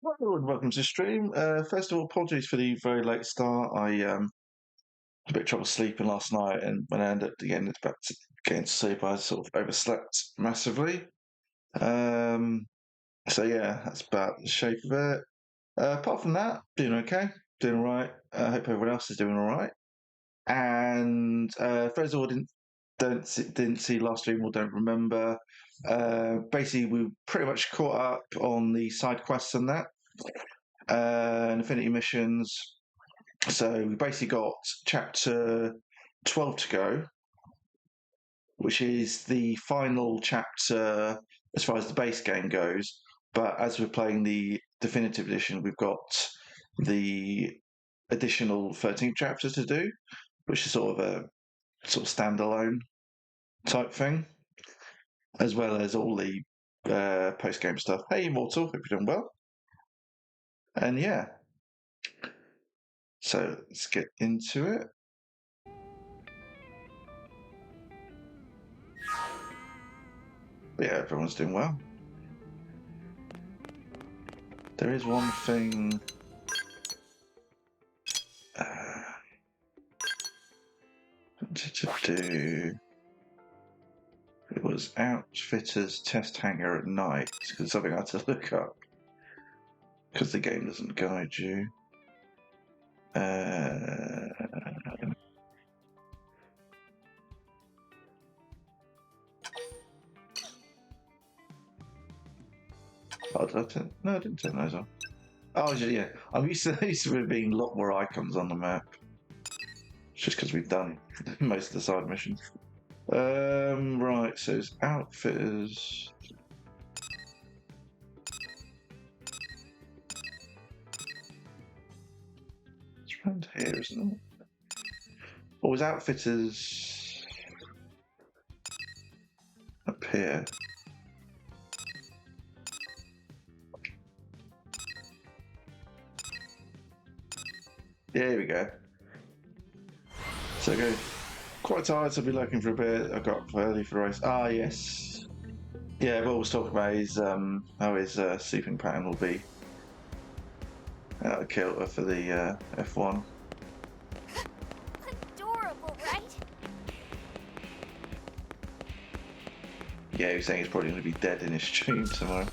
Hello everyone, welcome to the stream. First of all, apologies for the very late start. I had a bit of trouble sleeping last night, and when I ended up getting to sleep, I sort of overslept massively. Um, so yeah, that's about the shape of it. Apart from that, doing okay, doing all right. I hope everyone else is doing all right. And for those who didn't see last stream or don't remember, basically we pretty much caught up on the side quests and that. And Infinity missions. So we basically got chapter 12 to go, which is the final chapter as far as the base game goes. But as we're playing the definitive edition, we've got the additional 13 chapters to do, which is sort of a sort of standalone type thing, as well as all the post game stuff. Hey, Immortal, hope you're doing well. And yeah, so let's get into it. Yeah, everyone's doing well. There is one thing to do. It was Outfitter's test hangar at night because something I had to look up because the game doesn't guide you. Oh, did I turn? No, I didn't turn those on. Oh, yeah. I'm used to there being a lot more icons on the map. It's just because we've done most of the side missions. Right. So it's Outfitters. It's around here, isn't it? Or was Outfitters up here? Yeah, here we go. So go. Quite tired, so I'll be looking for a bit. I got up early for the race. Ah, yes. Yeah, what we'll talk about is how his sleeping pattern will be out of kilter for the F1. Adorable, right? Yeah, he was saying he's probably going to be dead in his stream tomorrow.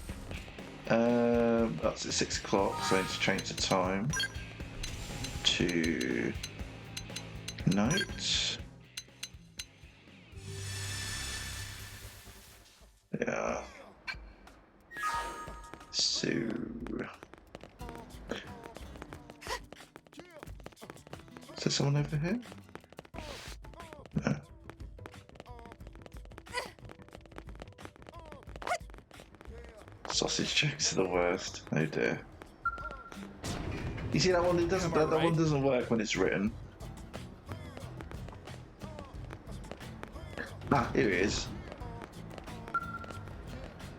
That's at 6 o'clock, so I need to change the time to night. Yeah. So. Is there someone over here? No. Sausage jokes are the worst. Oh dear. You see that one? That one doesn't work when it's written. Ah, here it is.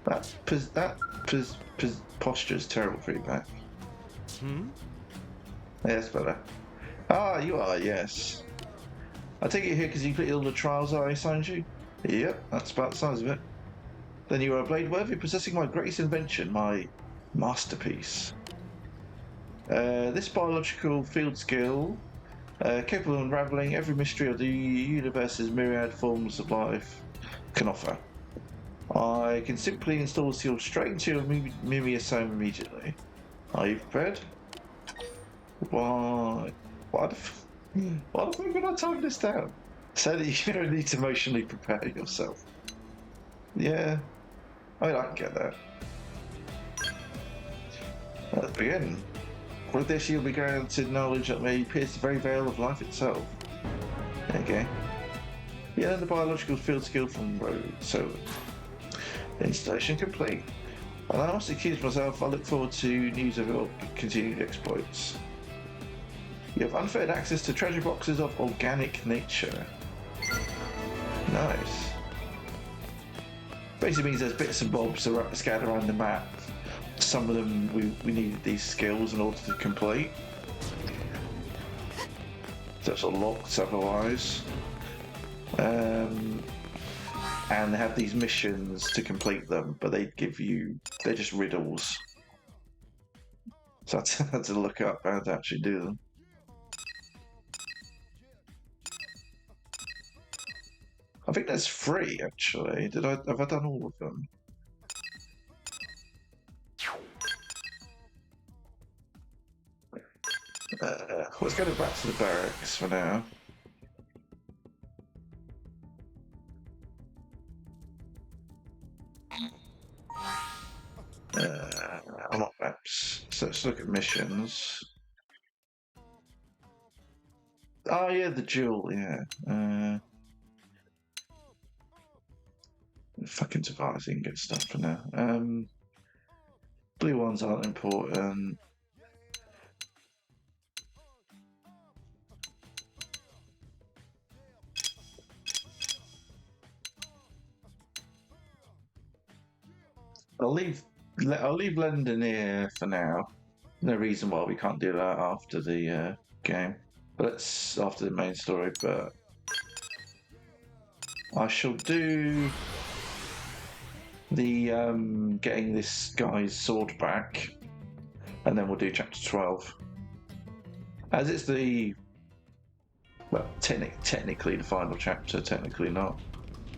That posture is terrible feedback. Hmm? Yeah, that's better. Ah, you are, yes. I take it here because you completed all the trials I assigned you? Yep, that's about the size of it. Then you are a blade worthy, possessing my greatest invention, my masterpiece. This biological field skill, capable of unraveling every mystery of the universe's myriad forms of life, can offer. I can simply install the skill straight into your Mimiasome immediately. Are you prepared? Why? Why the fuck would I type this down? So that you don't need to emotionally prepare yourself. Yeah, I mean, I can get that. Let's begin. With this, you'll be granted knowledge that may pierce the very veil of life itself. Okay. You learn the biological field skill from Road, so installation complete. And I must excuse myself, I look forward to news of your continued exploits. You have unfettered access to treasure boxes of organic nature. Nice. Basically means there's bits and bobs scattered around the map. Some of them we needed these skills in order to complete. So it's locked otherwise. And they have these missions to complete them, but they're just riddles. So I had to look up how to actually do them. I think there's 3 actually. Have I done all of them? Let's go back to the barracks for now. Unlock maps. So let's look at missions. Oh yeah, the jewel. Yeah. Fucking device. You can get stuff for now. Blue ones aren't important. I'll leave London here for now. No reason why we can't do that after the game. But it's after the main story. But I shall do the getting this guy's sword back, and then we'll do chapter 12. As it's the technically the final chapter, technically not,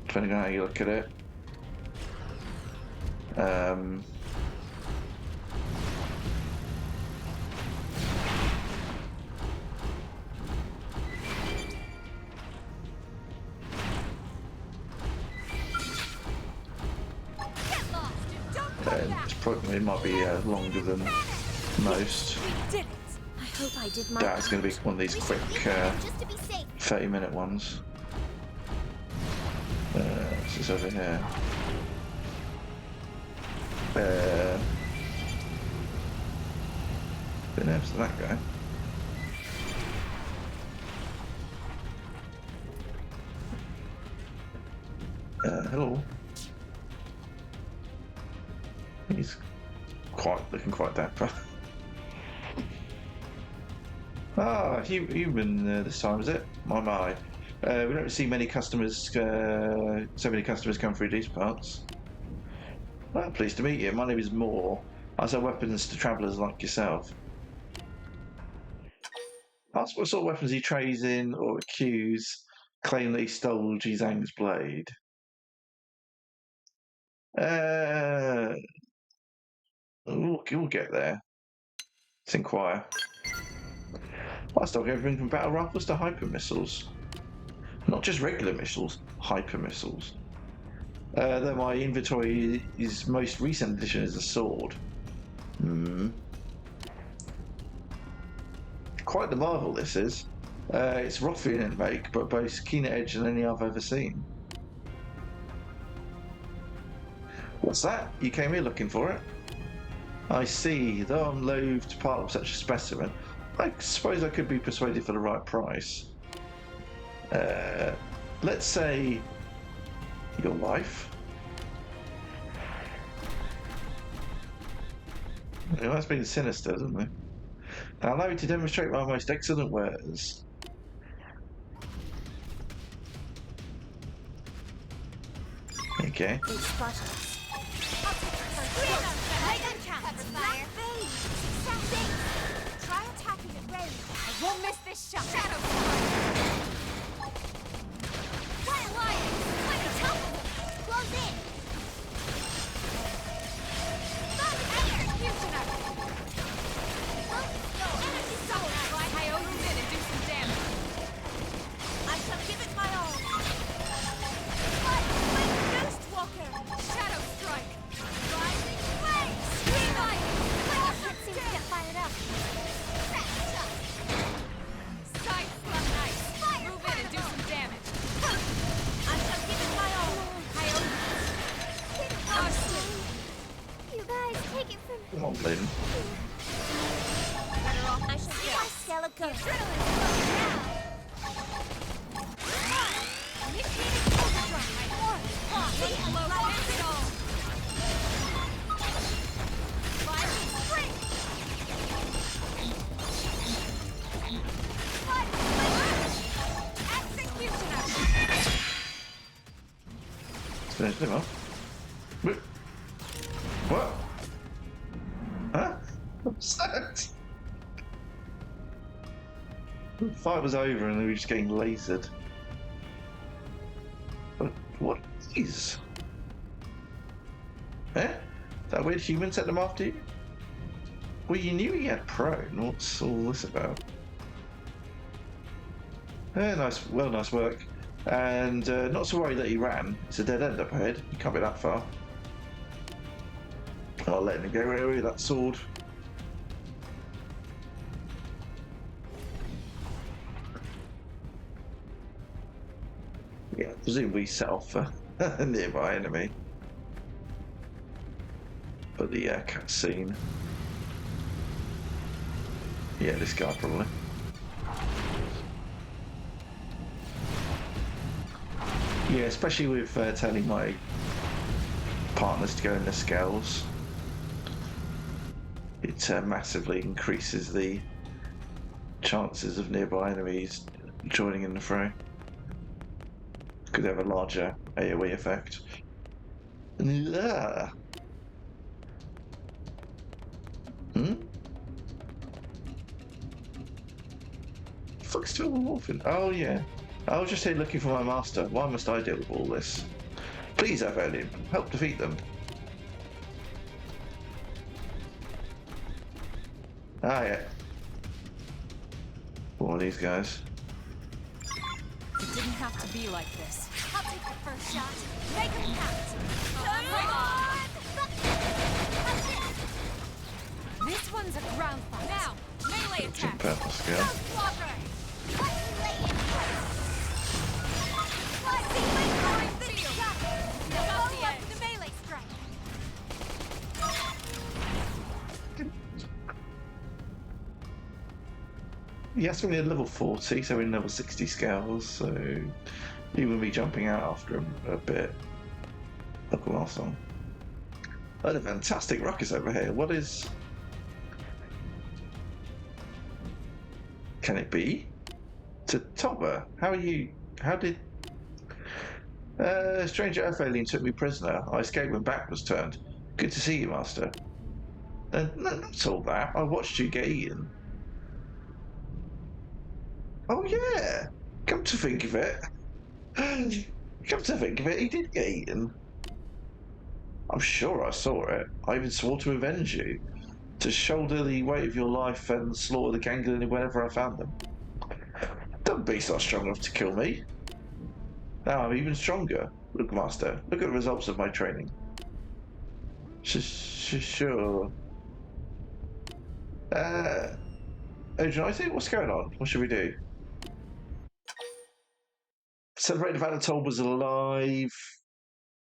depending on how you look at it. It might be longer than most. I hope I did my That's going to be one of these quick 30-minute ones. This is over here. Been there to that guy. Hello. He's looking quite dapper. Human this time, is it? My. We don't see many customers, so many customers come through these parts. Well, pleased to meet you. My name is Moore. I sell weapons to travellers like yourself. Ask what sort of weapons he trades in or accuse, claim that he stole Jizang's blade. We'll get there. Let's inquire. I stock everything from battle rifles to hyper missiles. Not just regular missiles, hyper missiles. Though my inventory is most recent addition is a sword. Quite the marvel this is. It's Rothian in make, but boasts keener edge than any I've ever seen. What's that? You came here looking for it? I see. Though I'm loath to part with such a specimen, I suppose I could be persuaded for the right price. Let's say your life. It must be sinister, doesn't it? Now allow me to demonstrate my most excellent wares. Okay. Try attacking at range. I won't miss this shot. Shadow. Fire lion. Fire tumble. Close in. Executioner. Energy soul. I owe you in and do some damage. I shall give it my all. Ghost Walker. Shadow strike. Rising flame. Scream light. Let's see if we get fired up. Side slum knife. Move in and do some damage. I shall give it my all. I owe you. You guys take it from me. Come on, Bladen. Better off. I shall see my skeleton. Initiating overdrive. Below it all. Fire spring. Executioner. Let's finish them off. What? Huh? upset. The fight was over and we were just getting lasered. What is? Eh? That weird human sent them after you? Well, you knew he had prone. What's all this about? Nice, well, nice work. And not so worried that he ran. It's a dead end up ahead. You can't be that far. I'll let him go away with that sword. Yeah, presumably set off a nearby enemy. But the cutscene. Yeah, this guy probably. Yeah, especially with telling my partners to go in the scales. It massively increases the chances of nearby enemies joining in the fray. Could have a larger AoE effect. Yeah. Fuck's still an orphan. Oh yeah. I was just here looking for my master. Why must I deal with all this? Please, Avelian, help defeat them. Ah yeah. One of these guys. It didn't have to be like this. I'll take the first shot. Make him count. Come on! This one's a ground fight. Now, melee attack. Purple skill. Go, Squadron! Lay in place. The melee strike. Yes, we're near level 40, so we're in level 60 scales, so you will be jumping out after him a bit. Look at last song. Oh, the fantastic rockets over here. What is... Can it be? To Topper, how are you... How did... Stranger Earth alien took me prisoner. I escaped when back was turned. Good to see you, Master. No, not all that. I watched you get eaten. Oh yeah! Come to think of it. Come to think of it, he did get eaten. I'm sure I saw it. I even swore to avenge you. To shoulder the weight of your life and slaughter the ganglion whenever I found them. That beast's not strong enough to kill me. Now I'm even stronger. Look, Master, look at the results of my training. Sure. Ojanaite, what's going on? What should we do? Celebrate the fact that Told was alive.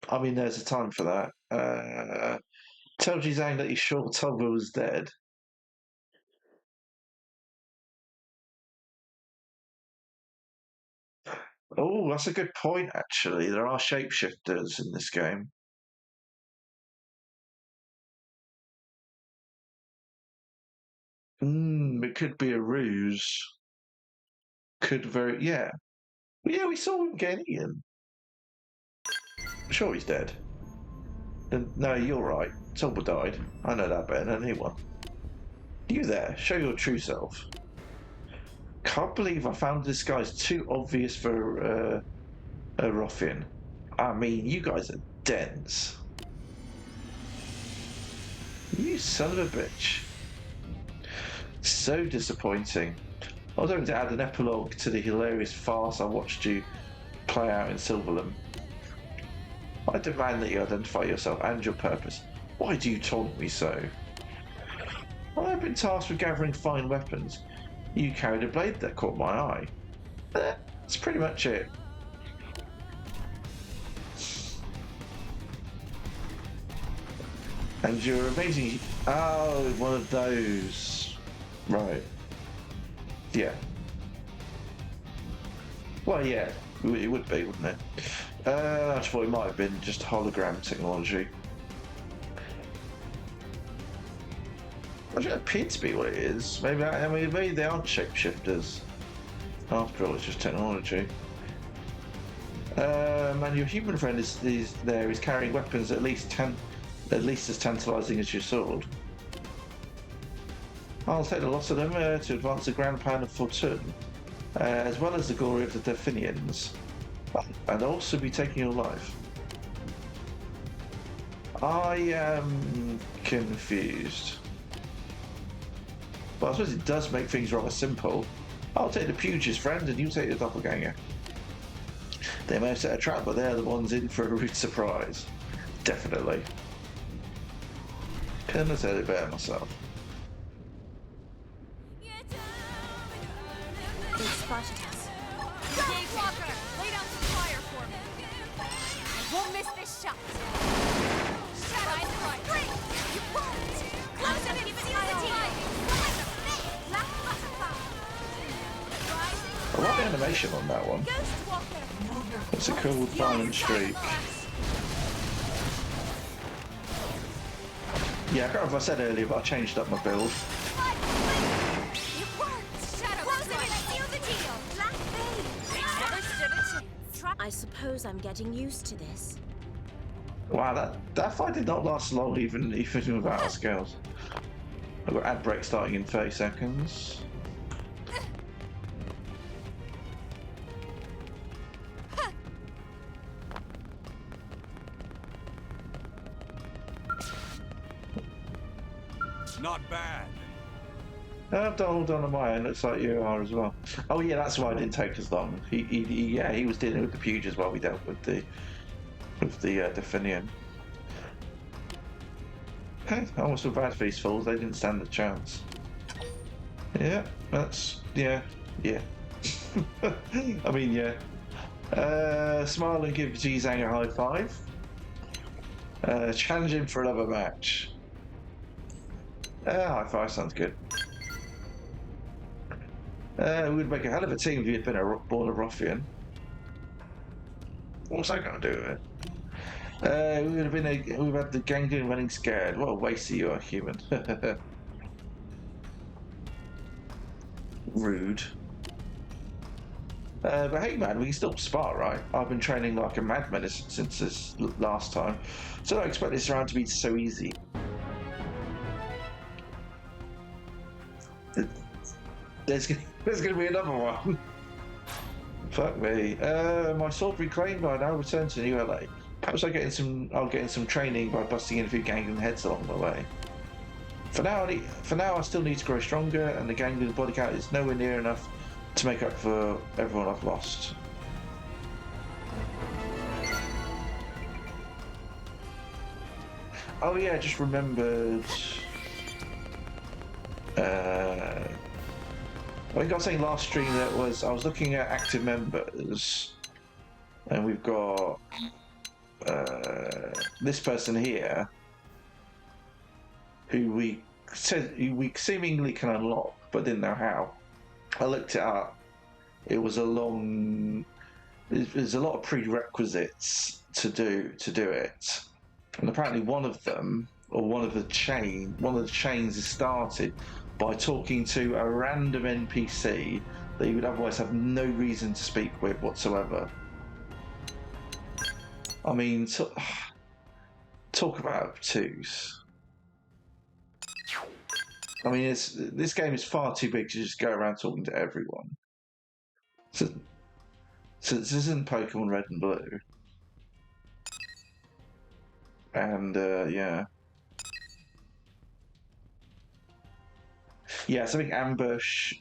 I mean, there's a time for that. Tell Jizang that he's sure Tolba was dead. Oh, that's a good point, actually. There are shapeshifters in this game. It could be a ruse. Could very... Yeah. Yeah, we saw him getting eaten. I'm sure he's dead. No, you're right. Tolba died. I know that better than anyone. You there, show your true self. Can't believe I found this guy's too obvious for a ruffian. I mean, you guys are dense. You son of a bitch. So disappointing. I was going to add an epilogue to the hilarious farce I watched you play out in Silverland. I demand that you identify yourself and your purpose. Why do you taunt me so? I've been tasked with gathering fine weapons. You carried a blade that caught my eye. That's pretty much it. And you're amazing. Oh, one of those. Right. Yeah. Well, yeah, it would be, wouldn't it? I just thought it might have been just hologram technology. It appeared to be what it is. Maybe maybe they aren't shapeshifters. After all, it's just technology. And your human friend is carrying weapons at least as tantalising as your sword. I'll take the loss of them to advance the grand plan of Fortune, as well as the glory of the Delphinians, and also be taking your life. I am confused. Well, I suppose it does make things rather simple. I'll take the Puge's friend and you take the doppelganger. They may have set a trap, but they're the ones in for a rude surprise. Definitely. Couldn't have said it better myself. They spotted us. Dave Walker, lay down some fire for me. I won't miss this shot. Shadow strike. You won't. Close it and seal the team. I like the animation on that one. Ghost Walker. It's a cool violent streak. Yeah, I can't remember if I said earlier, but I changed up my build. You won't. Shadow close it and seal the deal. Black Bay. Never stood a chance. I suppose I'm getting used to this. Wow, that fight did not last long, even without our skills. I've got ad break starting in 30 seconds. Not bad. I have to hold on to my end. Looks like you are as well. Oh yeah, that's why it didn't take as long. He was dealing with the Puges while we dealt with the Definian. Okay, I almost feel bad for these fools. They didn't stand a chance. Yeah, yeah. I mean, yeah. Smile and give G-Zang a high five. Challenge him for another match. High five sounds good. We would make a hell of a team if you had been born a ruffian. What was I going to do with it? We would have been we've had the ganglion running scared. What a waste you are, human. Rude. But hey man, we can still spar, right? I've been training like a madman since this last time, so I don't expect this round to be so easy. There's gonna be another one. Fuck me. My sword reclaimed. I now return to New LA. Perhaps I'll get in some training by busting in a few ganglion heads along the way. For now, I still need to grow stronger, and the ganglion body count is nowhere near enough to make up for everyone I've lost. Oh yeah, I just remembered. I think I was saying last stream that I was looking at active members, and we've got this person here who we seemingly can unlock, but didn't know how. I looked it up. There's a lot of prerequisites to do it, and apparently one of the chains is started by talking to a random NPC that you would otherwise have no reason to speak with whatsoever. I mean, talk about obtuse. I mean, this game is far too big to just go around talking to everyone. So this isn't Pokemon Red and Blue. And, yeah. Yeah, something ambush.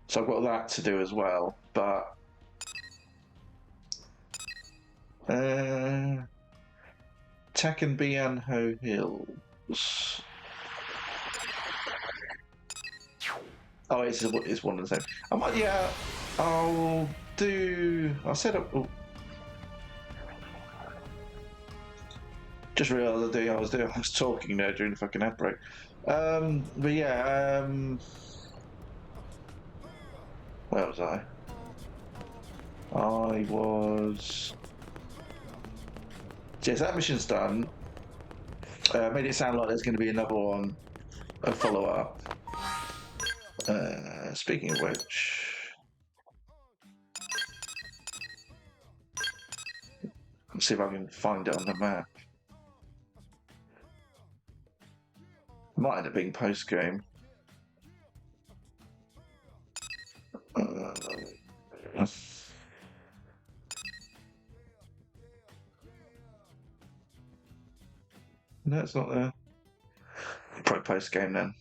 So I've got that to do as well, but... Takenbianho Hills. Oh, it's one of the same. I'll set up. Oh. Just realised I was talking there during the fucking ad break. But yeah, where was I? I was. Yes, that mission's done. Made it sound like there's going to be another one, a follow up. Speaking of which, let's see if I can find it on the map. might end up being post game. No, it's not there. Probably post game then.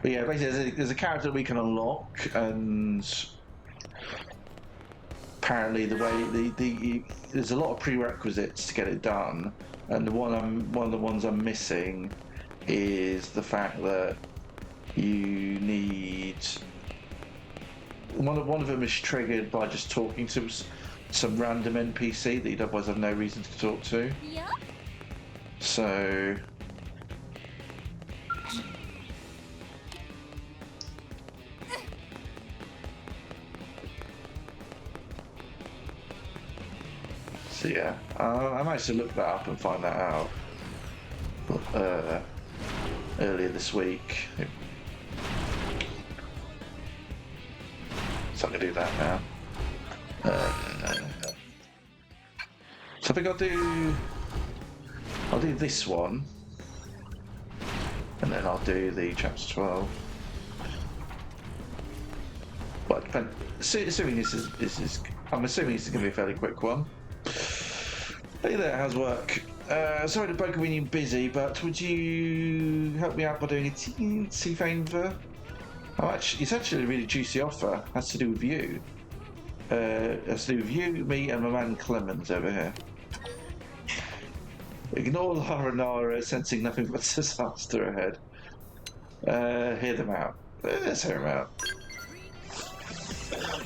But yeah, basically, there's a character that we can unlock, and apparently there's a lot of prerequisites to get it done, and one of the ones I'm missing is the fact that you need one of them is triggered by just talking to some random NPC that you'd otherwise have no reason to talk to. Yep. So yeah, I managed to look that up and find that out earlier this week. So I'm gonna do that now. So I think I'll do this one, and then I'll do the chapter 12. But assuming this is, I'm assuming this is going to be a fairly quick one. Hey there, how's work? Sorry to bug when you're busy, but would you help me out by doing a teensy favour? It's actually a really juicy offer. It has to do with you. Has to do with you, me, and my man Clemens over here. Ignore Lara and Nara, sensing nothing but disaster ahead. Hear them out. Let's hear them out.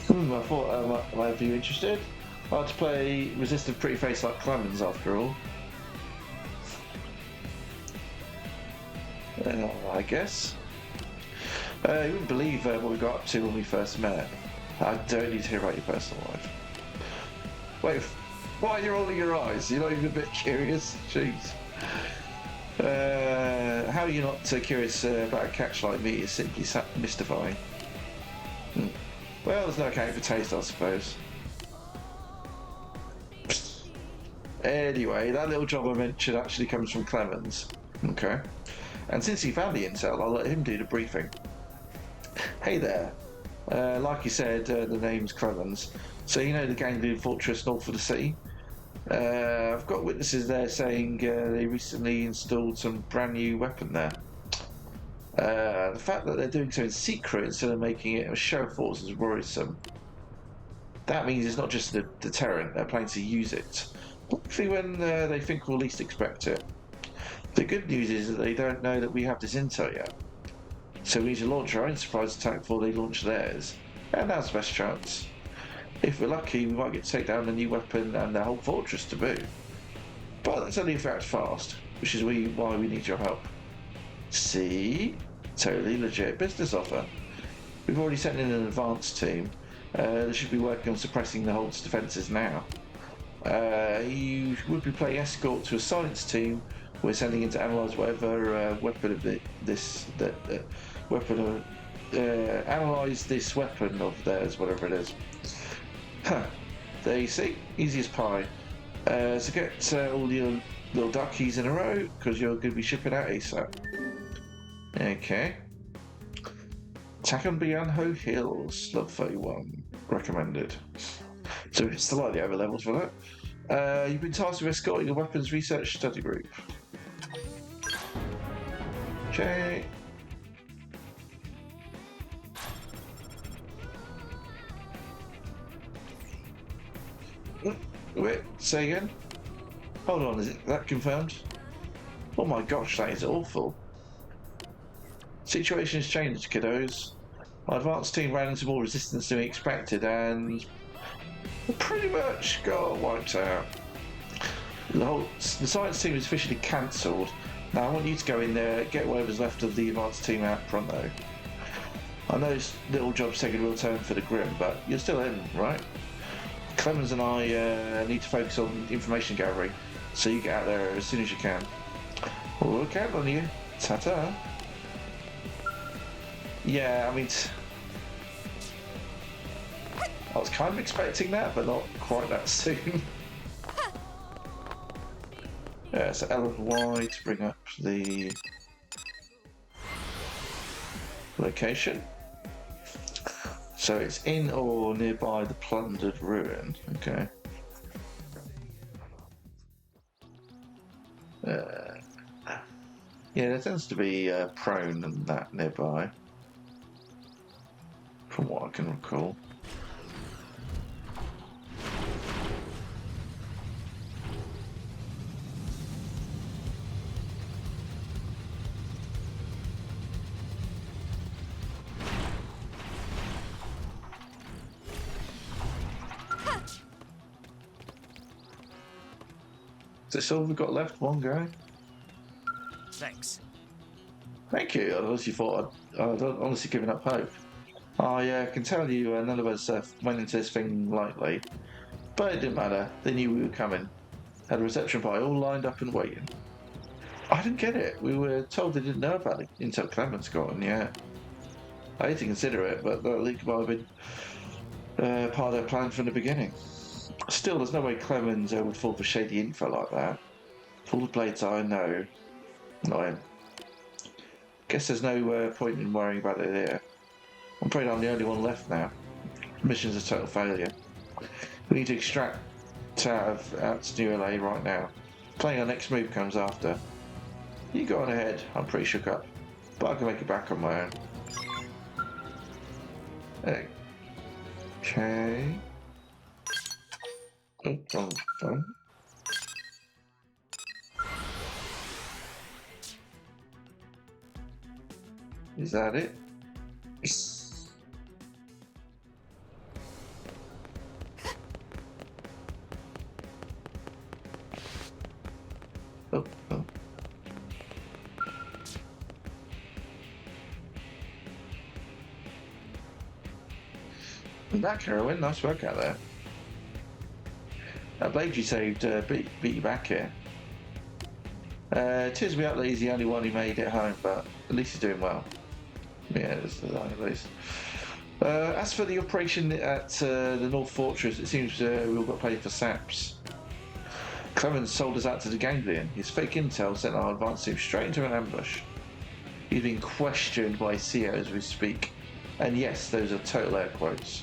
I thought, might be interested? Hard to play resistant pretty face like Clemens after all. I guess. You wouldn't believe what we got up to when we first met. I don't need to hear about your personal life. Wait, why are you rolling your eyes? You're not even a bit curious? Jeez. How are you not curious about a catch like me is simply mystifying. Well, there's no account for taste, I suppose. Anyway, that little job I mentioned actually comes from Clemens. Okay. And since he found the intel, I'll let him do the briefing. Hey there. Like you said, the name's Clemens. So you know the Ganglion Fortress north of the city? I've got witnesses there saying they recently installed some brand new weapon there. The fact that they're doing so in secret instead of making it a show force is worrisome. That means it's not just a deterrent, they're planning to use it. Hopefully when they think we'll least expect it. The good news is that they don't know that we have this intel yet. So we need to launch our own surprise attack before they launch theirs. And that's the best chance. If we're lucky, we might get to take down the new weapon and the whole fortress to boot. But that's only if we act fast, which is why we need your help. See? Totally legit business offer. We've already sent in an advanced team. They should be working on suppressing the Holt's defences now. You would be playing escort to a science team. We're sending in to analyse whatever weapon of analyse this weapon of theirs, whatever it is. Huh. There you see, easy as pie. So get all your little duckies in a row, because you're going to be shipping out ASAP. Okay. Takan Bianho Hills, level 31. Recommended. So it's slightly over levels for that. You've been tasked with escorting a weapons research study group. Okay. Wait, say again? Hold on, is it that confirmed? Oh my gosh, that is awful. Situation has changed, kiddos. My advanced team ran into more resistance than we expected and pretty much got wiped out. The science team is officially cancelled. Now I want you to go in there, get whatever's left of the advanced team out pronto. I know this little job's taking a real turn for the grim, but you're still in, right? Clemens and I need to focus on information gathering, so you get out there as soon as you can. We'll count on you. Ta-ta. Yeah, I mean, I was kind of expecting that, but not quite that soon. So L and Y to bring up the location. So it's in or nearby the plundered ruin. Okay. Yeah, there tends to be prone and that nearby, from what I can recall. Is this all we've got left? One guy? Thanks. Thank you. I honestly thought I'd honestly given up hope. I can tell you none of us went into this thing lightly. But it didn't matter. They knew we were coming. Had a reception party all lined up and waiting. I didn't get it. We were told they didn't know about it until Clemens got on, yeah. I hate to consider it, but that leak might have been part of their plan from the beginning. Still, there's no way Clemens would fall for shady info like that. Full of blades, I know. Not him. Guess there's no point in worrying about it here. I'm afraid I'm the only one left now. Mission's a total failure. We need to extract out to New LA right now. Playing our next move comes after. You go on ahead. I'm pretty shook up, but I can make it back on my own. Okay. Done. Is that it? Oh. Back, heroine. Nice work out there. That blade you saved beat you back here. It tears me up that he's the only one who made it home, but at least he's doing well. Yeah, that's the line at least. As for the operation at the North Fortress, it seems we all got paid for saps. Clemens sold us out to the Ganglion. His fake intel sent our advance team straight into an ambush. He's being questioned by CEO as we speak. And yes, those are total air quotes.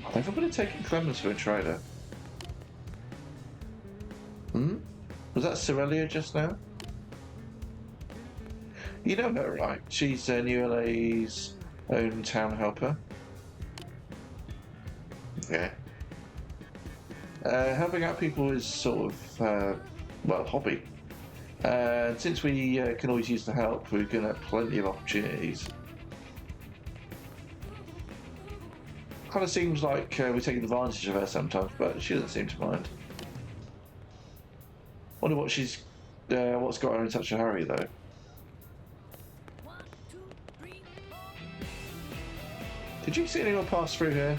Have everybody taken Clemens for a trader? Was that Cerelia just now? You know her, right? She's New LA's own town helper. Yeah. Helping out people is sort of, hobby. Since we can always use the help, we're going to have plenty of opportunities. Kind of seems like we're taking advantage of her sometimes, but she doesn't seem to mind. Wonder what what's got her in such a hurry, though. Did you see anyone pass through here?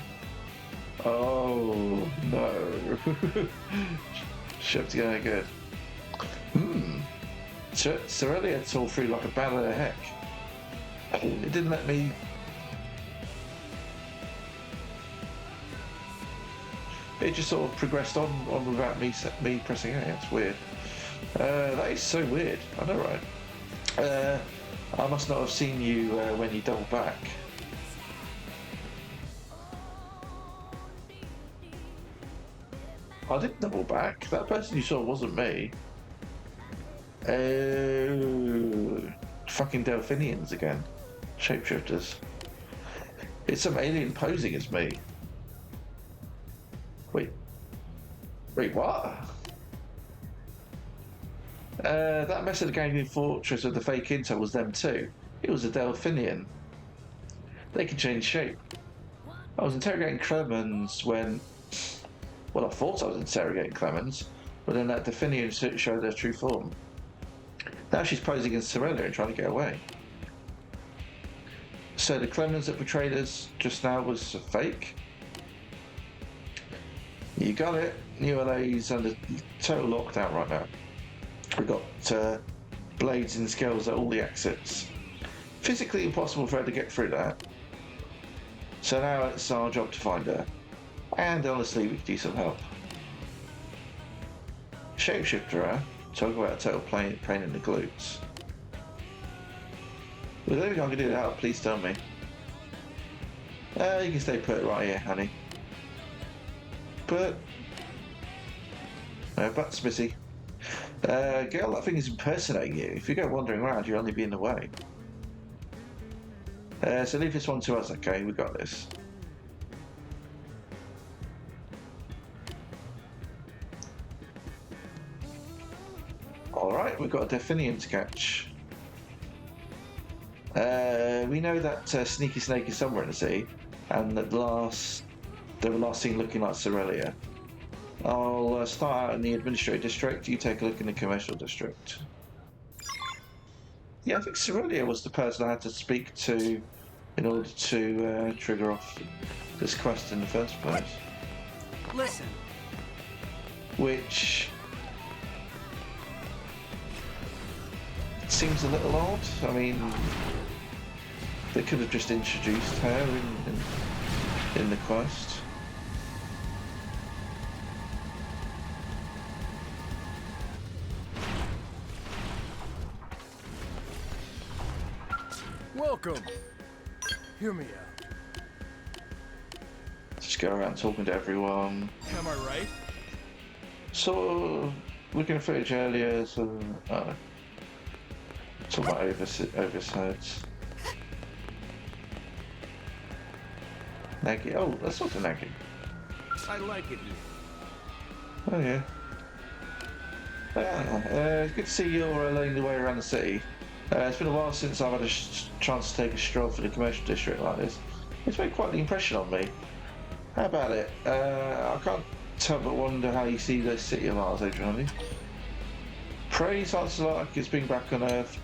Oh no! Ship's going good. Cerelia tore through like a bat of the heck. It didn't let me. It just sort of progressed on without me pressing A. It's weird. That is so weird. I know, right? I must not have seen you when you double back. I didn't double back. That person you saw wasn't me. Fucking Delphinians again. Shapeshifters. It's some alien posing as me. Wait, what? That mess of the Ganglion Fortress with the fake intel was them too. It was a Delphinian. They can change shape. I was interrogating Clemens when... Well, I thought I was interrogating Clemens, but then that Delphinian showed their true form. Now she's posing as Cerelia and trying to get away. So the Clemens that betrayed us just now was a fake? You got it. New LA's under total lockdown right now. We've got blades and scales at all the exits. Physically impossible for her to get through that. So now it's our job to find her. And honestly, we could use some help. Shapeshifter, huh? Talk about a total pain in the glutes. With anything I can do to help, please tell me. You can stay put right here, honey. But Smithy. Girl, that thing is impersonating you. If you go wandering around, you'll only be in the way. So leave this one to us, okay? We got this. Alright, we've got a Definium to catch. We know that Sneaky Snake is somewhere in the sea, and that they were last seen looking like Cerelia. I'll start out in the administrative district, you take a look in the commercial district. Yeah, I think Cerelia was the person I had to speak to in order to trigger off this quest in the first place. Listen. Which seems a little odd. I mean, they could have just introduced her in the quest. Welcome. Hear me out. Just go around talking to everyone. Am I right? So, looking at footage earlier, so talk about oversights. Naggy. Oh, that's not the Naggy. I like it here. Oh yeah. It's good to see you're leading the way around the city. It's been a while since I've had a chance to take a stroll through the commercial district like this. It's made quite the impression on me. How about it? I can't tell but wonder how you see the city of ours, Adrian. Praise answers like it's being back on Earth.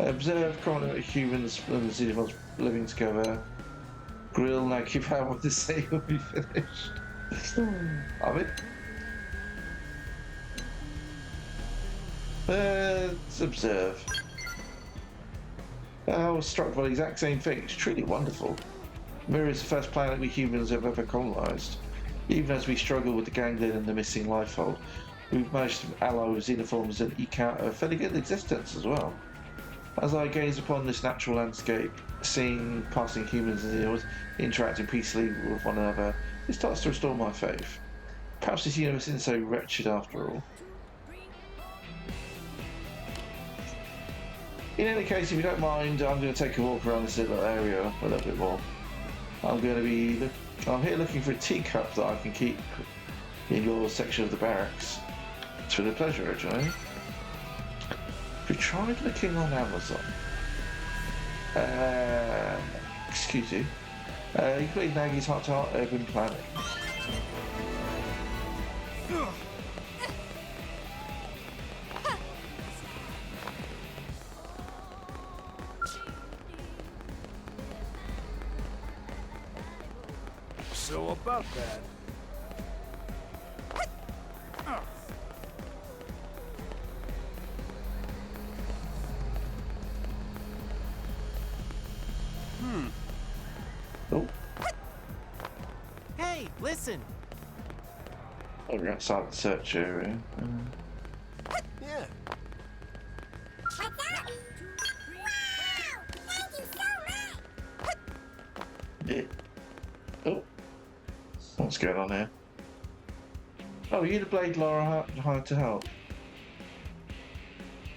Observe common humans and the Xenoblades living together. Grill now keep out what the city will be finished. I mean, let's observe. I was struck by the exact same thing. It's truly wonderful. Mirror is the first planet we humans have ever colonised. Even as we struggle with the ganglion and the missing lifehold, we've managed to ally with xenoforms and eke out a fairly good existence as well. As I gaze upon this natural landscape, seeing passing humans and xenos interacting peacefully with one another, it starts to restore my faith. Perhaps this universe isn't so wretched after all. In any case, if you don't mind, I'm going to take a walk around this little area a little bit more. I'm here looking for a teacup that I can keep in your section of the barracks. It's been a pleasure, Joe. Have you tried looking on Amazon? Excuse you. You played Nagy's Heart to Heart Urban Planning. So about that. Oh, Hey, listen. oh, we're outside the search area. Yeah. What's up? Wow! Thank you so much! Yeah. Oh, what's going on here? Oh, you the Blade Laura hired to help?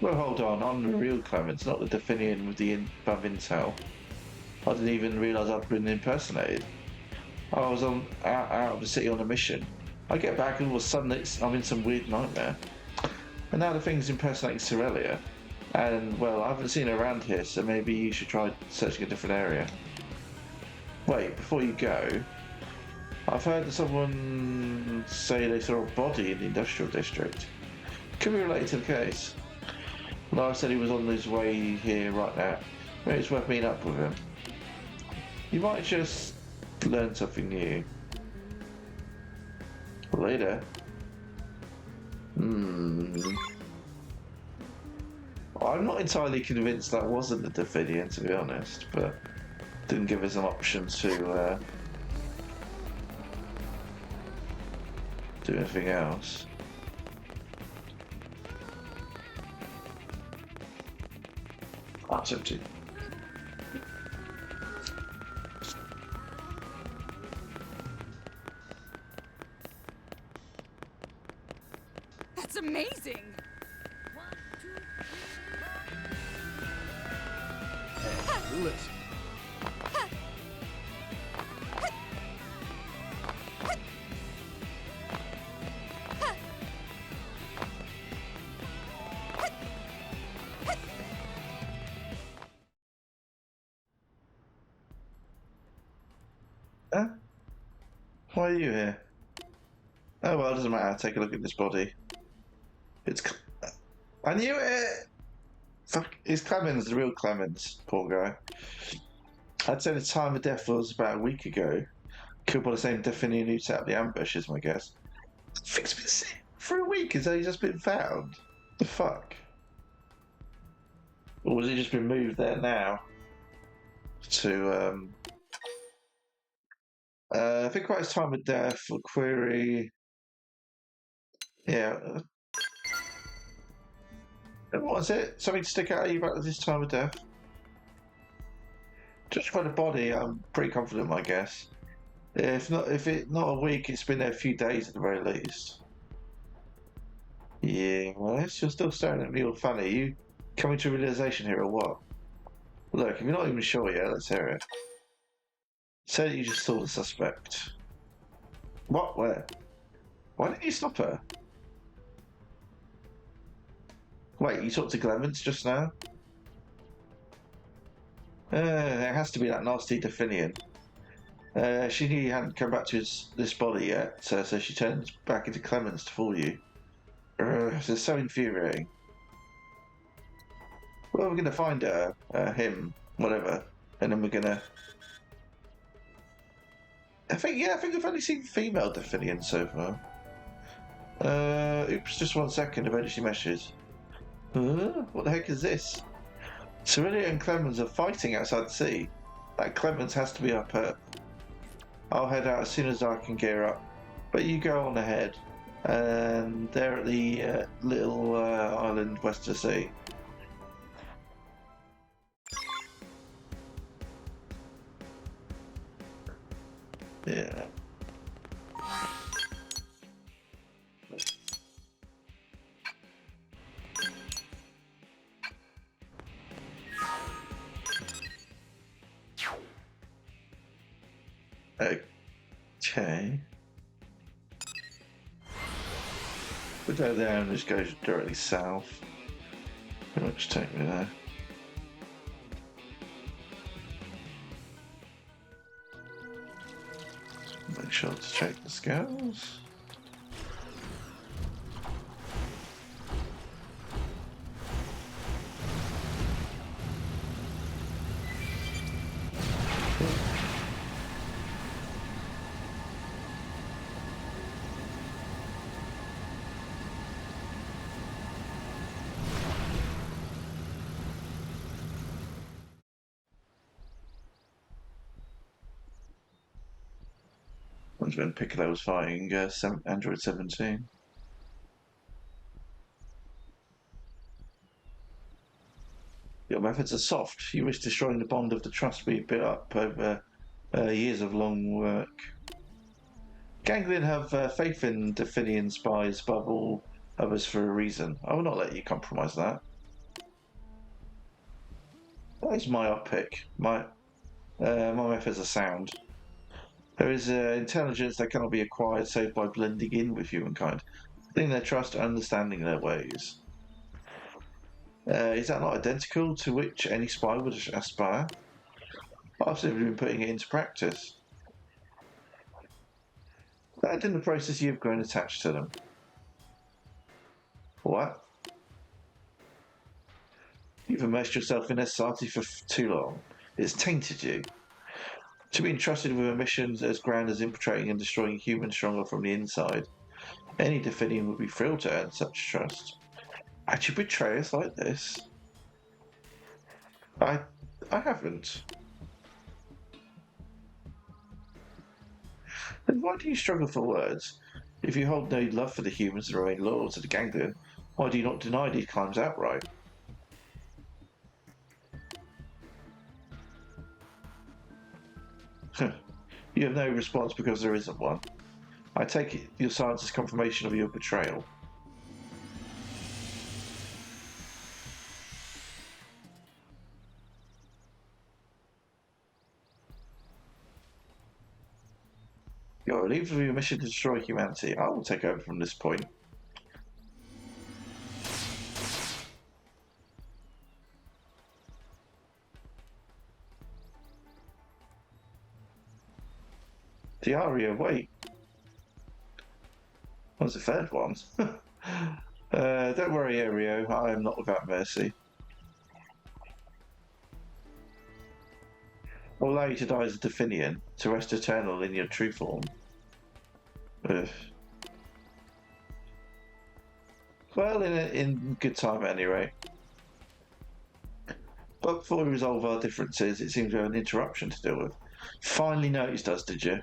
Well, hold on. I'm the real Clemens, not the Definian with the above intel. I didn't even realise I'd been impersonated. I was out of the city on a mission. I get back and all of a sudden I'm in some weird nightmare. And now the thing's impersonating Cerelia. And, well, I haven't seen her around here, so maybe you should try searching a different area. Wait, before you go, I've heard someone say they saw a body in the industrial district. Could be related to the case. Lara said he was on his way here right now. Maybe it's worth meeting up with him. You might just learn something new. Later. I'm not entirely convinced that wasn't the Davidian, to be honest, but didn't give us an option to do anything else. it's empty. That's amazing! Hey, listen. Huh? Why are you here? Oh well, it doesn't matter. Take a look at this body. It's. I knew it! Fuck, it's Clemens, the real Clemens. Poor guy. I'd say the time of death was about a week ago. Killed by the same Definian who set up the ambush, is my guess. Thing's been sick for a week, has he just been found? The fuck? Or has he just been moved there now? To, I think quite his time of death or query. Yeah. What was it? Something to stick out at you about this time of death? Just by the body, I'm pretty confident, my guess. If not a week, it's been there a few days at the very least. Yeah, well, you're still staring at me all funny. You coming to a realization here or what? Look, if you're not even sure yet, let's hear it. Say that you just saw the suspect. What? Where? Why didn't you stop her? Wait, you talked to Clemens just now? It has to be that nasty Definian. She knew you hadn't come back to this body yet, so she turns back into Clemens to fool you. It's so infuriating. Well, we're gonna find her, him, whatever, and then we're gonna. I think I've only seen female Definian so far. Oops, just 1 second. Eventually meshes. What the heck is this? Cerelia and Clemens are fighting outside the sea. That Clemens has to be up Earth. I'll head out as soon as I can gear up. But you go on ahead. And they're at the little island west of the sea. Yeah. Okay. We'll go there and just go directly south. Pretty much take me there. Make sure to check the scales. When Piccolo was fighting Android 17. Your methods are soft. You risk destroying the bond of the trust we built up over years of long work. Ganglion have faith in Definian spies above all others for a reason. I will not let you compromise that. That is myopic. My methods are sound. There is intelligence that cannot be acquired save by blending in with humankind, winning their trust and understanding their ways. Is that not identical to which any spy would aspire? I've simply been putting it into practice. That in the process you've grown attached to them. What? You've immersed yourself in their society for too long. It's tainted you. To be entrusted with a mission as grand as infiltrating and destroying humans stronger from the inside, any Definian would be thrilled to earn such trust. Would you betray us like this? I haven't. Then why do you struggle for words? If you hold no love for the humans and remain loyal to the Ganglion, why do you not deny these crimes outright? You have no response because there isn't one. I take it your silence is confirmation of your betrayal. You're relieved of your mission to destroy humanity. I will take over from this point. Diaria, wait. What's the third one? Don't worry, Ario. I am not without mercy. I'll allow you to die as a Definian, to rest eternal in your true form. Ugh. Well, in good time at any rate. But before we resolve our differences, it seems we have an interruption to deal with. Finally noticed us, did you?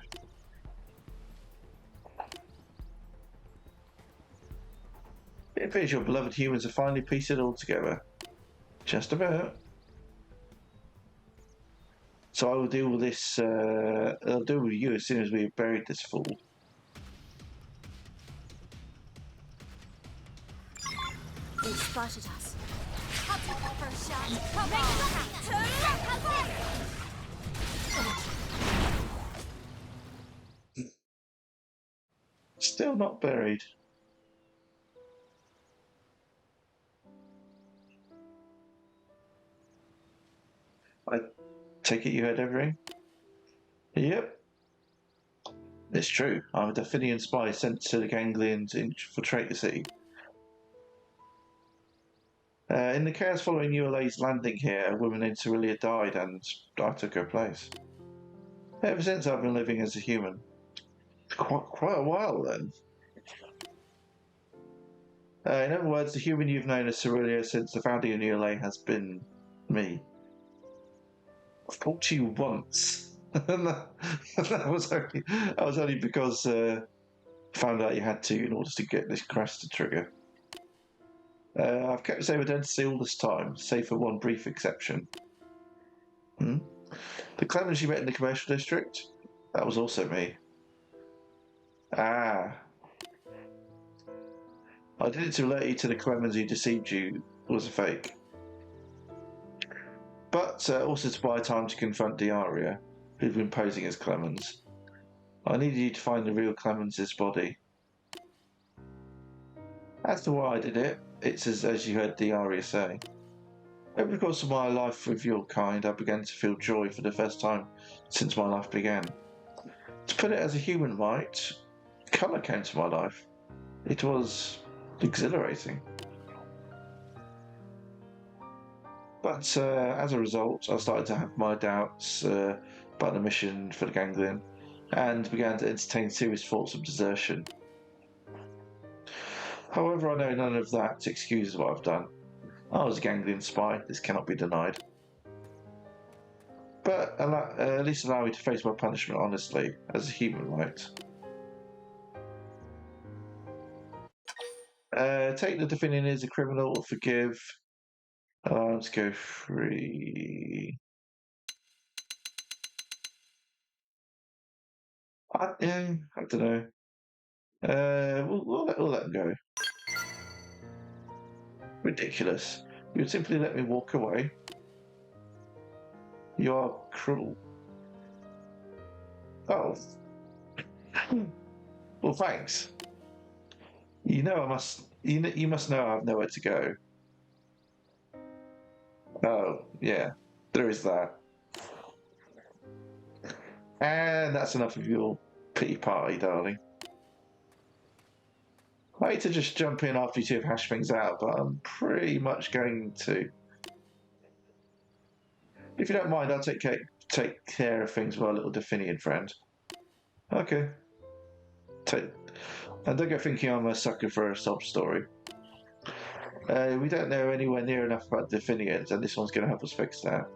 It appears your beloved humans have finally pieced it all together. Just about. So I will deal with this, I'll deal with you as soon as we have buried this fool. They spotted us. I'll take the first shot. Come on! Still not buried. I take it you heard everything? Yep. It's true. I'm a Definian spy sent to the Ganglions to infiltrate the city. In the chaos following ULA's landing here, a woman named Cerelia died and I took her place. Ever since I've been living as a human. Quite a while then. In other words, the human you've known as Cerelia since the founding of ULA has been me. I've talked to you once. And that was only because I found out you had to in order to get this crash to trigger. I've kept the same identity all this time, save for one brief exception. The Clemens you met in the commercial district? That was also me. Ah. I did it to alert you to the Clemens who deceived you was a fake. But also to buy time to confront Diaria, who'd been posing as Clemens. I needed you to find the real Clemens' body. As to why I did it, it's as you heard Diaria say. Over the course of my life with your kind, I began to feel joy for the first time since my life began. To put it as a human might, colour came to my life. It was exhilarating. But as a result, I started to have my doubts about the mission for the Ganglion and began to entertain serious thoughts of desertion. However, I know none of that excuses what I've done. I was a Ganglion spy, this cannot be denied. But at least allow me to face my punishment honestly, as a human might. Take the Definian as a criminal, forgive. Let's go free. I don't know. We'll let them go. Ridiculous. You would simply let me walk away. You are cruel. Oh. Well, thanks. You know I must. You must know I have nowhere to go. Oh, yeah. There is that. And that's enough of your pity party, darling. I hate to just jump in after you two have hashed things out, but I'm pretty much going to. If you don't mind, I'll take care of things with our little Definian friend. Okay. And don't go thinking I'm a sucker for a sob story. We don't know anywhere near enough about Definians, and this one's going to help us fix that.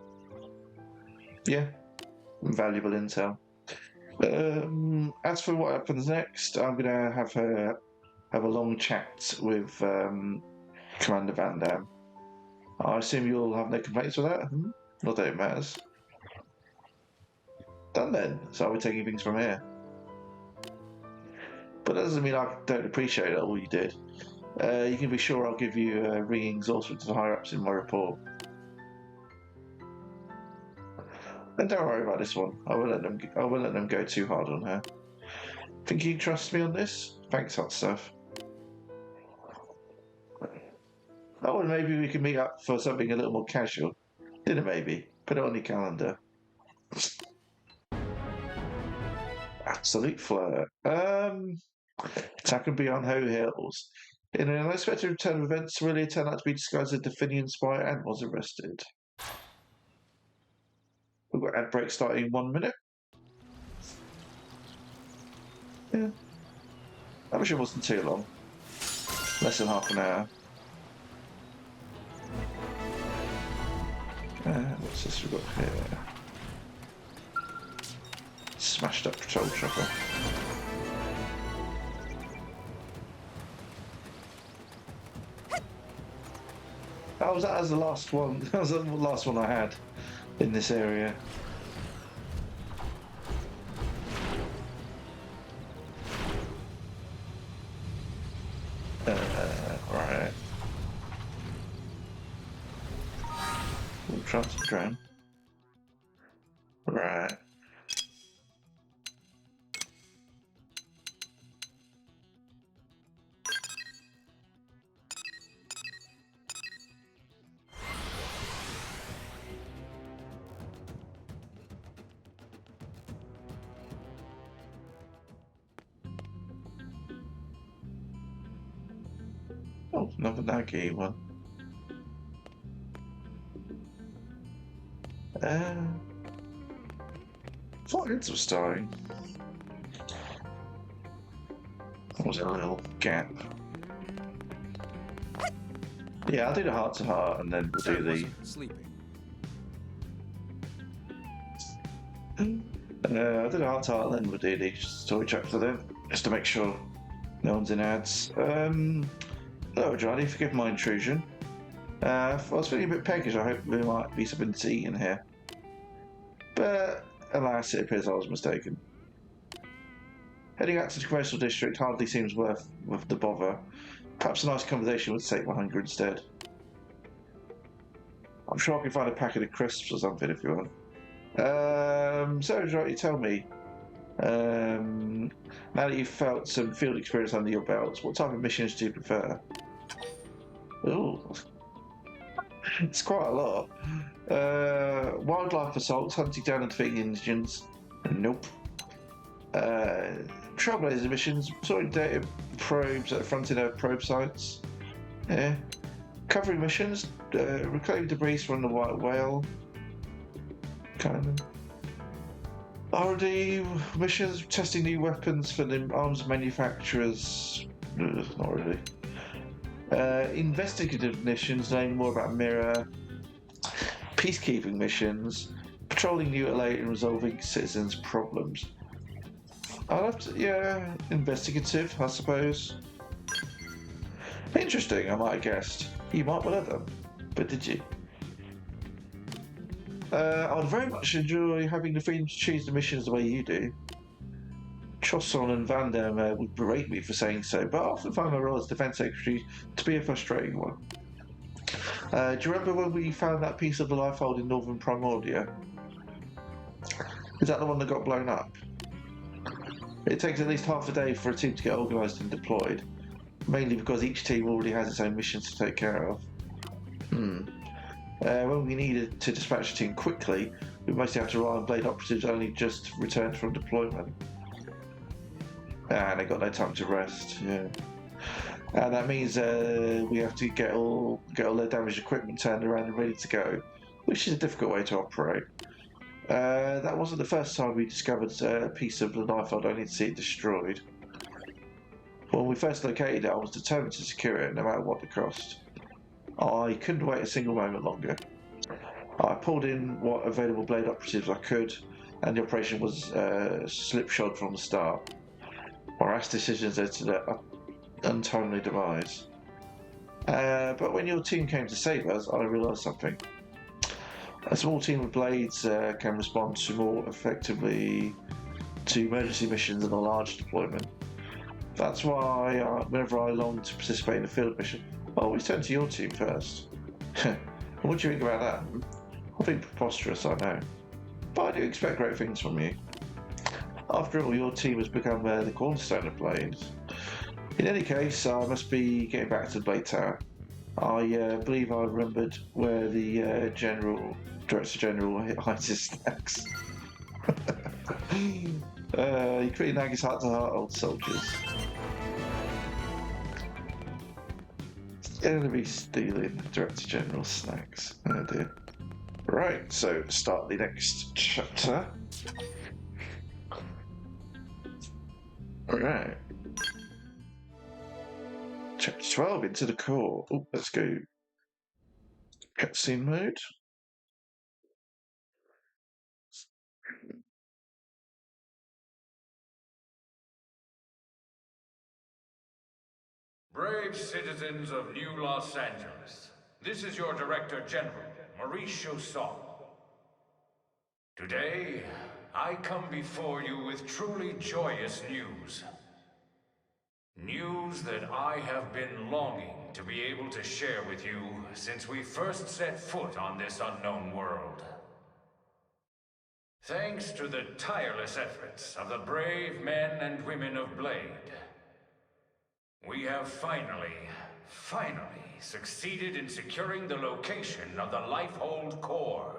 Yeah. Valuable intel. As for what happens next, I'm going to have a long chat with Commander Van Dam. I assume you'll have no complaints with that? Not that it matters. Done then. So I'll be taking things from here. But that doesn't mean I don't appreciate all you did. You can be sure I'll give you ringing endorsement to the higher-ups in my report. And don't worry about this one. I won't let them go too hard on her. Think you trust me on this? Thanks, hot stuff. Oh, and maybe we can meet up for something a little more casual. Dinner, maybe. Put it on your calendar. Absolute flirt. Attack and beyond Ho Hills. In an unexpected turn of events, really turned out to be disguised as a Definian spy and was arrested. We've got ad break starting in 1 minute. Yeah. That mission wasn't too long. Less than half an hour. What's this we've got here? Smashed up patrol chopper. That was the last one. That was the last one I had in this area. Right. We'll transfer drone. Right. Oh, another Nagi one. Thought it was starting. That was a little gap. Yeah, I'll do the heart to heart and then we'll do the. Sleeping. I'll do the heart to heart and then we'll do the story chapter then, just to make sure no one's in ads. Hello, Johnny, forgive my intrusion. I was feeling a bit peckish. I hope there might be something to eat in here. But alas, it appears I was mistaken. Heading out to the commercial district hardly seems worth the bother. Perhaps a nice conversation would sate my hunger instead. I'm sure I can find a packet of crisps or something if you want. So, Johnny, tell me. Now that you've felt some field experience under your belts, what type of missions do you prefer? Ooh. It's quite a lot. Wildlife assaults, hunting down and defeating Indians. Nope. Trailblazer missions, sorting data probes at frontier probe sites. Yeah. Covering missions, reclaiming debris from the white whale. Kind of. R&D missions, testing new weapons for the arms manufacturers. Not really. Investigative missions, knowing more about Mirror. Peacekeeping missions, patrolling new LA and resolving citizens' problems. I'll have to, yeah, investigative, I suppose. Interesting, I might have guessed. You might well have done, but did you? I would very much enjoy having the freedom to choose the missions the way you do. Chosson and Van Damme would berate me for saying so, but I often find my role as Defence Secretary to be a frustrating one. Do you remember when we found that piece of the lifehold in Northern Primordia? Is that the one that got blown up? It takes at least half a day for a team to get organised and deployed, mainly because each team already has its own missions to take care of. When we needed to dispatch a team quickly, we mostly had to rely on Blade operatives only just returned from deployment. And they got no time to rest, yeah. And that means we have to get all their damaged equipment turned around and ready to go, which is a difficult way to operate. That wasn't the first time we discovered a piece of the lifehold only to see it destroyed. When we first located it, I was determined to secure it, no matter what the cost. I couldn't wait a single moment longer. I pulled in what available Blade operatives I could, and the operation was slipshod from the start. Our rash decisions led to their untimely demise. But when your team came to save us, I realised something. A small team of blades can respond to more effectively to emergency missions than a large deployment. That's why whenever I long to participate in a field mission, I always turn to your team first. What do you think about that? I think preposterous, I know. But I do expect great things from you. After all, your team has become the cornerstone of Blades. In any case, I must be getting back to the Blade Tower. I believe I remembered where the Director General hides his snacks. You pretty nagging heart to heart, old soldiers. Going to be stealing Director General's snacks. Oh dear. Right, so start the next chapter. Alright. Chapter 12, Into the Core. Oh, let's go. Cutscene mode. Brave citizens of New Los Angeles, this is your Director General, Maurice Chausson. Today, I come before you with truly joyous news. News that I have been longing to be able to share with you since we first set foot on this unknown world. Thanks to the tireless efforts of the brave men and women of Blade, we have finally succeeded in securing the location of the Lifehold Core.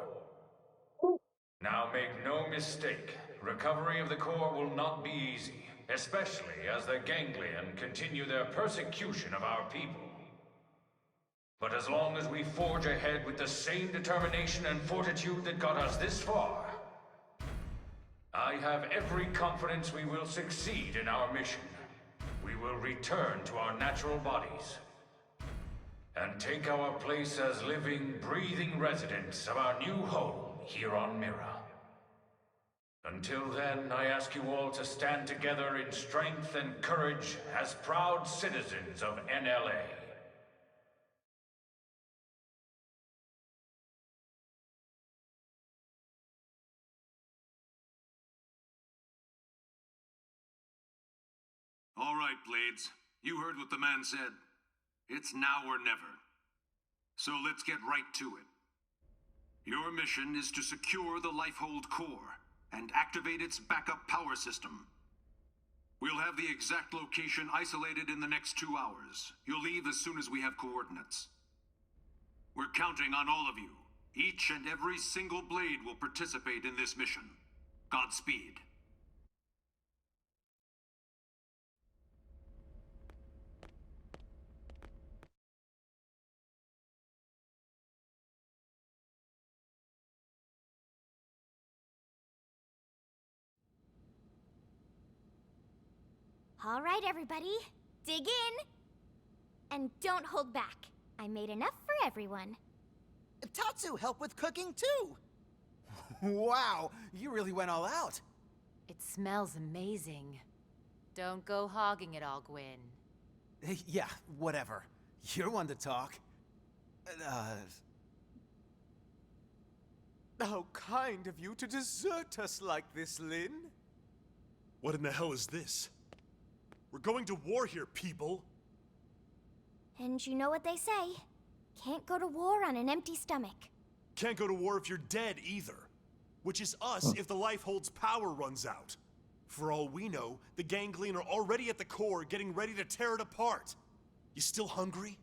Now make no mistake, recovery of the core will not be easy, especially as the Ganglion continue their persecution of our people. But as long as we forge ahead with the same determination and fortitude that got us this far, I have every confidence we will succeed in our mission. We will return to our natural bodies and take our place as living, breathing residents of our new home here on Mira. Until then, I ask you all to stand together in strength and courage as proud citizens of NLA. All right, Blades. You heard what the man said. It's now or never. So let's get right to it. Your mission is to secure the Lifehold Core and activate its backup power system. We'll have the exact location isolated in the next 2 hours. You'll leave as soon as we have coordinates. We're counting on all of you. Each and every single Blade will participate in this mission. Godspeed. All right, everybody, dig in. And don't hold back. I made enough for everyone. Tatsu helped with cooking too. Wow, you really went all out. It smells amazing. Don't go hogging it all, Gwyn. Yeah, whatever. You're one to talk. How kind of you to desert us like this, Lynn. What in the hell is this? We're going to war here, people! And you know what they say. Can't go to war on an empty stomach. Can't go to war if you're dead, either. Which is us if the Lifehold's power runs out. For all we know, the Ganglion are already at the core, getting ready to tear it apart. You still hungry?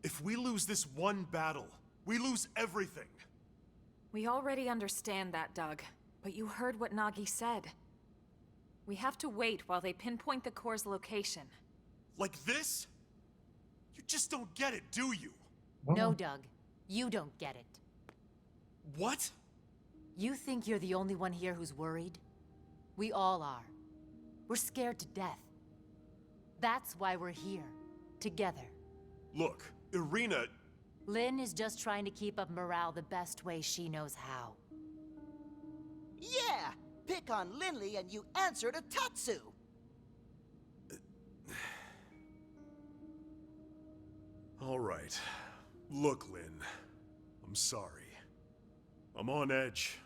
If we lose this one battle, we lose everything. We already understand that, Doug. But you heard what Nagi said. We have to wait while they pinpoint the core's location. Like this? You just don't get it, do you? No, Doug. You don't get it. What? You think you're the only one here who's worried? We all are. We're scared to death. That's why we're here. Together. Look, Irina... Lynn is just trying to keep up morale the best way she knows how. Yeah! Pick on Linley and you answer to Tatsu! All right. Look, Lynn. I'm sorry. I'm on edge.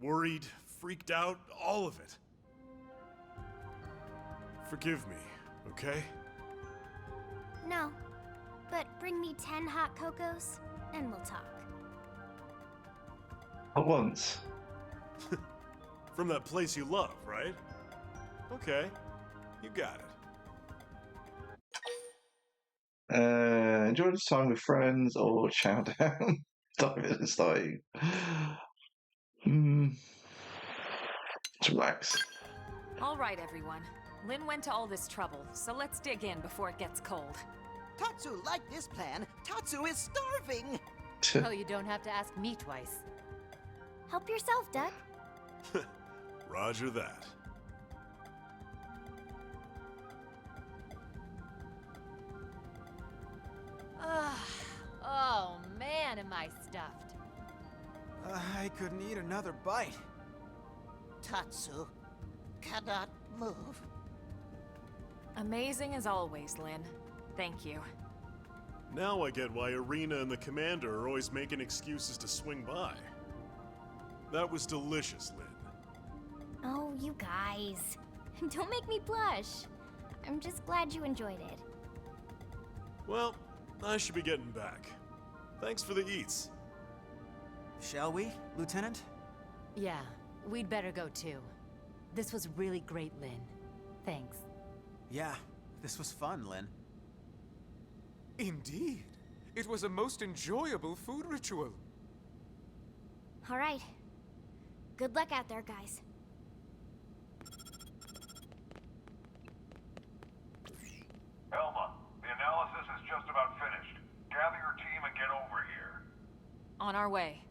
Worried, freaked out, all of it. Forgive me, okay? No. But bring me 10 hot cocos, and we'll talk. At once. From that place you love, right? Okay, you got it. Enjoy this time with friends or chow down. It's like, just relax. All right, everyone. Lin went to all this trouble, so let's dig in before it gets cold. Tatsu liked this plan. Tatsu is starving. Oh, you don't have to ask me twice. Help yourself, Duck. Roger that. Oh man, am I stuffed. I couldn't eat another bite. Tatsu cannot move. Amazing as always, Lin. Thank you. Now I get why Arena and the Commander are always making excuses to swing by. That was delicious, Lin. Oh, you guys. Don't make me blush. I'm just glad you enjoyed it. Well, I should be getting back. Thanks for the eats. Shall we, Lieutenant? Yeah, we'd better go too. This was really great, Lin. Thanks. Yeah, this was fun, Lin. Indeed. It was a most enjoyable food ritual. All right. Good luck out there, guys. Elma, the analysis is just about finished. Gather your team and get over here. On our way.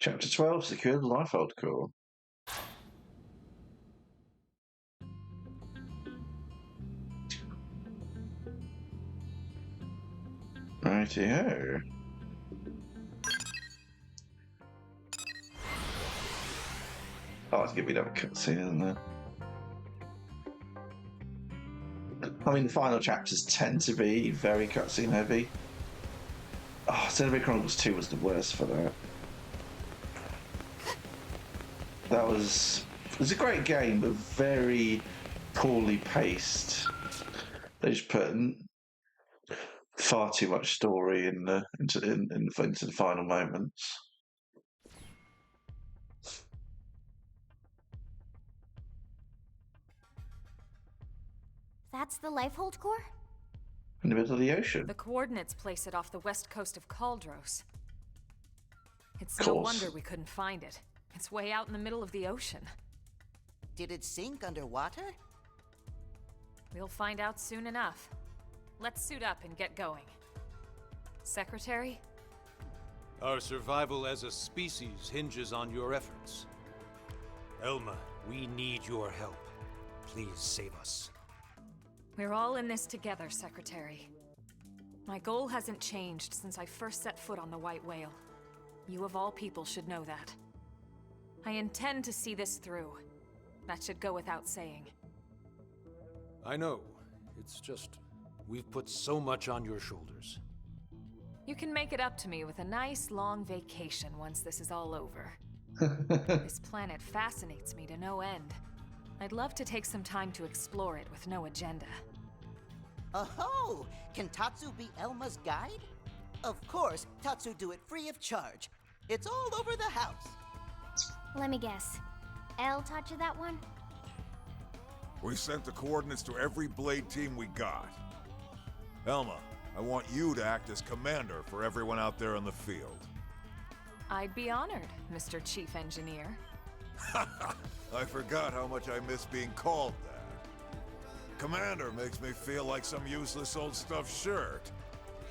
Chapter 12, Secure the Lifehold Core. Righty-ho. Oh, it's gonna be another cutscene, isn't it? I mean, the final chapters tend to be very cutscene heavy. Oh, Xenoblade Chronicles 2 was the worst for that. It was a great game, but very poorly paced. They just put far too much story into the final moments. That's the Lifehold Core? In the middle of the ocean. The coordinates place it off the west coast of Caldros. It's Of no course. wonder we couldn't find it. It's way out in the middle of the ocean. Did it sink underwater? We'll find out soon enough. Let's suit up and get going. Secretary? Our survival as a species hinges on your efforts. Elma, we need your help. Please save us. We're all in this together, Secretary. My goal hasn't changed since I first set foot on the White Whale. You of all people should know that. I intend to see this through. That should go without saying. I know. It's just, we've put so much on your shoulders. You can make it up to me with a nice long vacation once this is all over. This planet fascinates me to no end. I'd love to take some time to explore it with no agenda. Oh, can Tatsu be Elma's guide? Of course, Tatsu do it free of charge. It's all over the house. Let me guess. Elle taught you that one? We sent the coordinates to every Blade team we got. Elma, I want you to act as commander for everyone out there in the field. I'd be honored, Mr. Chief Engineer. I forgot how much I miss being called that. Commander makes me feel like some useless old stuffed shirt.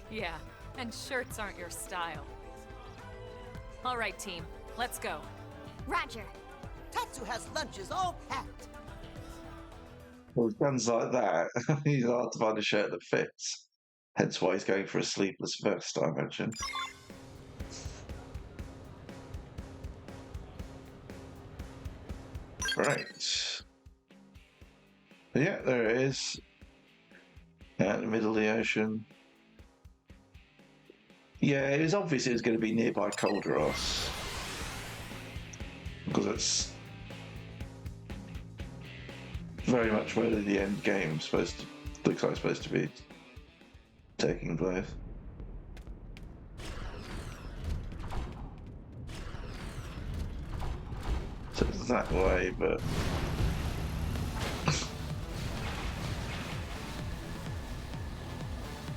Yeah, and shirts aren't your style. All right, team, let's go. Roger. Tatsu has lunches all packed. Well, guns like that, he's hard to find a shirt that fits. Hence why he's going for a sleeveless vest, I imagine. Right. Yeah, there it is. out in the middle of the ocean. Yeah, it was obvious it was going to be nearby Calderos. Because it's very much where the end game looks like it's supposed to be taking place. So it's that way, but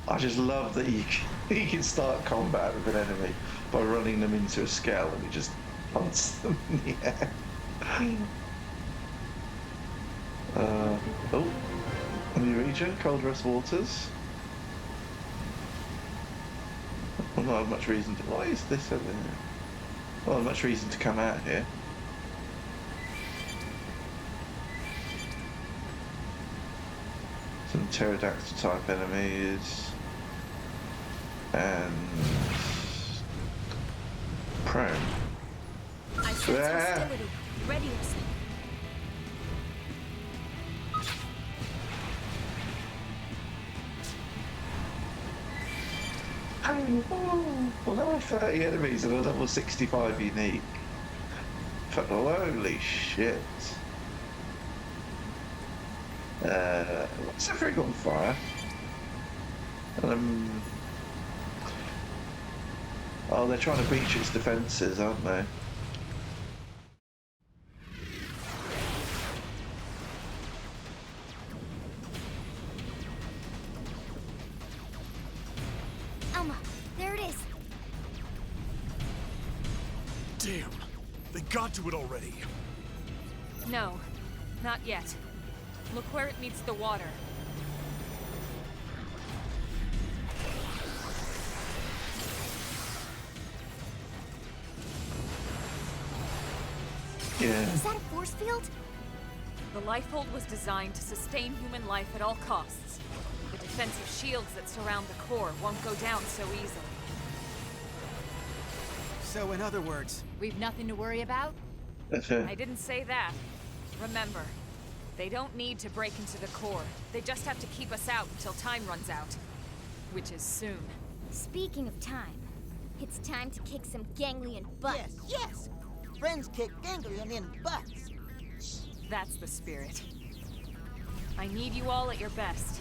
I just love that you can start combat with an enemy by running them into a scale and he just hunts them in the air. Oh, new region, Calderos Waters. Well, not have much reason to. Why is this over here? Well, not much reason to come out here. Some pterodactyl type enemies and prone. I sense hostility. Ready yourself. Well, level 30 enemies and a level 65 unique. Holy shit. What's everything on fire? Oh, they're trying to breach its defences, aren't they? Elma, there it is. Damn! They got to it already! No, not yet. Look where it meets the water. Yeah. Is that a force field? The Lifehold was designed to sustain human life at all costs. The defensive shields that surround the core won't go down so easily. So in other words, We've nothing to worry about? I didn't say that. Remember, they don't need to break into the core. They just have to keep us out until time runs out. Which is soon. Speaking of time, it's time to kick some ganglion butt. Yes. Friends kick ganglion in butts. That's the spirit. I need you all at your best.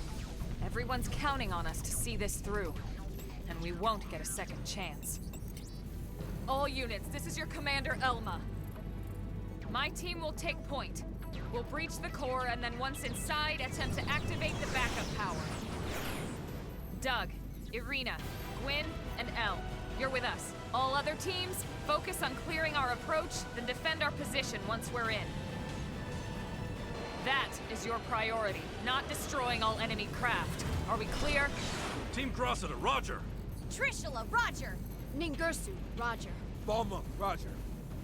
Everyone's counting on us to see this through. And we won't get a second chance. All units, this is your commander, Elma. My team will take point. We'll breach the core, and then once inside, attempt to activate the backup power. Doug, Irina, Gwyn, and Elle, you're with us. All other teams, focus on clearing our approach, then defend our position once we're in. That is your priority, not destroying all enemy craft. Are we clear? Team Crossita, roger! Trishula, roger. Ningirsu, roger. Balma, roger.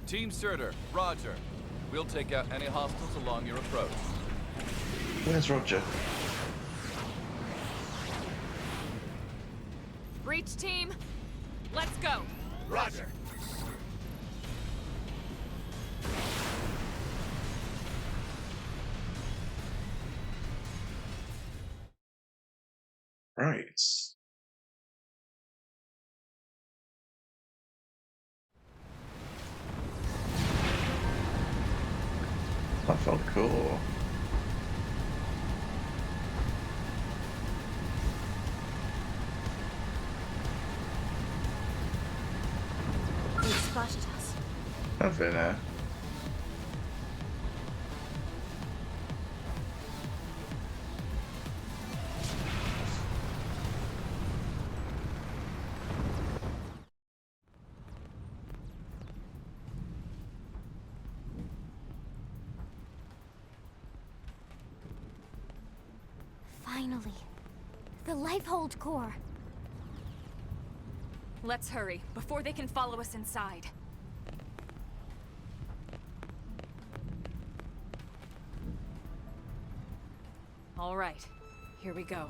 Team Surtur, roger. We'll take out any hostiles along your approach. Where's Roger? Breach team, let's go. Roger! Right. That felt cool. They spotted us. Have they now? Finally. The Lifehold core. Let's hurry, before they can follow us inside. All right, here we go.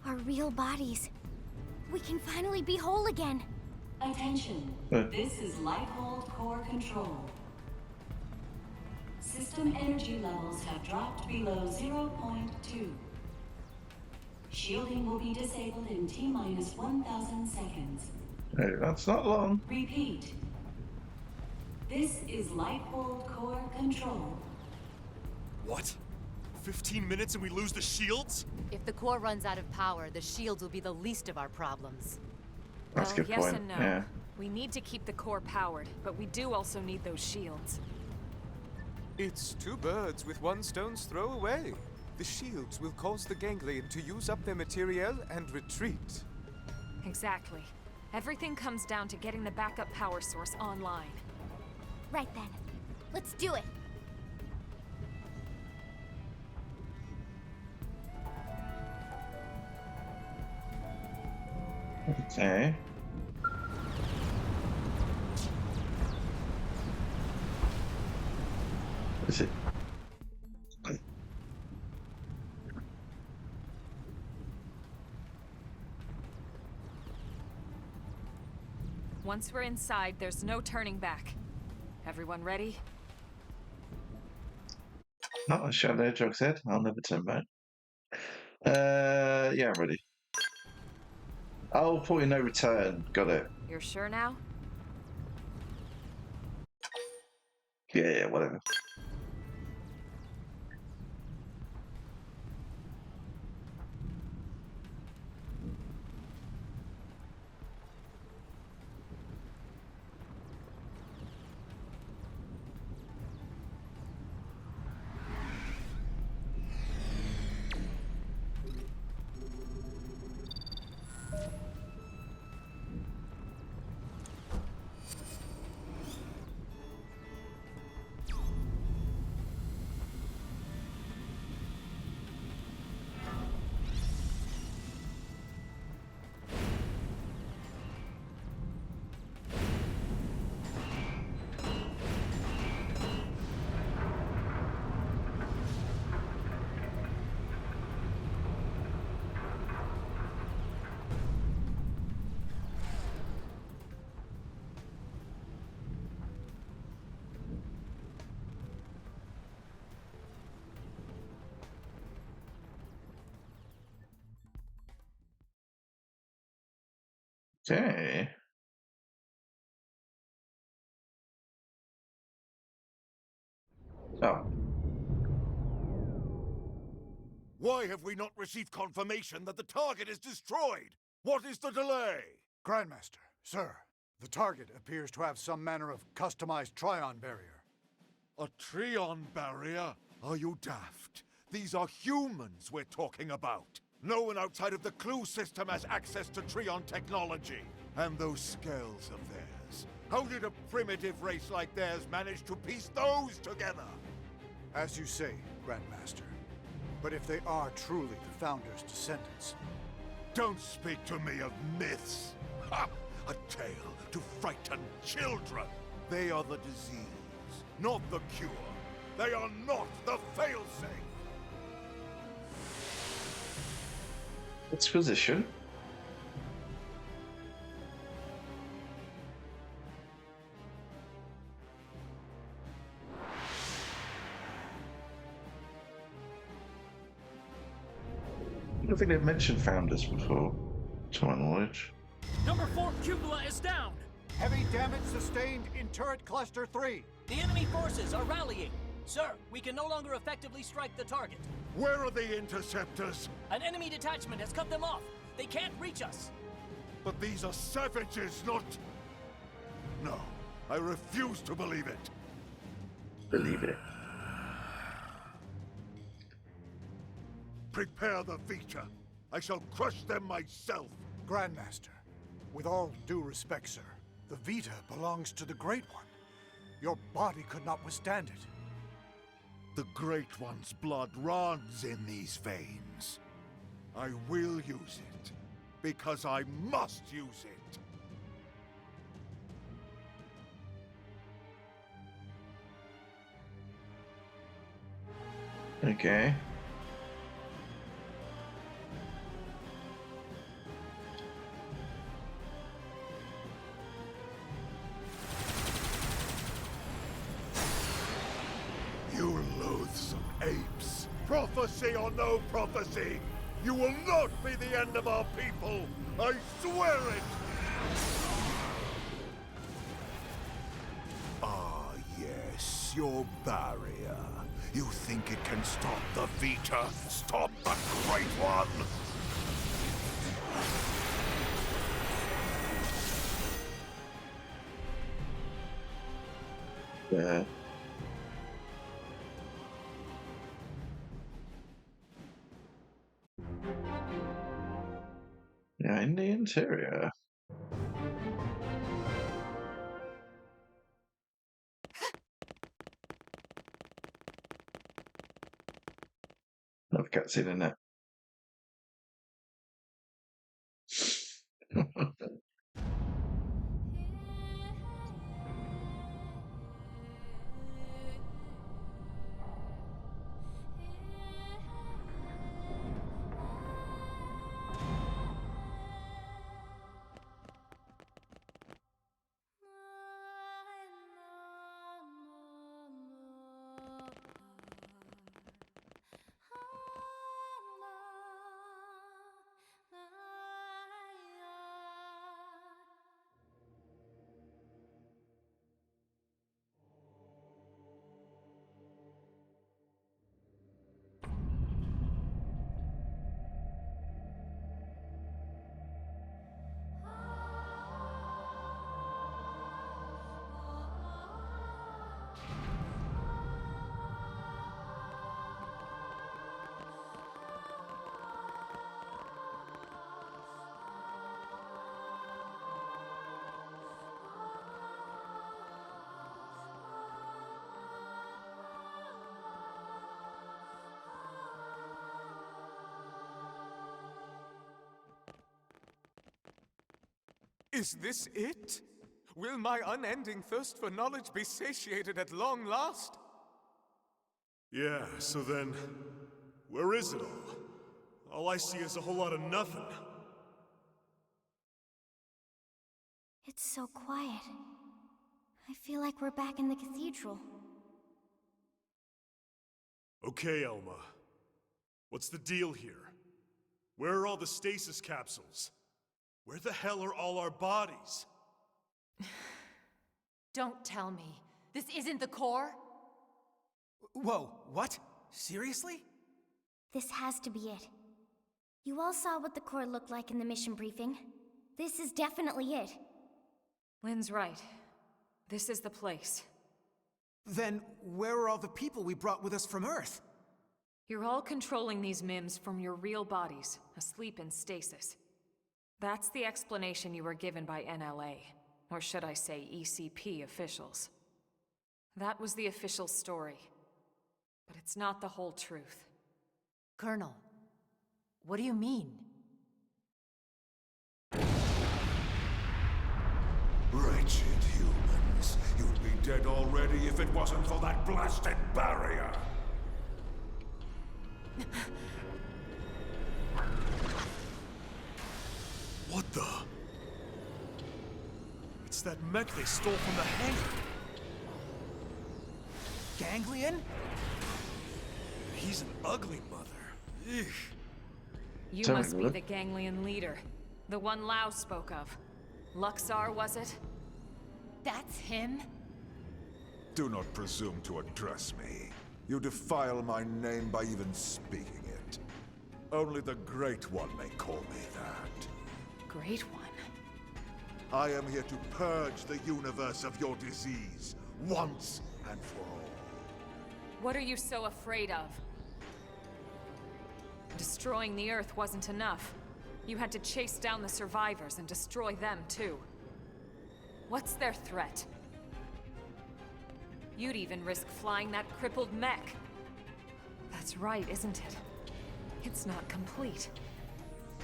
Our real bodies. We can finally be whole again. Attention. This is Lifehold Core Control. System energy levels have dropped below 0.2. Shielding will be disabled in T-minus 1,000 seconds. Hey, that's not long. Repeat. This is Lighthold Core Control. What? 15 minutes and we lose the shields? If the core runs out of power, the shields will be the least of our problems. That's a Well, good yes point. and no. Yeah. We need to keep the core powered, but we do also need those shields. It's two birds with one stone's throw away. The shields will cause the ganglion to use up their materiel and retreat. Exactly. Everything comes down to getting the backup power source online. Right then. Let's do it. Okay. Is it? Once we're inside, there's no turning back. Everyone ready? Not a shadow jog said. I'll never turn back. Yeah, I'm ready. Oh, point of no return. Got it. You're sure now? Yeah, whatever. Okay. Oh. Why have we not received confirmation that the target is destroyed? What is the delay? Grandmaster, sir, the target appears to have some manner of customized Trion barrier. A Trion barrier? Are you daft? These are humans we're talking about. No one outside of the clue system has access to Trion technology. And those scales of theirs. How did a primitive race like theirs manage to piece those together? As you say, Grandmaster. But if they are truly the Founder's descendants... Don't speak to me of myths. Ha! A tale to frighten children. They are the disease, not the cure. They are not the failsafe. Exposition. I don't think they've mentioned founders before, to my knowledge. Number 4 cupola is down. Heavy damage sustained in turret cluster 3. The enemy forces are rallying. Sir, we can no longer effectively strike the target. Where are the interceptors? An enemy detachment has cut them off. They can't reach us. But these are savages, not... No, I refuse to believe it. Believe it. Prepare the Vita. I shall crush them myself. Grandmaster, with all due respect, sir, the Vita belongs to the Great One. Your body could not withstand it. The Great One's blood runs in these veins. I will use it, because I must use it. Okay. You loathsome apes! Prophecy or no prophecy! You will not be the end of our people! I swear it! Ah, yes, your barrier. You think it can stop the Vita? Stop the Great One! Yeah. Yeah, in the interior. Another cutscene in it. Is this it? Will my unending thirst for knowledge be satiated at long last? Yeah, so then, where is it all? All I see is a whole lot of nothing. It's so quiet. I feel like we're back in the cathedral. Okay, Elma. What's the deal here? Where are all the stasis capsules? Where the hell are all our bodies? Don't tell me. This isn't the core? Whoa, what? Seriously? This has to be it. You all saw what the core looked like in the mission briefing. This is definitely it. Lynn's right. This is the place. Then where are all the people we brought with us from Earth? You're all controlling these MIMs from your real bodies, asleep in stasis. That's the explanation you were given by NLA, or should I say ECP officials. That was the official story. But it's not the whole truth. Colonel, what do you mean? Wretched humans. You'd be dead already if it wasn't for that blasted barrier. What the? It's that mech they stole from the hangar. Ganglion? He's an ugly mother. Ugh. You must be the Ganglion leader. The one Lao spoke of. Luxar, was it? That's him? Do not presume to address me. You defile my name by even speaking it. Only the Great One may call me that. Great One? I am here to purge the universe of your disease, once and for all. What are you so afraid of? Destroying the Earth wasn't enough. You had to chase down the survivors and destroy them, too. What's their threat? You'd even risk flying that crippled mech. That's right, isn't it? It's not complete.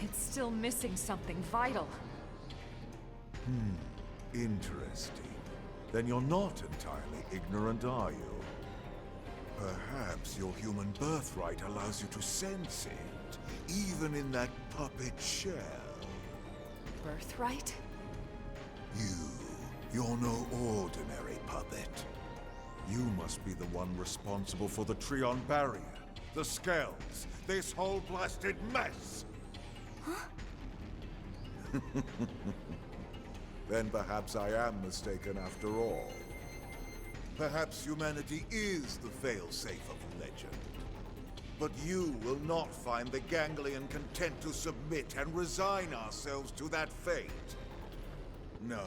It's still missing something vital. Interesting. Then you're not entirely ignorant, are you? Perhaps your human birthright allows you to sense it, even in that puppet shell. Birthright? You're no ordinary puppet. You must be the one responsible for the Trion barrier, The Scales. This whole blasted mess. Huh? Then perhaps I am mistaken after all. Perhaps humanity is the failsafe of legend. But you will not find the Ganglion content to submit and resign ourselves to that fate. No.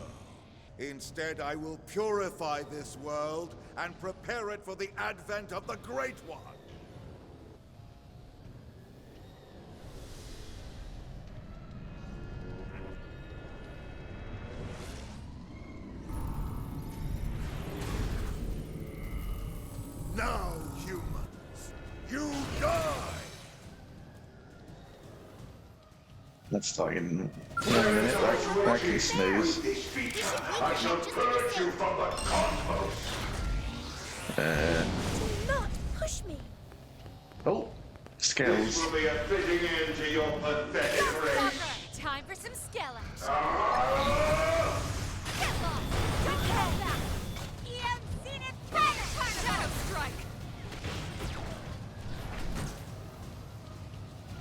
Instead, I will purify this world and prepare it for the advent of the Great One. Now, humans, you die! Let's start in 1 minute, that can snooze. I shall purge you from the cosmos! Do not push me! Oh, Scales. This will be a fitting end to your pathetic race! Time for some skeletons! Get lost! Don't call that! Shadow Strike!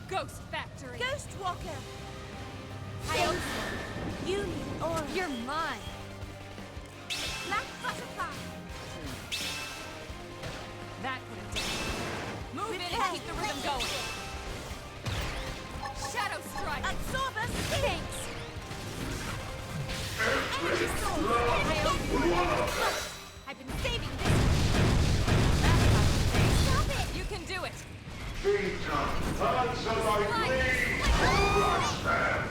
Ghost Factory! Ghost Walker! You need aura. You're mine! Black Butterfly! That put it down. Move in and keep the rhythm going. Shadow Strike! Absorber Sphinx! I've been saving this. Stop it! You can do it! Vita, answer my plea! Crush them!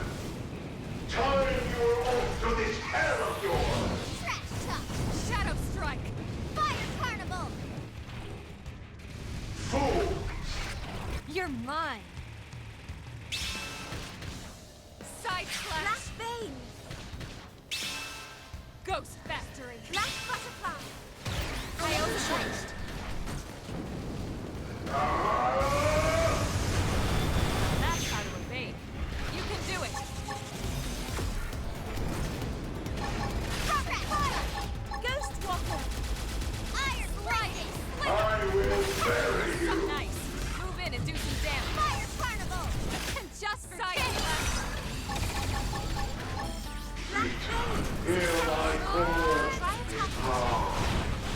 Time you are off to this hell of yours! Trash talk! Shadow Strike! Fire Carnival! Fools! You're mine! Side Slash! Black Bane! Ghost Factory! Black Butterfly! I overchanged! That's how to evade. You can do it! Progress! Fire! Ghost Walker! Iron Lightning! I will bury you! Some nice! Move in and do some damage! Fire Carnival! And just for Side Slash! Hear my call!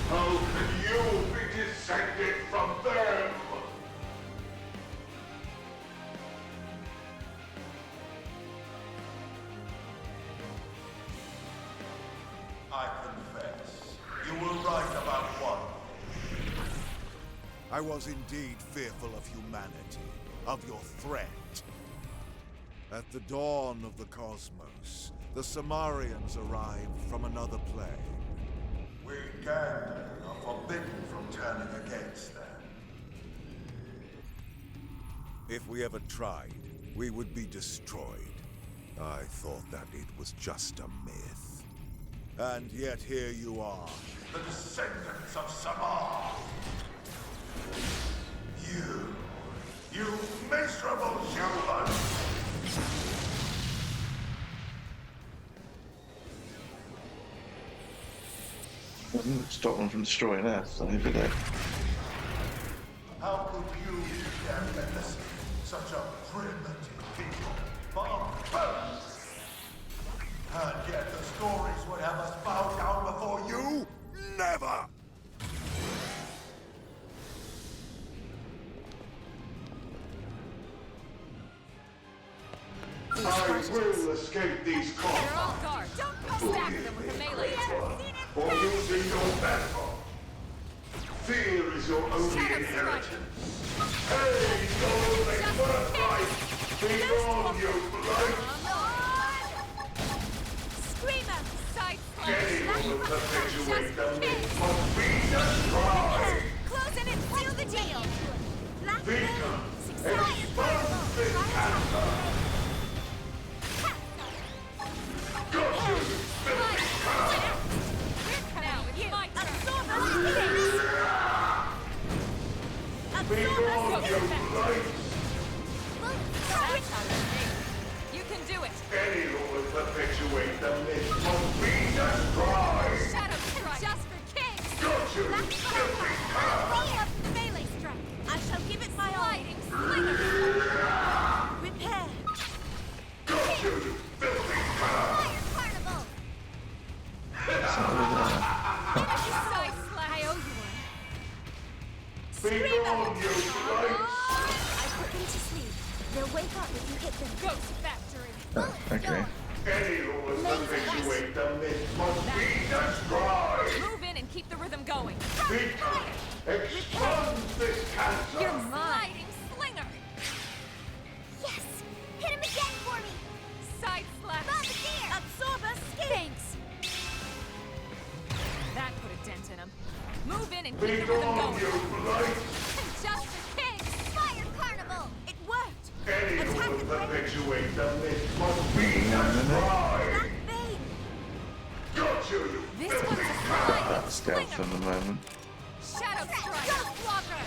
How can you be descended from them? I confess, you were right about one. I was indeed fearful of humanity, of your threat. At the dawn of the cosmos, the Samarians arrived from another plane. We Ganglion are forbidden from turning against them. If we ever tried, we would be destroyed. I thought that it was just a myth. And yet here you are, the descendants of Samar. You miserable human! Stop them from destroying us, I think, but How could you dare listen such a primitive people? Barbarians! And yet the stories would have us bow down before you? Never! I will escape these They're all coffins! guards! Don't stagger them with a melee attack! Or using your battle! Fear is your only inheritance! Hey, golden birthright! Begone, you blight! Screamer! Side Any who will perpetuate the myth must be destroyed! Close in and seal the deal! Vika, expose this cancer! Got you, filthy cur! Now it's my turn! Begone, you blight! That's how to escape. You can do it! Any who will perpetuate the myth must be destroyed! Shadow Strike! Just for kings! Got you, filthy cur! Roll up the melee strike! I shall give it my all! Keep the rhythm going. you blight! Just the king! Fire carnival! It worked! Anyone Attack who the brain! perpetuates the myth must be destroyed! Black Bane! Got you, you This filthy one's a crab! That's stealth at the moment. Shadow Strike! Ghost Walker!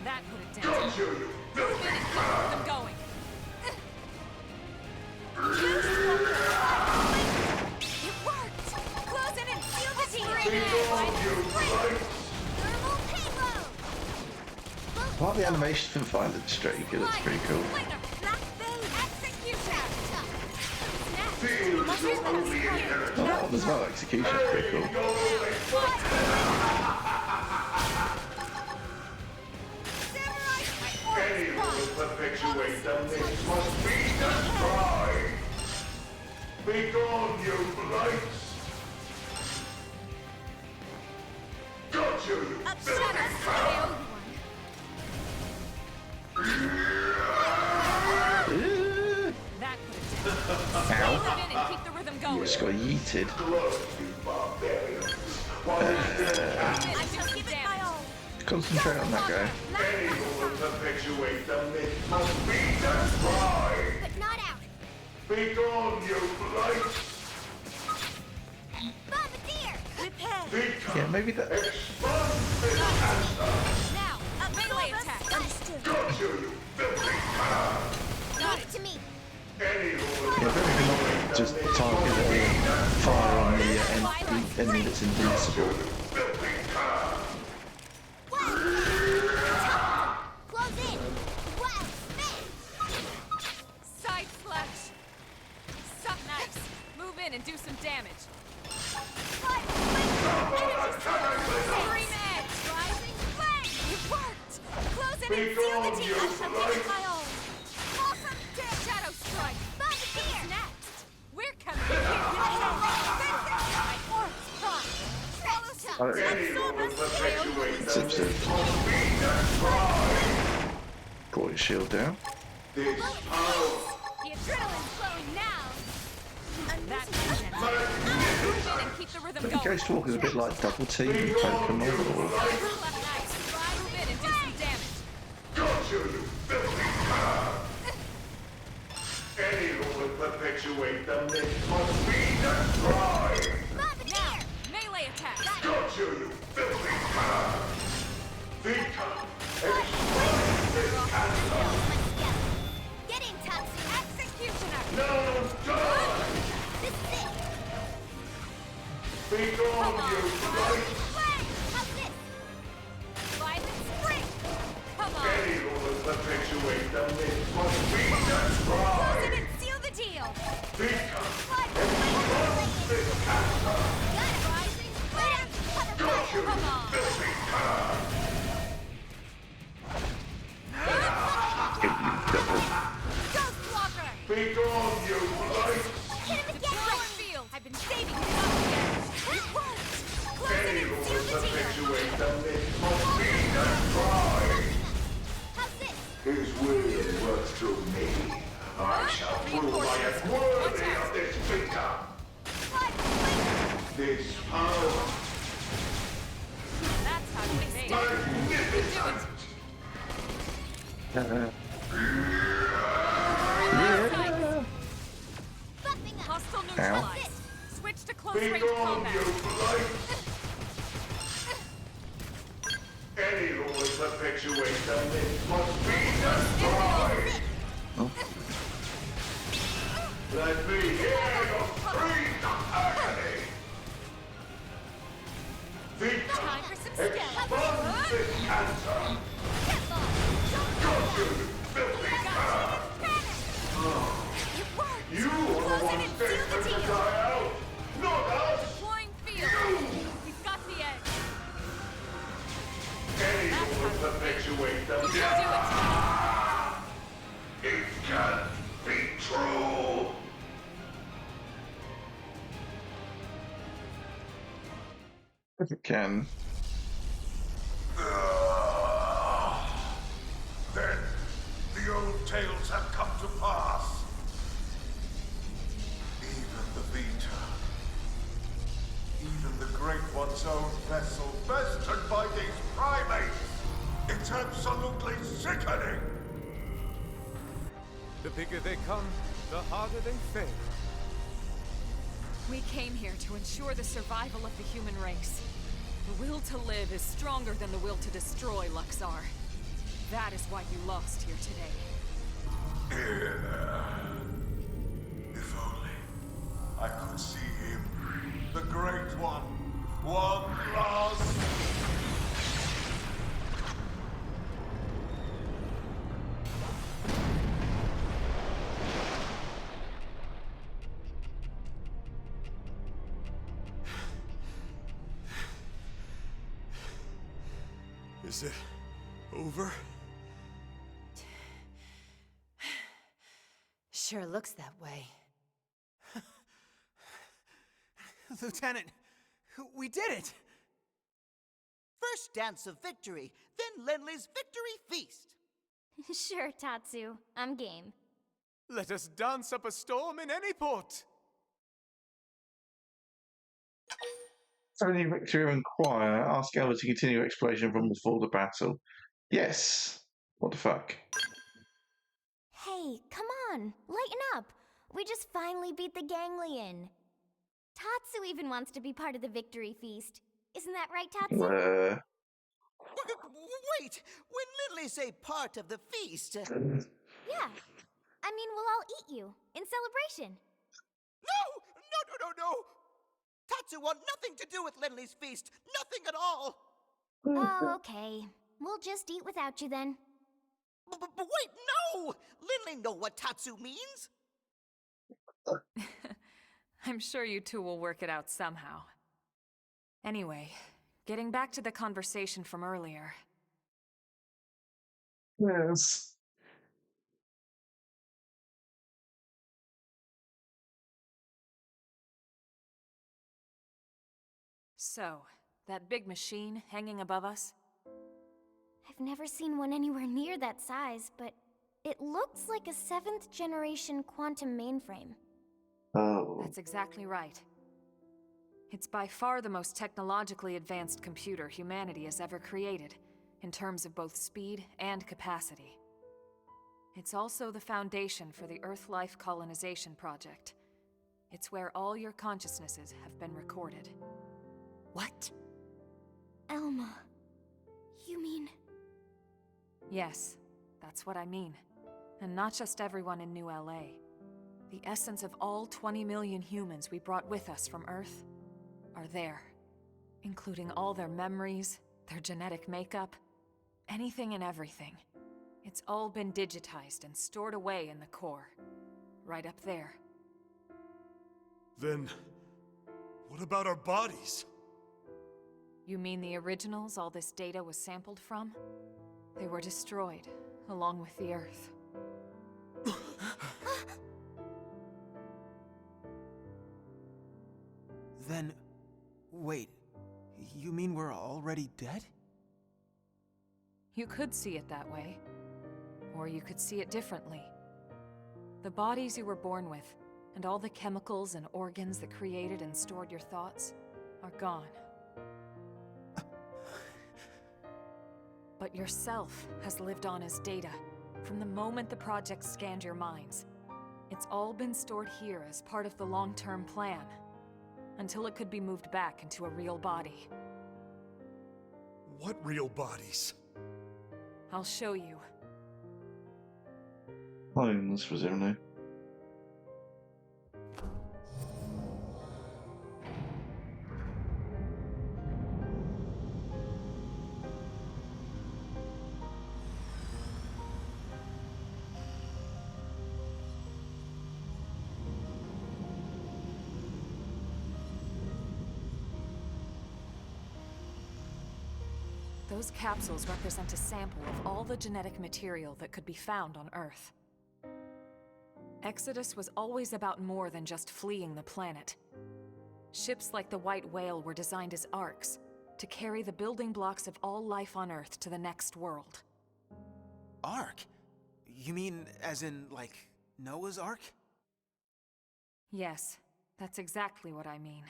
That put it down. Got you, you filthy Keep crab! them going. It worked! Close in and seal the team! Be gone, you blight! Thermal payload! I like the animation for finding the streak. It looks pretty cool. Black Bane! Execution! Feel your only inheritance! Oh, that one as well. Execution's pretty cool. Anyone who perpetuates the myth must be destroyed! Be gone, you blights! Got you, you filthy crab! That put it down. Ow. Move in and keep the rhythm You going. just got yeeted. Close, you barbarians! While we stand I just give it my all. Concentrate on that guy. anyone who perpetuates the myth must be destroyed! But not out! Be gone, you blights! Bombardier! Repair! Become Yeah, maybe that. expunge this cancer! Now, a melee attack. Understood! Got you, you filthy crab! Leave it to me! Anyone who Yeah, maybe not just target it and fire on the enemy that's invincible. filthy crab! Close in! Wild spin! Side slash. Suck nice. Move in and do some damage. Scream edge. Rising flame! It worked! Close in Be and seal the gone, team! you I'm giving blight. my all! Awesome death! Shadow strike. Bombardier! Next. We're coming here. Anyone who perpetuates the Seems to myth must be destroyed! brought his shield down. This power The adrenaline's flowing now! That move in and keep the I rhythm think going. Ghost Walker's a bit like Double Team in Pokemon. Or... Left nice. Move in and do some damage. got you, you filthy crab! Anyone who perpetuates the myth must be destroyed! Now, melee attack. Got you, you filthy crab! Become expunge this cancer! Get in, Tatsu! Executioner. Now die! This is it! Be gone, you blight! Flame! How's this? Violet spring! Come on. Anyone who perpetuates the myth must be Close in destroyed! and seal the deal! Become What? expunge this cancer! Got it! Rising flame! Cover Got you, fire! Come on. filthy crab! Ghost Walker! Be gone, you blight! Hit him again! Field. I've been saving you up here. It worked! Close in Anyone and who seal the deal! perpetuates the myth must be destroyed! How's this? His will works through me. I shall prove I am worthy of this victor! What? Wait! This power! That's how you say it. Magnificent! Yeah. Buffing up! Hostile neutralized. Switch to close Be range gone, combat. you blight! Anyone who perpetuates the myth must be destroyed! Oh. Let me hear your screams of agony! Victor, Time for some skill! expunge this cancer! Careful! Don't Got you, filthy crab! It worked! You are the Close in ones and seal the destined to deal! die out, not us! Deploying field. We've got the edge. Anyone who perpetuates the You can do it. It can't be true! If it can. Then the old tales have come to pass. Even the Vita, even the Great One's God's own vessel, bested by these primates! It's absolutely sickening! The bigger they come, the harder they fail. We came here to ensure the survival of the human race. The will to live is stronger than the will to destroy, Luxar. That is why you lost here today. If only I could see him, the Great One, one last... Is it over? Sure looks that way. Lieutenant, we did it! First dance of victory, then Lenly's victory feast. Sure, Tatsu. I'm game. Let us dance up a storm in any port! Tony, Victory and Choir ask Elmer to continue exploration from before the battle. Yes. What the fuck? Hey, come on, lighten up. We just finally beat the ganglion. Tatsu even wants to be part of the victory feast. Isn't that right, Tatsu? Wait! When Lenly say part of the feast... Yeah. I mean, we'll all eat you, in celebration. No! Tatsu want nothing to do with Lenly's feast. Nothing at all. Oh, okay. We'll just eat without you then. But wait, no! Lenly know what Tatsu means. I'm sure you two will work it out somehow. Anyway, getting back to the conversation from earlier. Yes. So, that big machine hanging above us? I've never seen one anywhere near that size, but it looks like a 7th generation quantum mainframe. Oh. That's exactly right. It's by far the most technologically advanced computer humanity has ever created, in terms of both speed and capacity. It's also the foundation for the Earth Life Colonization Project. It's where all your consciousnesses have been recorded. What? Elma, you mean... Yes, that's what I mean. And not just everyone in New LA. The essence of all 20 million humans we brought with us from Earth are there. Including all their memories, their genetic makeup, anything and everything. It's all been digitized and stored away in the core. Right up there. Then, what about our bodies? You mean the originals all this data was sampled from? They were destroyed, along with the Earth. Then, wait, you mean we're already dead? You could see it that way. Or you could see it differently. The bodies you were born with, and all the chemicals and organs that created and stored your thoughts, are gone. But yourself has lived on as data, from the moment the project scanned your minds. It's all been stored here as part of the long-term plan, until it could be moved back into a real body. What real bodies? I'll show you. Clones, presumably. Those capsules represent a sample of all the genetic material that could be found on Earth. Exodus was always about more than just fleeing the planet. Ships like the White Whale were designed as arks, to carry the building blocks of all life on Earth to the next world. Ark? You mean as in, like, Noah's Ark? Yes, that's exactly what I mean.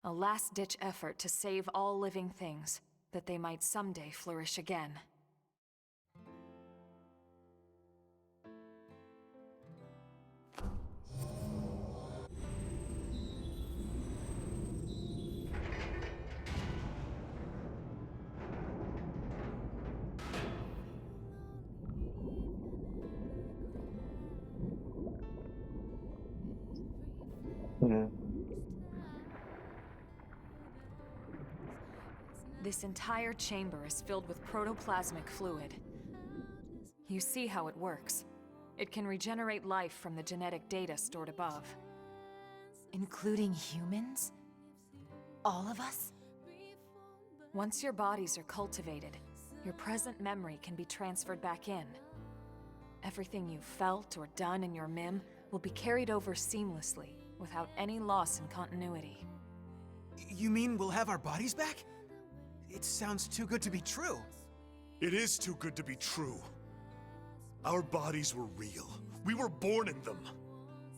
A last-ditch effort to save all living things, that they might someday flourish again. This entire chamber is filled with protoplasmic fluid. You see how it works. It can regenerate life from the genetic data stored above. Including humans? All of us? Once your bodies are cultivated, your present memory can be transferred back in. Everything you've felt or done in your MIM will be carried over seamlessly, without any loss in continuity. You mean we'll have our bodies back? It sounds too good to be true. It is too good to be true. Our bodies were real. We were born in them.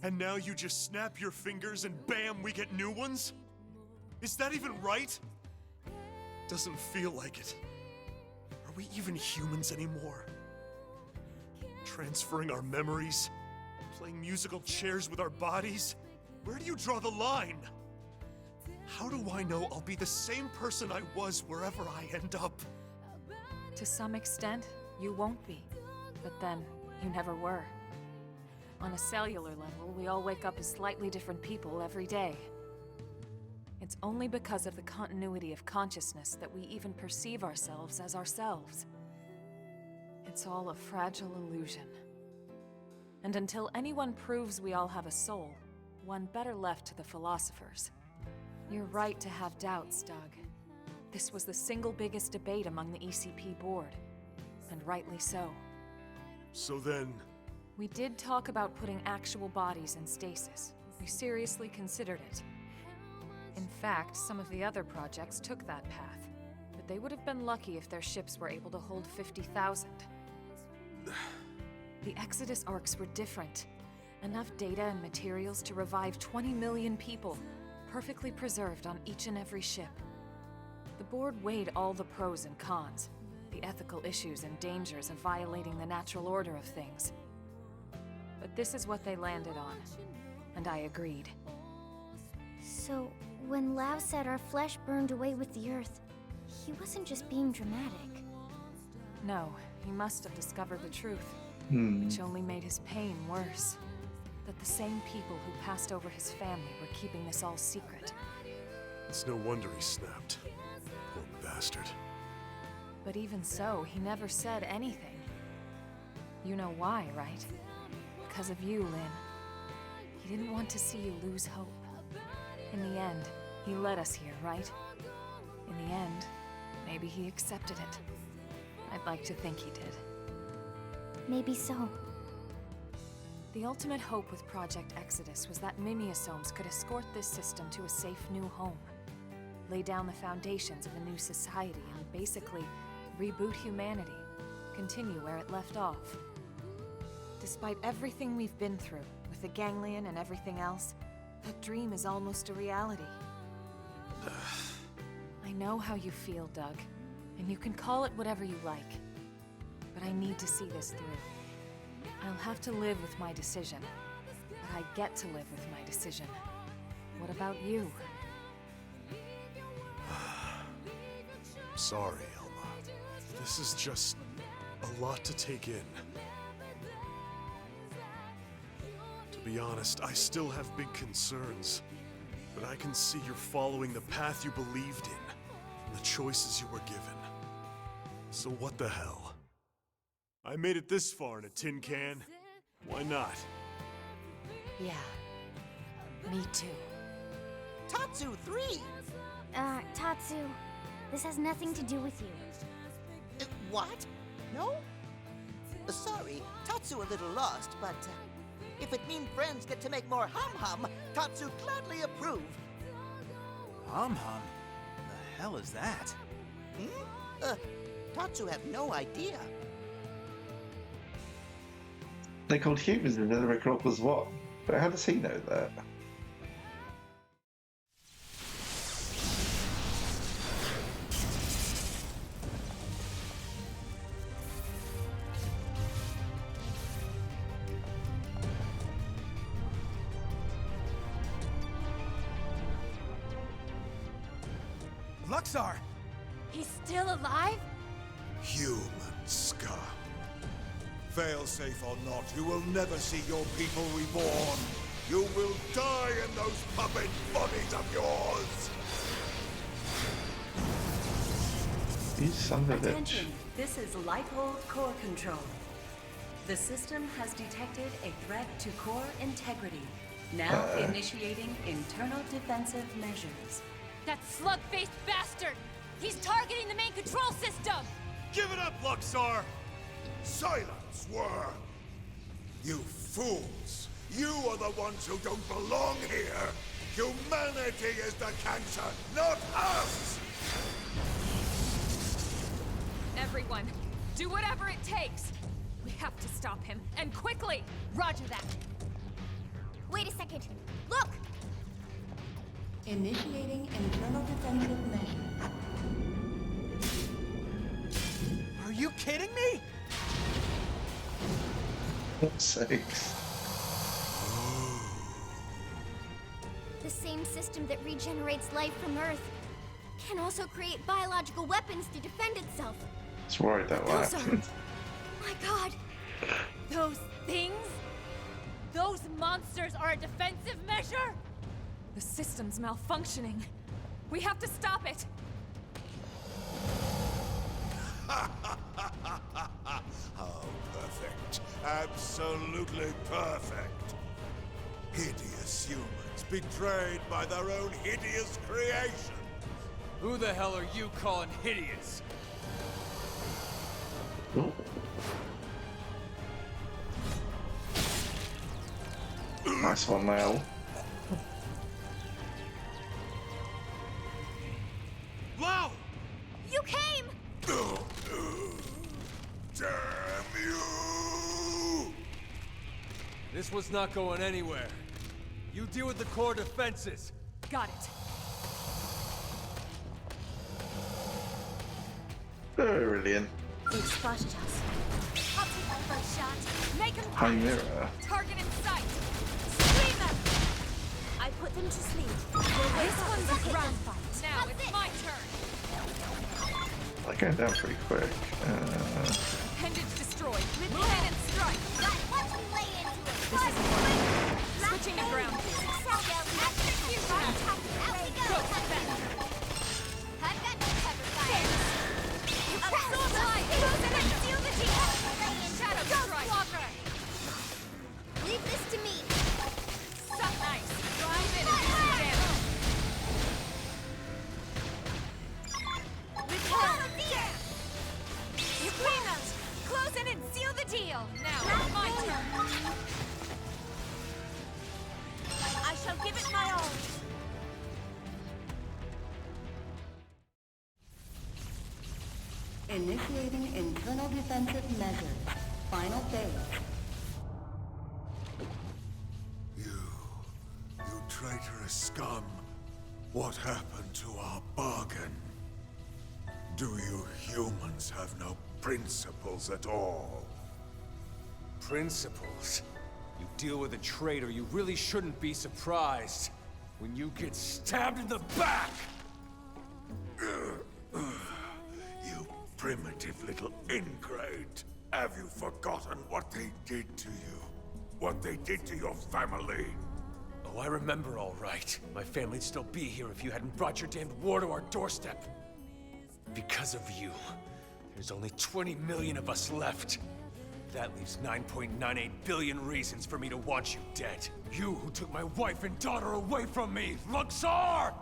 And now you just snap your fingers and bam, we get new ones? Is that even right? Doesn't feel like it. Are we even humans anymore? Transferring our memories? Playing musical chairs with our bodies? Where do you draw the line? How do I know I'll be the same person I was wherever I end up? To some extent, you won't be. But then, you never were. On a cellular level, we all wake up as slightly different people every day. It's only because of the continuity of consciousness that we even perceive ourselves as ourselves. It's all a fragile illusion. And until anyone proves we all have a soul, one better left to the philosophers. You're right to have doubts, Doug. This was the single biggest debate among the ECP board, and rightly so. So then... We did talk about putting actual bodies in stasis. We seriously considered it. In fact, some of the other projects took that path, but they would have been lucky if their ships were able to hold 50,000. The Exodus arcs were different. Enough data and materials to revive 20 million people, perfectly preserved on each and every ship. The board weighed all the pros and cons, the ethical issues and dangers of violating the natural order of things. But this is what they landed on, and I agreed. So, when Lav said our flesh burned away with the earth, he wasn't just being dramatic. No, he must have discovered the truth, which only made his pain worse. That the same people who passed over his family were keeping this all secret. It's no wonder he snapped. Poor bastard. But even so, he never said anything. You know why, right? Because of you, Lynn. He didn't want to see you lose hope. In the end, he led us here, right? In the end, maybe he accepted it. I'd like to think he did. Maybe so. The ultimate hope with Project Exodus was that Mimiosomes could escort this system to a safe new home, lay down the foundations of a new society, and basically reboot humanity, continue where it left off. Despite everything we've been through, with the ganglion and everything else, that dream is almost a reality. I know how you feel, Doug, and you can call it whatever you like, but I need to see this through. I'll have to live with my decision, but I get to live with my decision. What about you? Sorry, Elma. This is just a lot to take in. To be honest, I still have big concerns, but I can see you're following the path you believed in, and the choices you were given. So what the hell? I made it this far in a tin can. Why not? Yeah. Me too. Tatsu 3! Tatsu, this has nothing to do with you. What? No? Sorry, Tatsu a little lost, but if it means friends get to make more hum-hum, Tatsu gladly approve. Hum-hum? The hell is that? Tatsu have no idea. They're called humans in the Chronicles what? But how does he know that? Luxar! He's still alive? Human scum. Failsafe or not, you will never see your people reborn. You will die in those puppet bodies of yours! You son of a bitch. Attention, this is Lifehold Core Control. The system has detected a threat to core integrity. Now initiating internal defensive measures. That slug-faced bastard! He's targeting the main control system! Give it up, Luxar! Silence, worm! You fools! You are the ones who don't belong here! Humanity is the cancer, not us! Everyone, do whatever it takes. We have to stop him, and quickly! Roger that. Wait a second. Look! Initiating internal defensive measures. Are you kidding me? For God's sakes. The same system that regenerates life from Earth can also create biological weapons to defend itself. I was worried that would happen. My God! Those things? Those monsters are a defensive measure? The system's malfunctioning. We have to stop it. Oh, perfect. Absolutely perfect. Hideous humans betrayed by their own hideous creation. Who the hell are you calling hideous? Nice one, Mel. Lau! You came! Damn you! This was not going anywhere. You deal with the core defenses. Got it. Brilliant. They've spotted us. I'll take my first shot. Make him High mirror. Target in sight. Scream them! I put them to sleep. This one's a ground fight. Now it's my turn. They're going down pretty quick. Appendage destroyed. Replan and strike. Watch me lay into it. This is important. Switching to ground. Execution! Out we go! I've got no cover fire. Absorb light! Close it and seal the deal! Shadow strike! Walker! Leave this to me. Suck nice. Drive in and do some damage. Ukrainas! Close it and seal the deal! Now it's my turn. I shall give it my all. Initiating internal defensive measures. Final phase. You traitorous scum. What happened to our bargain? Do you humans have no principles at all? Principles? You deal with a traitor, you really shouldn't be surprised when you get stabbed in the back! You primitive little ingrate. Have you forgotten what they did to you? What they did to your family? Oh, I remember all right. My family'd still be here if you hadn't brought your damned war to our doorstep. Because of you, there's only 20 million of us left. That leaves 9.98 billion reasons for me to want you dead. You who took my wife and daughter away from me, Luxar!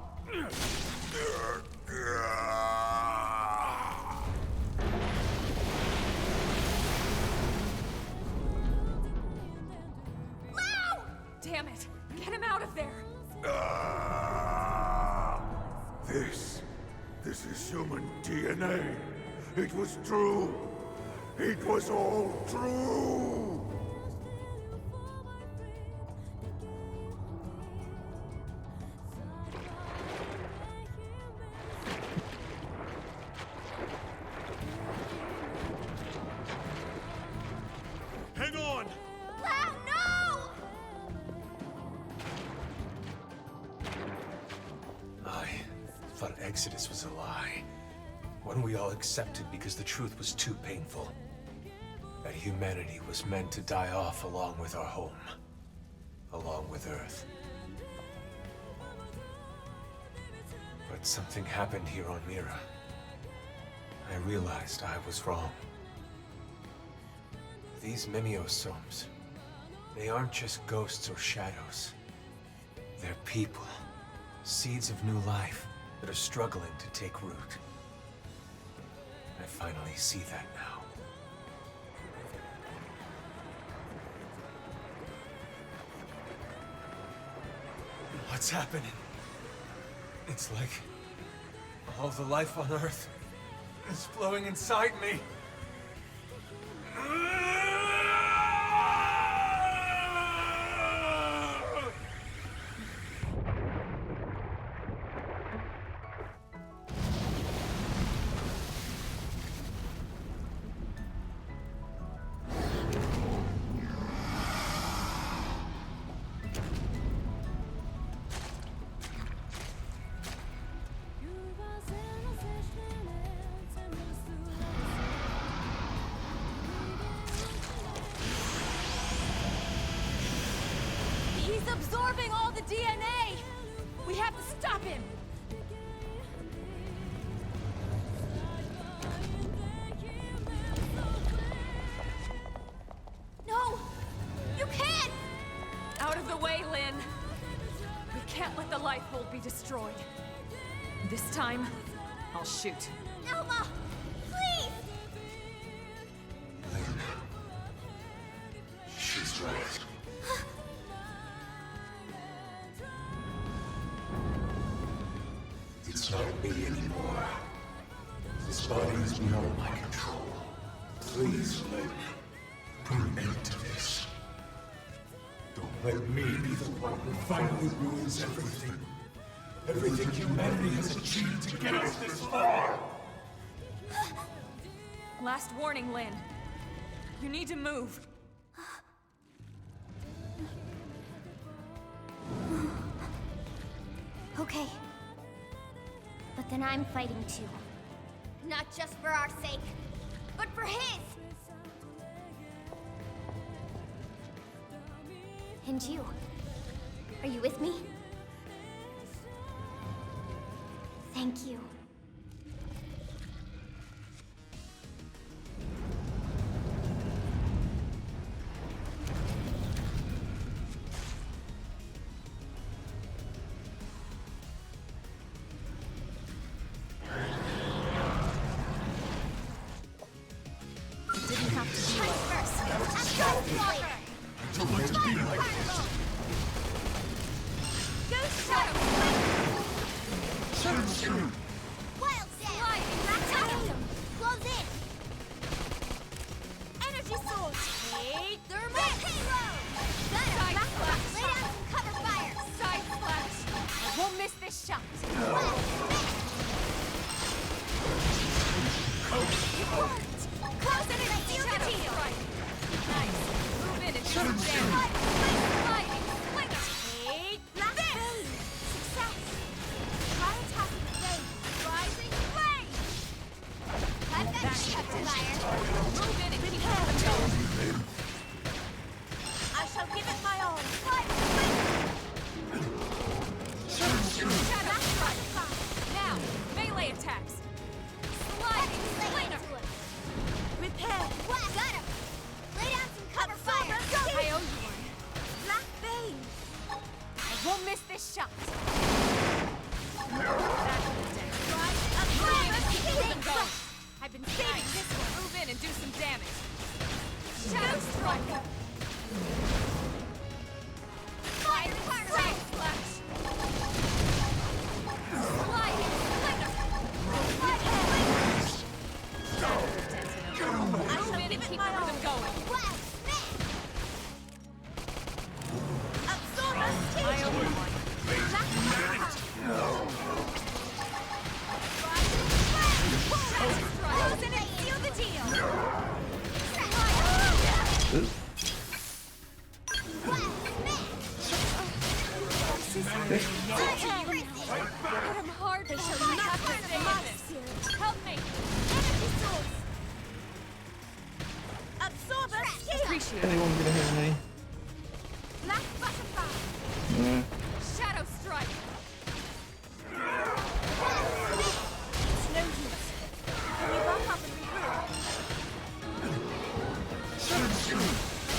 Damn it! Get him out of there! This is human DNA. It was true. It was all true. Hang on! Lau, no! I thought Exodus was a lie. One we all accepted because the truth was too painful. That humanity was meant to die off along with our home. Along with Earth. But something happened here on Mira. I realized I was wrong. These Mimiosomes, they aren't just ghosts or shadows. They're people. Seeds of new life that are struggling to take root. I finally see that now. What's happening? It's like all the life on Earth is flowing inside me. He's absorbing all the DNA! We have to stop him! No! You can't! Out of the way, Lynn! We can't let the life hold be destroyed. This time, I'll shoot. Elma! Please! She's right. It's not me anymore. This body is beyond my control. Please, Lynn, put an end to this. Don't let me be the one who finally ruins everything. Everything humanity has achieved to get us this far! Last warning, Lynn. You need to move. Okay. But then I'm fighting too. Not just for our sake, but for his! And you? Are you with me? Thank you. Didn't have to be like this. I don't like to be like this. Ghost Shadow! Shadow Scream! Wild Slide! Attack him! Close in! Energy Sword! Hey, Thermal Halo! Got him! Lay down some cover fire! Side splash! I won't miss this shot! Close in and seal the deal! Nice. Move in and do some damage. Sliding! Slinger! Hey, Black Vein! Success! Try attacking the vein! Rising flame! I've got cover fire! Move in and keep it going. I shall give it my all! Shadow strike! Now, melee attacks! Sliding Slinger! Repair! Got him! Lay down some cover fire! I owe you one. Black Vein! I won't miss this shot! I've been saving this one! Move in and do some damage. Shadow strike! Fire! Side splash! Sliding Slinger! Move in and keep the rhythm going. Blast! Absorb us! I owe you one. Close in and seal the deal! Hit him hard! They shall Help me! Energy source! Absorber skill! Anyone gonna hear me? Black butterfly! Yeah. Shadow strike! It's no use. Can you back up and regroup?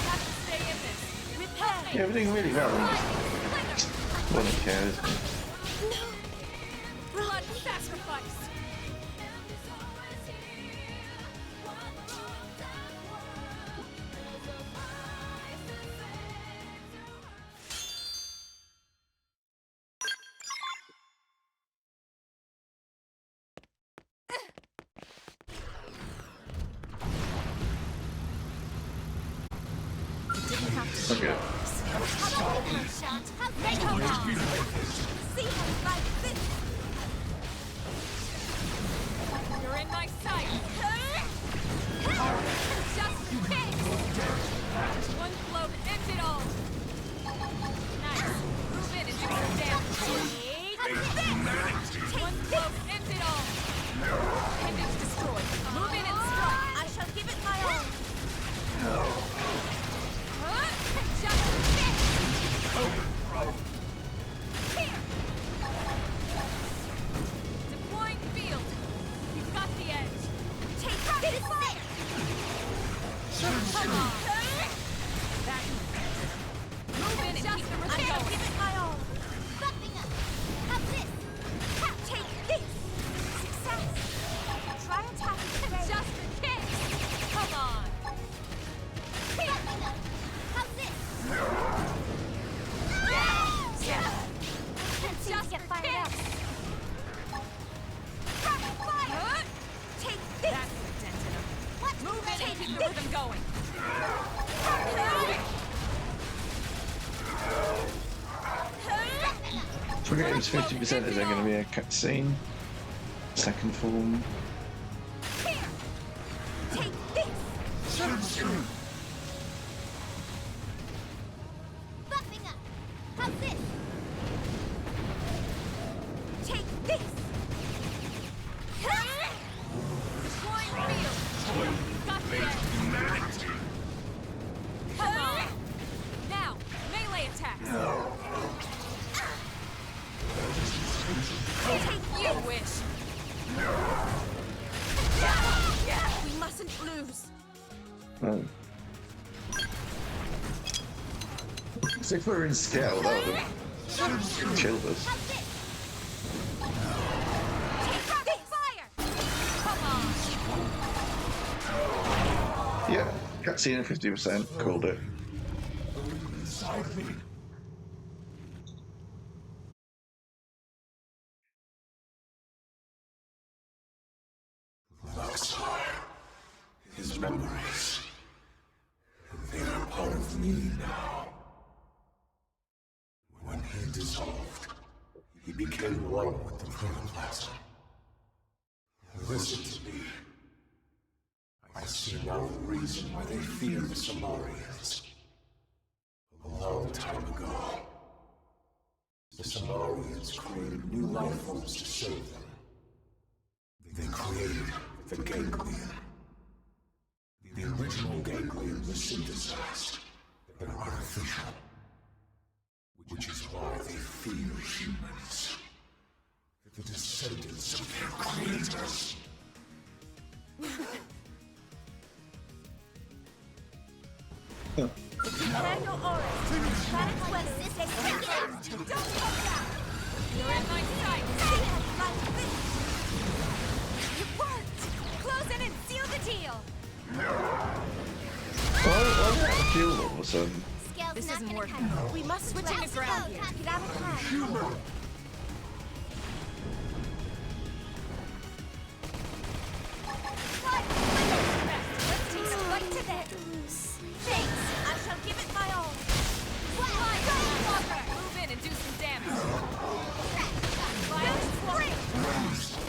Have to stay in this. Repair! Yeah, we're doing really well. One who cares. Blood sacrifice! Okay. You're in my sight! Just kick! One blow to end it all! Nice! Move in and do some damage! One blow to end it all! Appendage destroyed! Move in and strike! I shall give it my all! Just kick! Here! Deploying field! You've got the edge! Take this fire! Come on! That move in and keep the result! I shall give it my all! Buffing up! Have this! Take this! Success! Try attacking today! Just a kick! Come on! Buffing up! Have this! Just get fired up! Fire! Take this! That's what dented him. Move in and keep the rhythm going! Forget it's 50%. Is there going to be a cutscene? Second form. Here! Take this! Buffing up! How's this? Take this! Deploying field! Got the edge! Come on! Now, melee attacks! Take you, wish! We mustn't lose! Oh. So if we're in scale, that would have killed us. Yeah, cutscene at 50%. Called it. His memories. They are part of me now. When he dissolved, he became one with the protoplasm. Listen to me. I see now the reason why they fear the Samarians. A long time ago, the Samarians created new life forms to serve them. They created the Ganglion. The original Ganglion was synthesized, but artificial. Which is why they fear humans. The descendants of their creators. Prepare your aura. Planet West, stay out. Don't come down. You're in my sight. Like this. It worked. Close in and seal the deal. Why did that kill all of a sudden? This isn't working. We must switch into ground here. Get out of hand. Let's take a fight to them. Thanks. I shall give it my all. Move in and do some damage.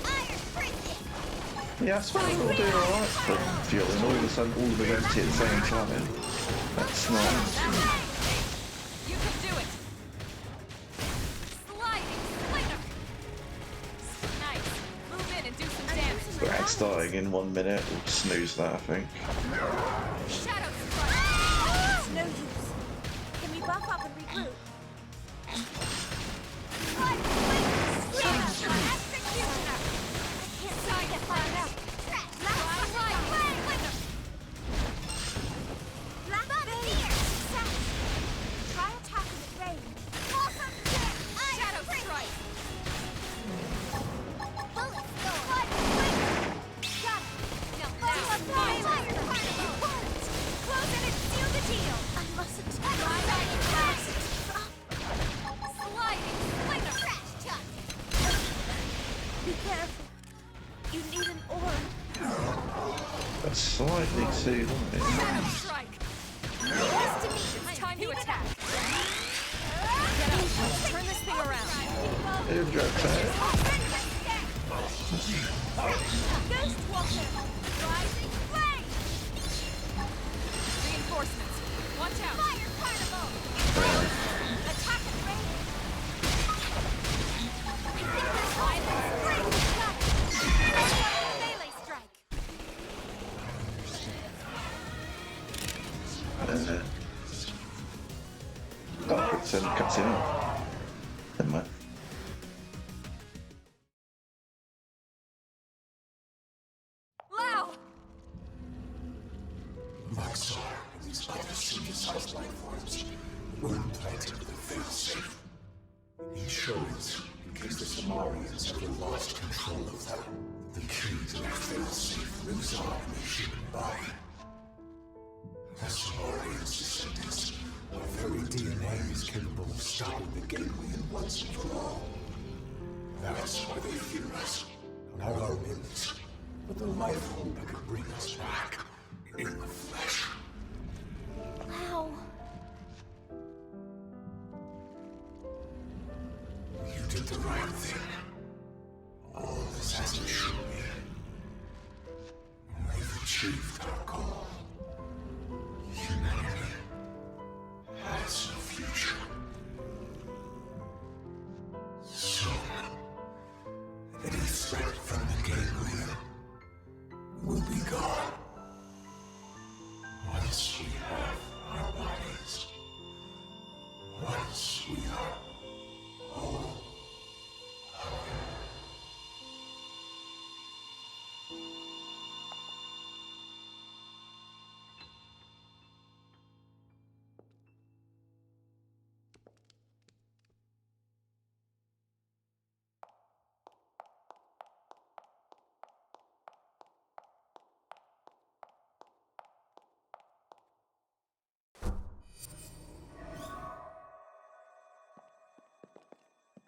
Iron prison. Yeah, I suppose we'll do alright for fueling. All of a sudden, all of the events hit at the same time. That's nice. You can do it. Sliding slinger. Nice. Move in and do some damage. and starting in 1 minute. We'll snooze that, I think. Shadow Strike! It's no use. Can we buff up and regroup? Executioner! I can't seem to find out. Black Vein! Try attacking at range. Awesome kick! Shadow Strike! Bullet storm! Got it! Fire Carnival! Close in and seal the deal! I mustn't. Sliding fast! Sliding Slinger! Trash chuck! Be careful. You need an orb. That's slightly too high. Shadow Strike! Nice to meet you. It's time to attack. Get up. Let's turn this thing around. Airdrop tag. Ghost Walker! Rising Flame! Reinforcements. Watch out. Fire Carnival! Attack at range! Silent Spring! Melee Strike! Oh, it's cuts him off. Never mind. Lao! Maxar and these other synthesized life forms were implanted with a failsafe. Insurance, in case the Samarians ever lost control of them. The key to that failsafe lives on in the human body. The Samarians' descendants, our very DNA is capable of stopping the ganglion once and for all. That's why they fear us. Not our limbs, but the life form that could bring us back in the flesh. Wow. You did the right thing. All this hasn't shown me. We've achieved our goal. Humanity has no future. Soon, any threat from the ganglion will be gone. Once we have our bodies. Once we are whole.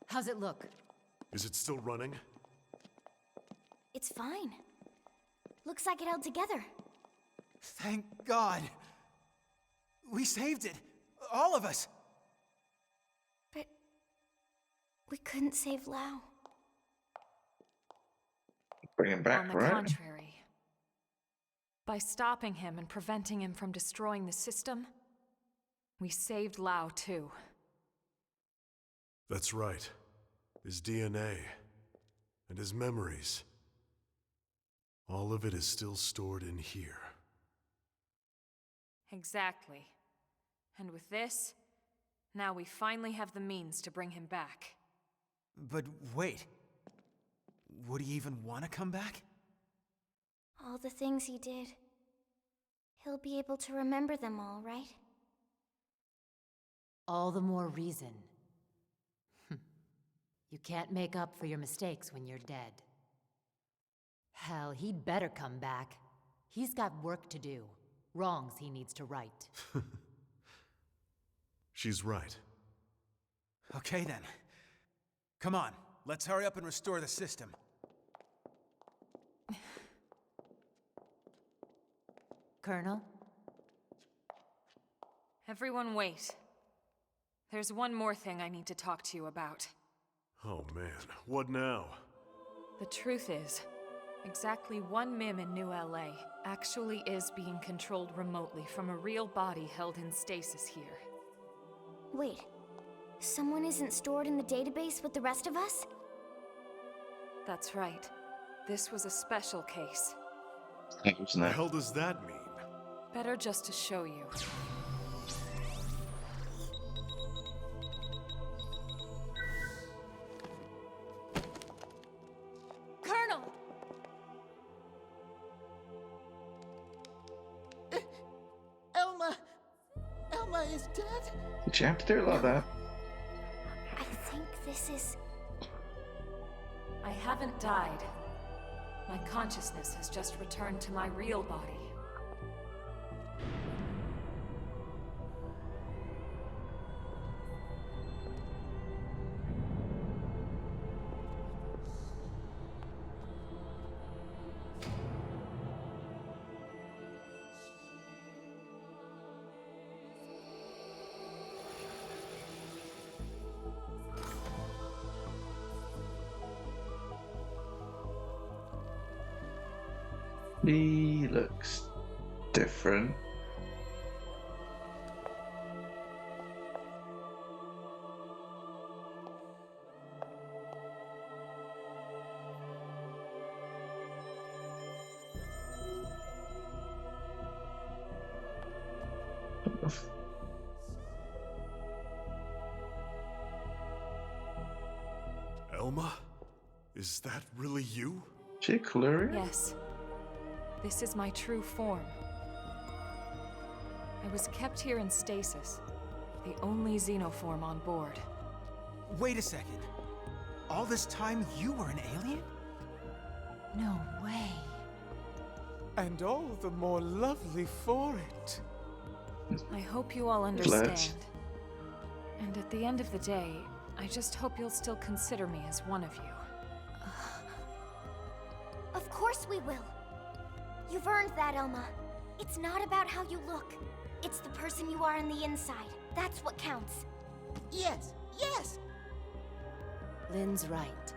How's it look? Is it still running? It's fine. Looks like it held together. Thank God. We saved it. All of us. But we couldn't save Lao. Bring him back, On the right? contrary. By stopping him and preventing him from destroying the system, we saved Lao too. That's right. His DNA and his memories. All of it is still stored in here. Exactly. And with this, now we finally have the means to bring him back. But wait. Would he even want to come back? All the things he did. He'll be able to remember them all, right? All the more reason. You can't make up for your mistakes when you're dead. Hell, he'd better come back. He's got work to do. Wrongs he needs to right. She's right. Okay then. Come on, let's hurry up and restore the system. Colonel? Everyone wait. There's one more thing I need to talk to you about. Oh man, what now? The truth is, exactly one MIM in New LA actually is being controlled remotely from a real body held in stasis here. Wait, someone isn't stored in the database with the rest of us? That's right. This was a special case. Wasn't What the it? hell does that mean? Better just to show you. Colonel! Elma is dead? Did you have to do it like that? I think this is... I haven't died. My consciousness has just returned to my real body. He looks different. Elma? Is that really you? She Kalurian? Yes. This is my true form. I was kept here in stasis, the only xenoform on board. Wait a second. All this time you were an alien? No way. And all the more lovely for it. I hope you all understand. And at the end of the day, I just hope you'll still consider me as one of you. Of course we will. You've earned that, Elma. It's not about how you look. It's the person you are on the inside. That's what counts. Yes, yes! Lynn's right.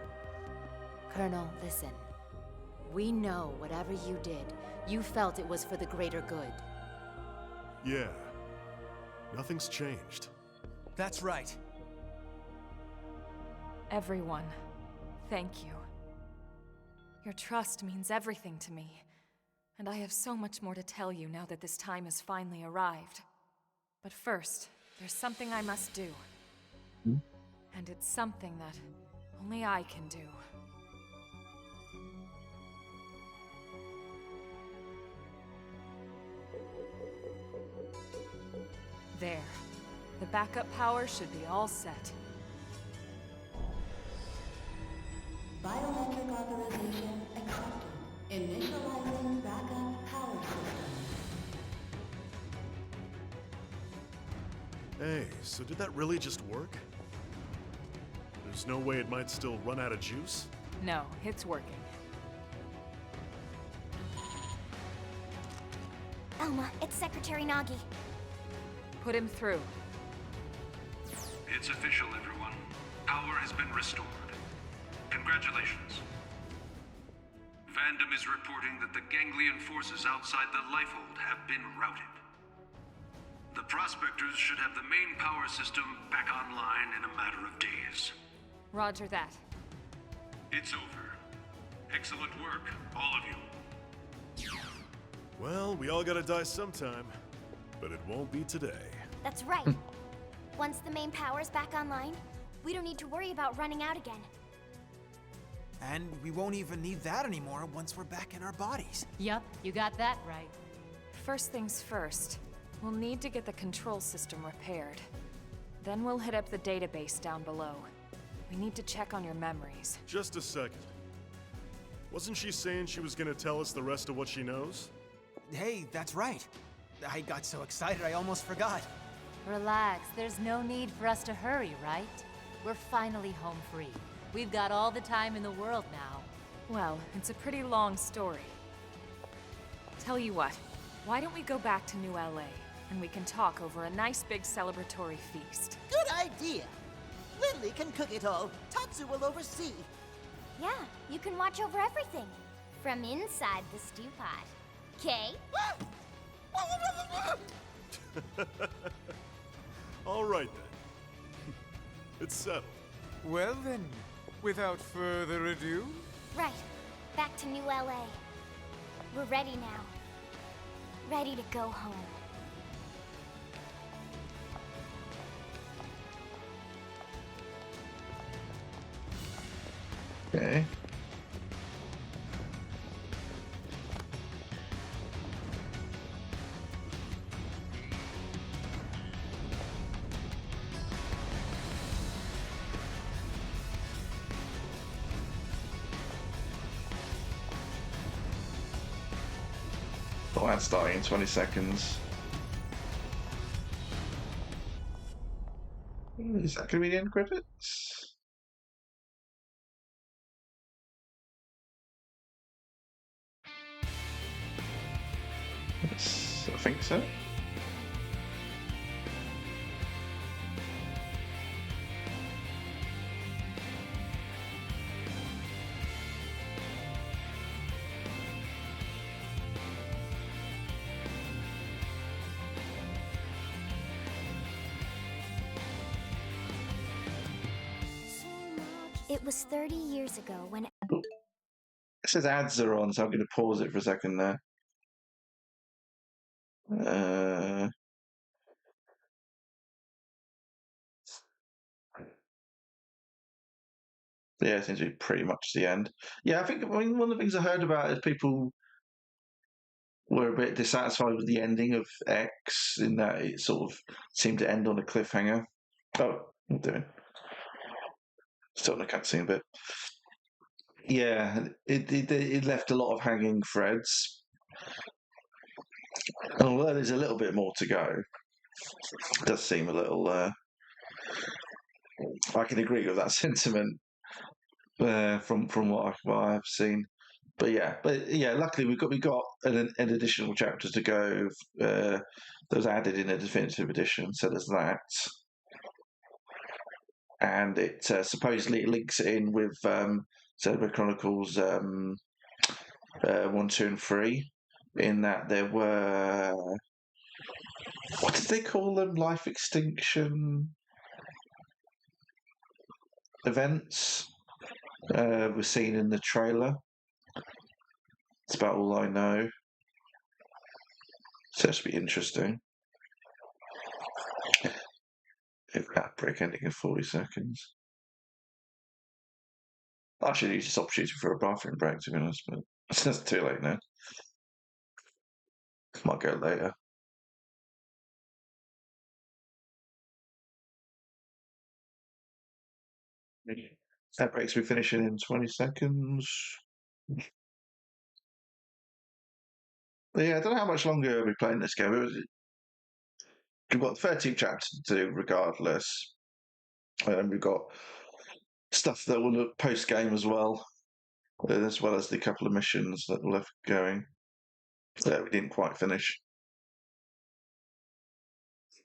Colonel, listen. We know whatever you did, you felt it was for the greater good. Yeah. Nothing's changed. That's right. Everyone, thank you. Your trust means everything to me. And I have so much more to tell you now that this time has finally arrived. But first, there's something I must do. And it's something that only I can do. There. The backup power should be all set. Biometric authorization accepted. Initializing backup power system. Hey, so did that really just work? There's no way it might still run out of juice? No, it's working. Elma, it's Secretary Nagi. Put him through. It's official, everyone. Power has been restored. Congratulations. Fandom is reporting that the ganglion forces outside the Lifehold have been routed. The Prospectors should have the main power system back online in a matter of days. Roger that. It's over. Excellent work, all of you. Well, we all gotta die sometime. But it won't be today. That's right. Once the main power's back online, we don't need to worry about running out again. And we won't even need that anymore once we're back in our bodies. Yup, you got that right. First things first, we'll need to get the control system repaired. Then we'll hit up the database down below. We need to check on your memories. Just a second. Wasn't she saying she was gonna tell us the rest of what she knows? Hey, that's right. I got so excited I almost forgot. Relax, there's no need for us to hurry, right? We're finally home free. We've got all the time in the world now. Well, it's a pretty long story. Tell you what, why don't we go back to New LA, and we can talk over a nice big celebratory feast. Good idea. Lily can cook it all. Tatsu will oversee. Yeah, you can watch over everything. From inside the stew pot. Okay? All right then. It's settled. Well then, without further ado... Right. back to New LA. We're ready now. Ready to go home. Okay. Oh, that's starting in 20 seconds. Is that going to be the end credits? Yes, I think so. It was 30 years ago when... It says ads are on, so I'm going to pause it for a second there. Yeah, it seems to be pretty much the end. Yeah, I mean, one of the things I heard about is people were a bit dissatisfied with the ending of X, in that it sort of seemed to end on a cliffhanger. Oh, what am I doing? Still in the cutscene bit. Yeah, it left a lot of hanging threads. And although there's a little bit more to go, it does seem a little. I can agree with that sentiment from what I've seen. But yeah, luckily we got an additional chapter to go. That was added in a definitive edition, so there's that. And it supposedly links it in with Xenoblade Chronicles 1, 2, and 3, in that there were, what did they call them? Life extinction events were seen in the trailer. That's about all I know. So that should be interesting. Outbreak ending in 40 seconds. I should use this opportunity for a bathroom break, to be honest, but it's too late now. Might go later. That breaks me finishing in 20 seconds. But yeah, I don't know how much longer we'll be playing this game. We've got 13 chapters to do regardless. And we've got stuff that will look post-game as well as the couple of missions that we'll have going that we didn't quite finish.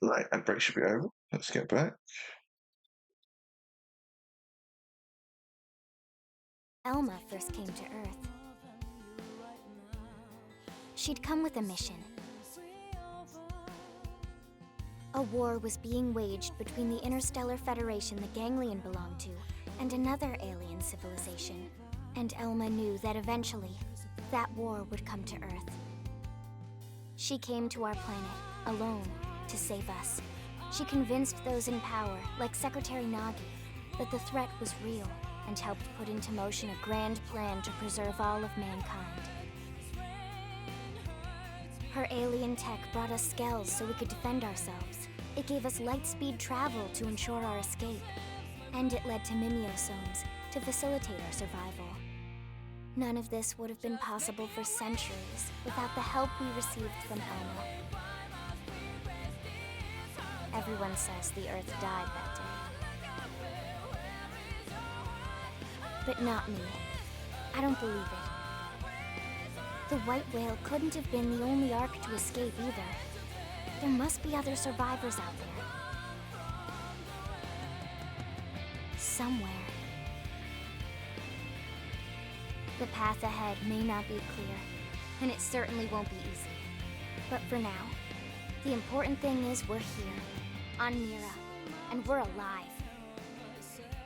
Right, and break should be over. Let's get back. Elma first came to Earth. She'd come with a mission. A war was being waged between the Interstellar Federation the Ganglion belonged to and another alien civilization. And Elma knew that eventually, that war would come to Earth. She came to our planet, alone, to save us. She convinced those in power, like Secretary Nagi, that the threat was real, and helped put into motion a grand plan to preserve all of mankind. Her alien tech brought us skells so we could defend ourselves. It gave us light-speed travel to ensure our escape. And it led to mimeosomes to facilitate our survival. None of this would have been possible for centuries without the help we received from Elma. Everyone says the Earth died that day. But not me. I don't believe it. The white whale couldn't have been the only Ark to escape either. There must be other survivors out there. Somewhere. The path ahead may not be clear, and it certainly won't be easy. But for now, the important thing is we're here, on Mira, and we're alive.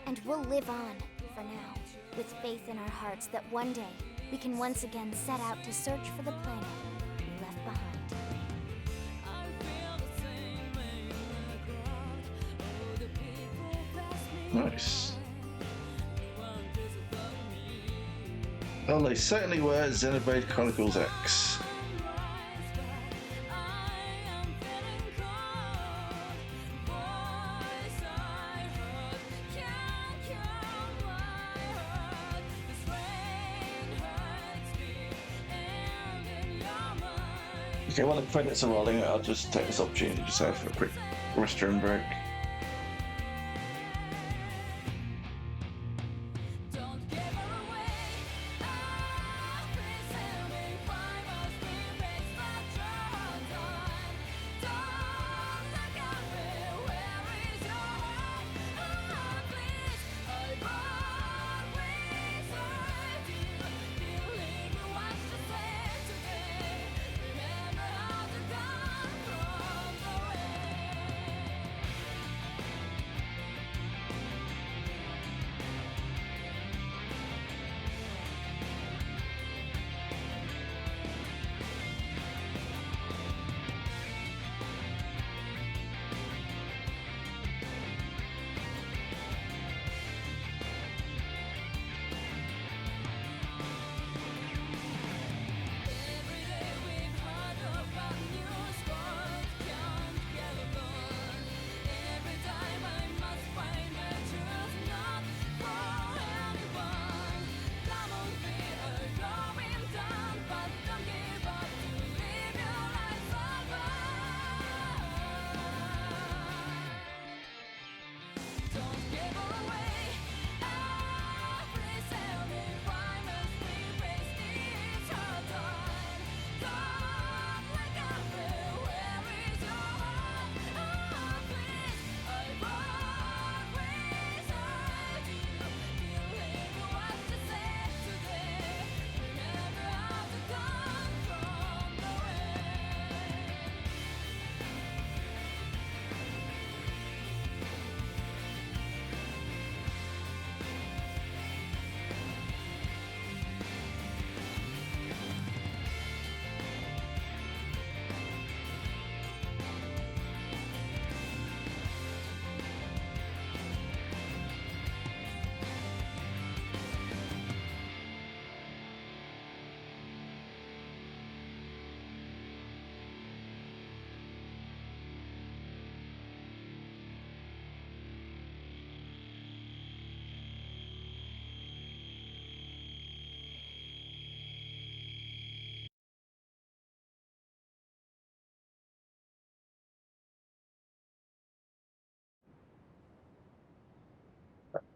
And we'll live on, for now, with faith in our hearts that one day we can once again set out to search for the planet we left behind. Nice. Well, they certainly were Xenoblade Chronicles X. Okay, while the credits are rolling, I'll just take this opportunity to say for a quick restroom break.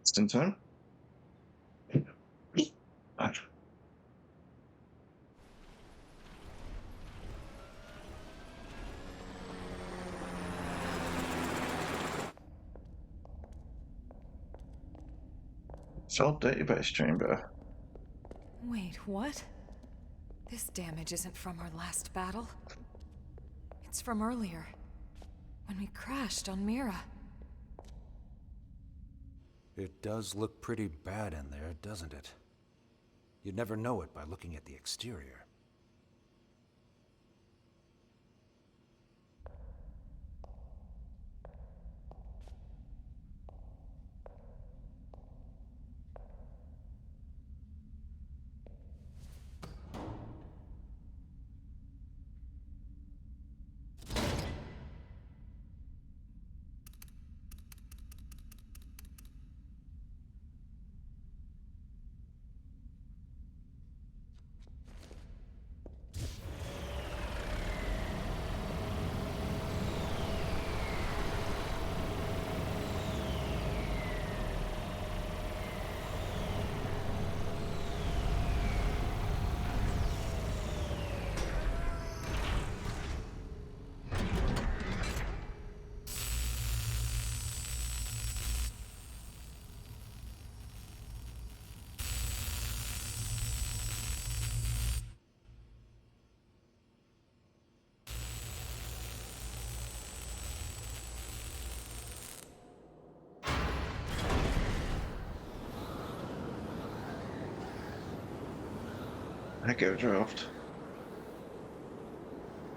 Just in time. Cell database chamber. Wait, what? This damage isn't from our last battle. It's from earlier, when we crashed on Mira. It does look pretty bad in there, doesn't it? You'd never know it by looking at the exterior. I go draft.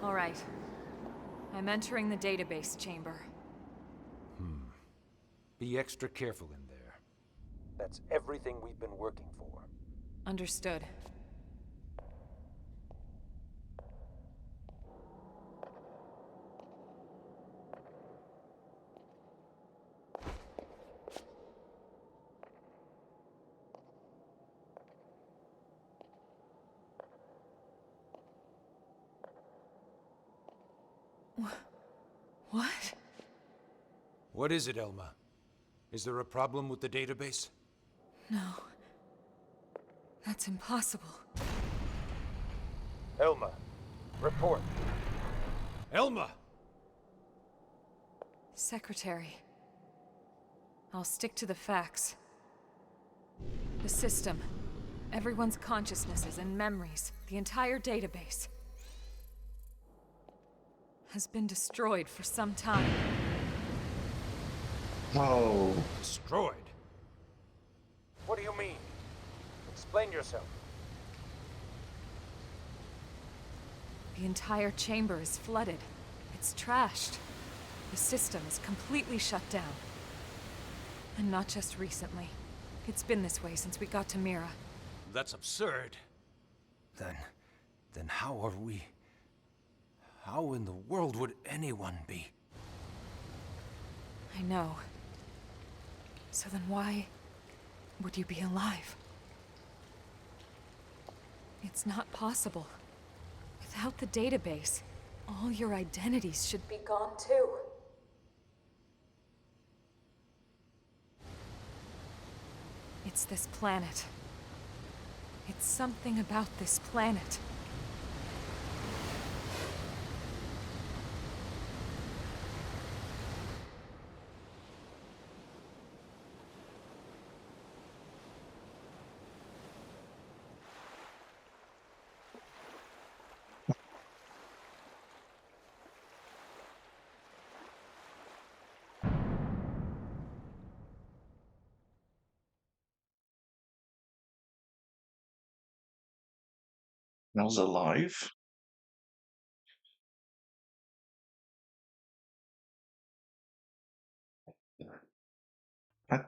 All right. I'm entering the database chamber. Be extra careful in there. That's everything we've been working for. Understood. What? What is it, Elma? Is there a problem with the database? No. That's impossible. Elma, report. Elma! Secretary. I'll stick to the facts. The system. Everyone's consciousnesses and memories. The entire database. Has been destroyed for some time. Oh. Destroyed? What do you mean? Explain yourself. The entire chamber is flooded. It's trashed. The system is completely shut down. And not just recently. It's been this way since we got to Mira. That's absurd. Then how are we... How in the world would anyone be? I know. So then why would you be alive? It's not possible. Without the database, all your identities should be gone too. It's this planet. It's something about this planet. I was alive. I...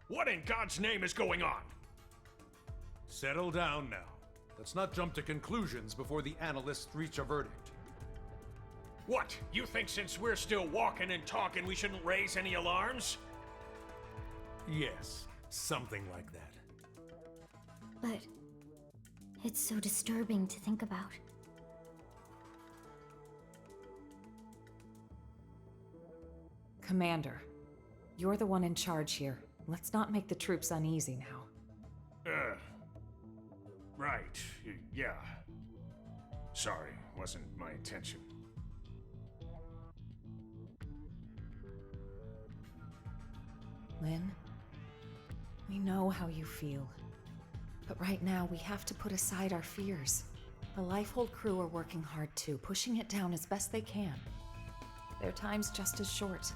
What in God's name is going on? Settle down now. Let's not jump to conclusions before the analysts reach a verdict. What? You think since we're still walking and talking, we shouldn't raise any alarms? Yes, something like that. But it's so disturbing to think about. Commander, you're the one in charge here. Let's not make the troops uneasy now. Right. Yeah. Sorry, wasn't my intention. Lynn, we know how you feel. But right now, we have to put aside our fears. The Lifehold crew are working hard too, pushing it down as best they can. Their time's just as short.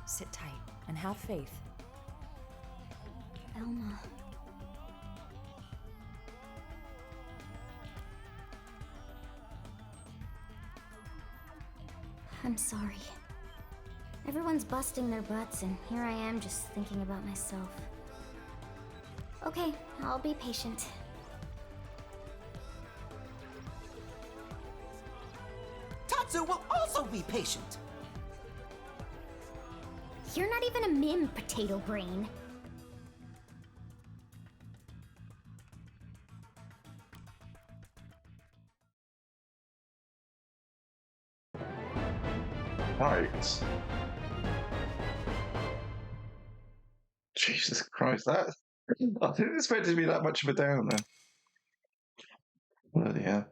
Sit tight and have faith. Elma. I'm sorry. Everyone's busting their butts, and here I am just thinking about myself. Okay, I'll be patient. Tatsu will also be patient. You're not even a mim, potato brain. Right. Jesus Christ, that... I didn't expect it to be that much of a downer. Bloody hell.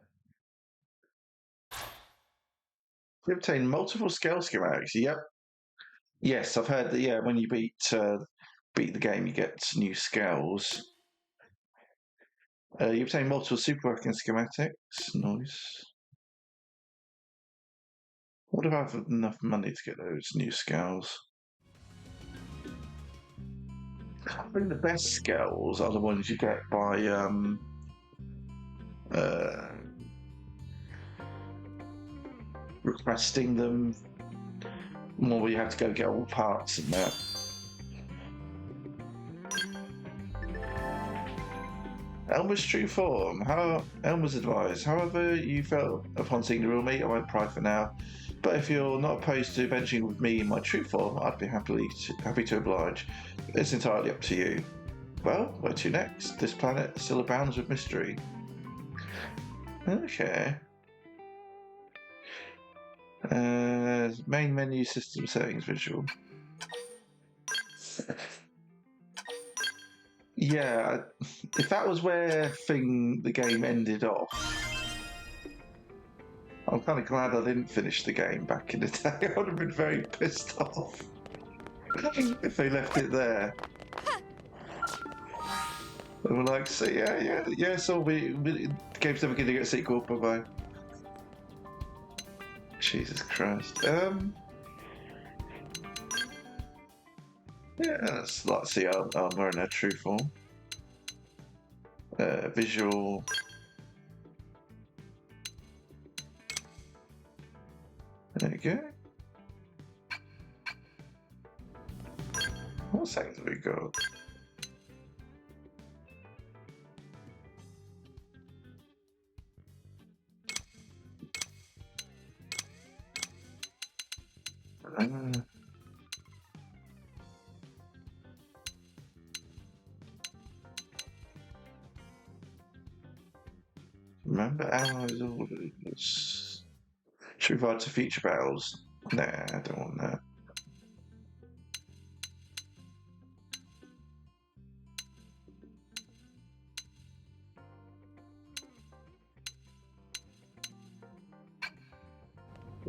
We obtain multiple scale schematics. Yep. Yes, I've heard that, yeah, when you beat beat the game, you get new skills. You obtain multiple superworking schematics. Nice. What if I have enough money to get those new skills? I think the best skills are the ones you get by requesting them. More you have to go get all the parts and that. Elmer's true form. Elmer's advice. However you felt upon seeing the real me, I won't pry for now. But if you're not opposed to venturing with me in my true form, I'd be happy to oblige. It's entirely up to you. Well, where to next? This planet still abounds with mystery. Okay. Main menu, system settings, visual. Yeah, if that was where the game ended off, I'm kind of glad I didn't finish the game back in the day. I would have been very pissed off if they left it there. They were like, so yeah, so the game's never going to get a sequel, bye-bye. Jesus Christ. Yeah, let's see armor in a true form. Visual. There you go. What settings have we got? Remember allies orders. Should we ride to future battles? Nah, I don't want that.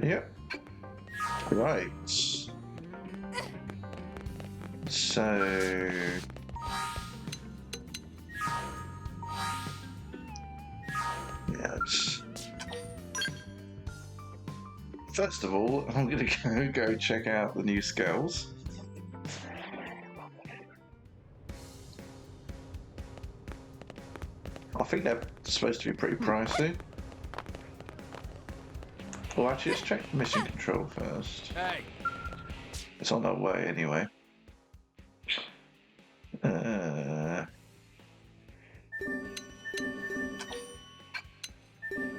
Yep. Right. So... Yes. First of all, I'm going to go check out the new skills. I think they're supposed to be pretty pricey. Well, actually, let's check mission control first. Hey. It's on our way anyway.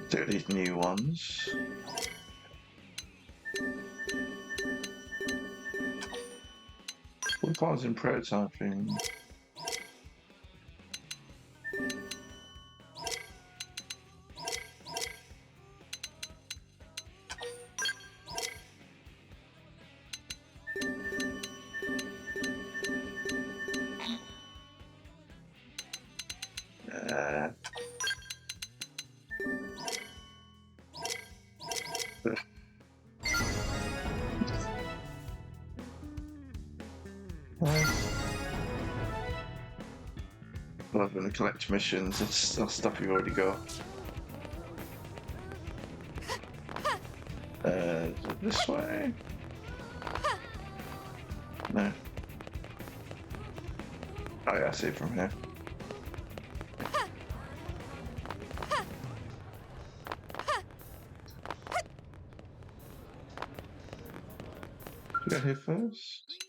Do these new ones. What parts in prototyping? Rather than collect missions, it's stuff you've already got. This way? No. Oh yeah, I see it from here. Go here first.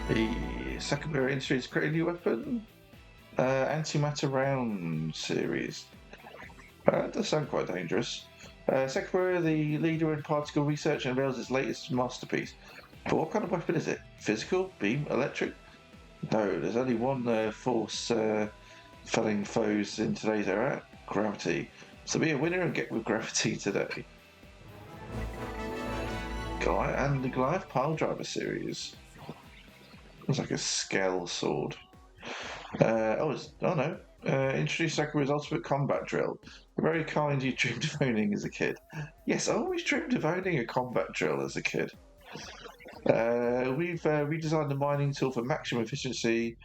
The secondary industry is creating a new weapon. Antimatter round series. That does sound quite dangerous. Secondary, the leader in particle research, unveils its latest masterpiece. But what kind of weapon is it? Physical? Beam? Electric? No, there's only one force felling foes in today's era. Gravity. So be a winner and get with gravity today. And the Goliath Pile Driver series. It's like a scale sword. Introduce Sakura's ultimate combat drill. A very kind you dreamed of owning as a kid. Yes, I always dreamed of owning a combat drill as a kid. We've redesigned the mining tool for maximum efficiency,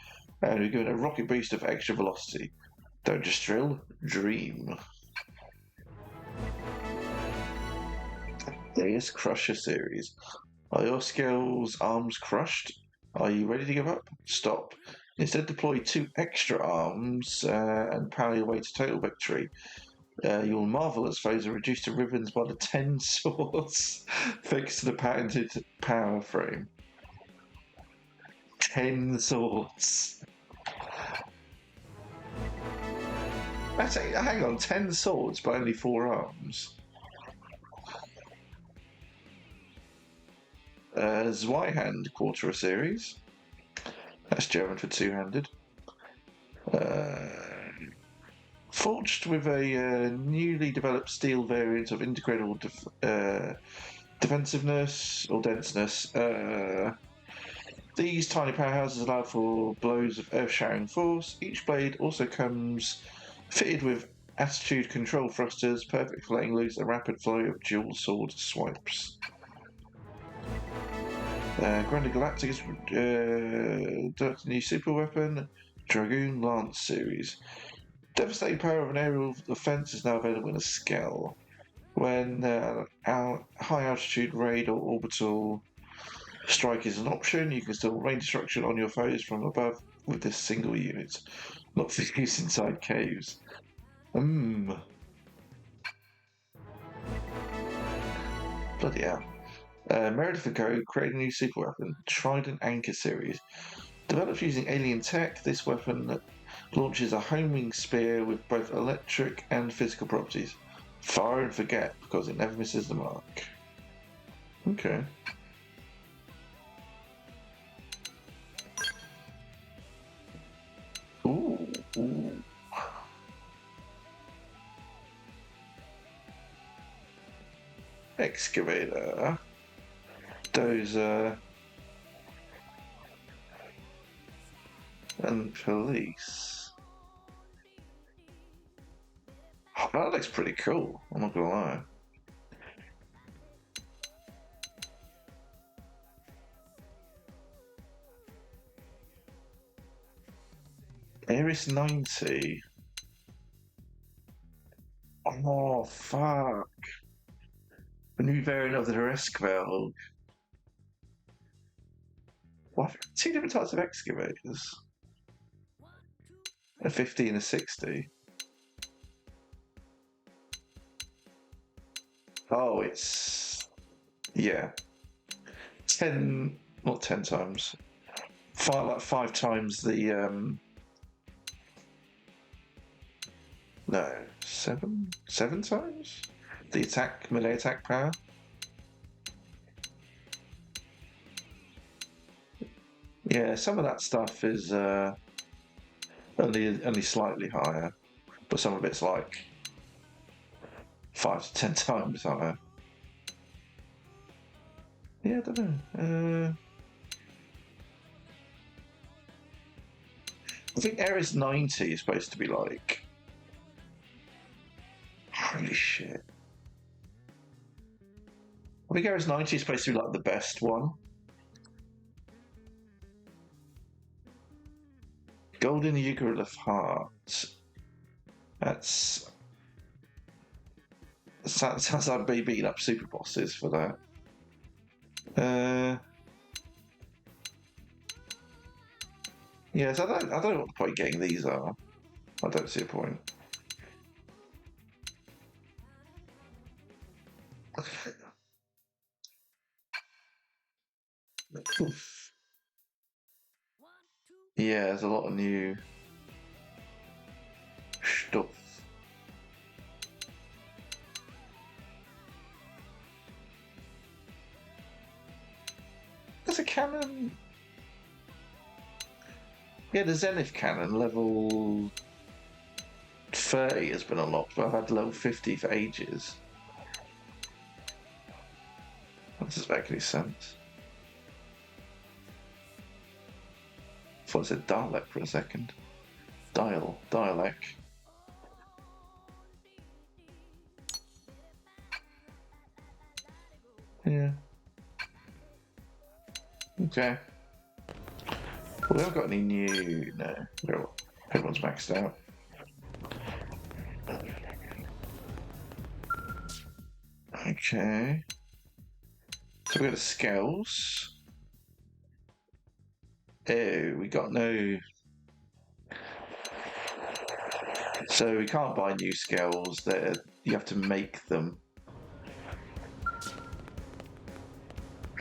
and we've given it a rocket boost of extra velocity. Don't just drill, dream. Deus Crusher series. Are your skills arms crushed? Are you ready to give up? Stop. Instead, deploy 2 extra arms and power your way to total victory. You'll marvel as foes are reduced to ribbons by the 10 swords fixed to the patented power frame. 10 swords. Hang on, 10 swords but only 4 arms. Zweihand Quarter series. That's German for two-handed. Forged with a newly developed steel variant of integral defensiveness or denseness. These tiny powerhouses allow for blows of earth-shattering force. Each blade also comes fitted with attitude control thrusters, perfect for letting loose a rapid flow of dual sword swipes. Grande Galacticus developed a new super weapon, Dragoon Lance series. Devastating power of an aerial defense is now available in a Skell. When our high altitude raid or orbital strike is an option, you can still rain destruction on your foes from above with this single unit, not for use inside caves. Bloody hell. Meredith & Co. created a new super weapon, Trident Anchor series. Developed using alien tech, this weapon launches a homing spear with both electric and physical properties. Fire and forget, because it never misses the mark. Okay. Ooh. Excavator. Dozer. And police. Oh, that looks pretty cool, I'm not gonna lie. Aris 90. Oh, fuck. A new variant of the Rescue. What? 2 different types of excavators. A 50 and a 60. Oh, it's... yeah. 10... not 10 times. 5 times the... no, 7 times the melee attack power. Yeah, some of that stuff is only slightly higher, but some of it's like 5 to 10 times higher. Yeah, I don't know. I think Ares 90 is supposed to be like... holy shit. I think Ares 90 is supposed to be like the best one. Golden Ugril Heart. That sounds like me beating up super bosses for that. Yes, I don't know what the point getting these are. I don't see a point. Yeah, there's a lot of new stuff. There's a cannon. Yeah, the Zenith cannon level 30 has been unlocked, but I've had level 50 for ages. That doesn't make any sense. I thought it said Dalek for a second. Dialect. Yeah. Okay. Well, we haven't got any new... No. Everyone's maxed out. Okay. So we got the scales. Oh, we got no... So we can't buy new scales. You have to make them.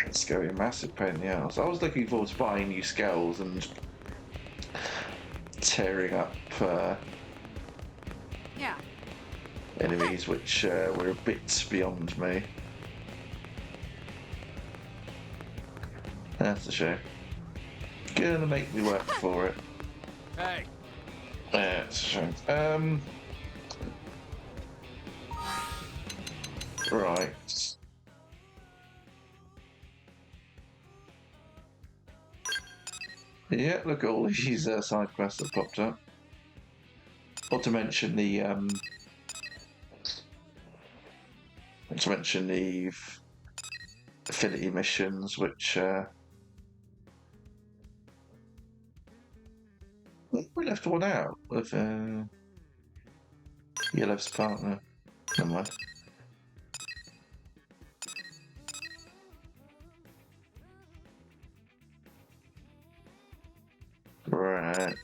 It's going to be a massive pain in the ass. I was looking forward to buying new scales and tearing up Yeah. enemies which were a bit beyond me. That's a shame. Gonna make me work for it. Hey. That's a shame. Right. Yeah, look at all these side quests that popped up. Not to mention the affinity missions, which we left one out with Yellow's partner. Never mind. Right.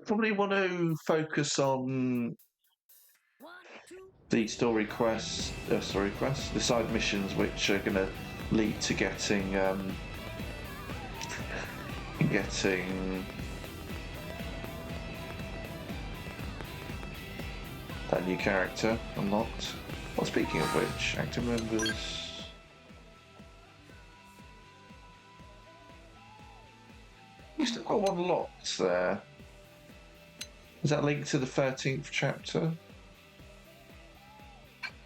Probably want to focus on the story quests, the side missions, which are going to lead to getting that new character unlocked. Well, speaking of which, active members. You still got one locked there. Is that linked to the 13th chapter?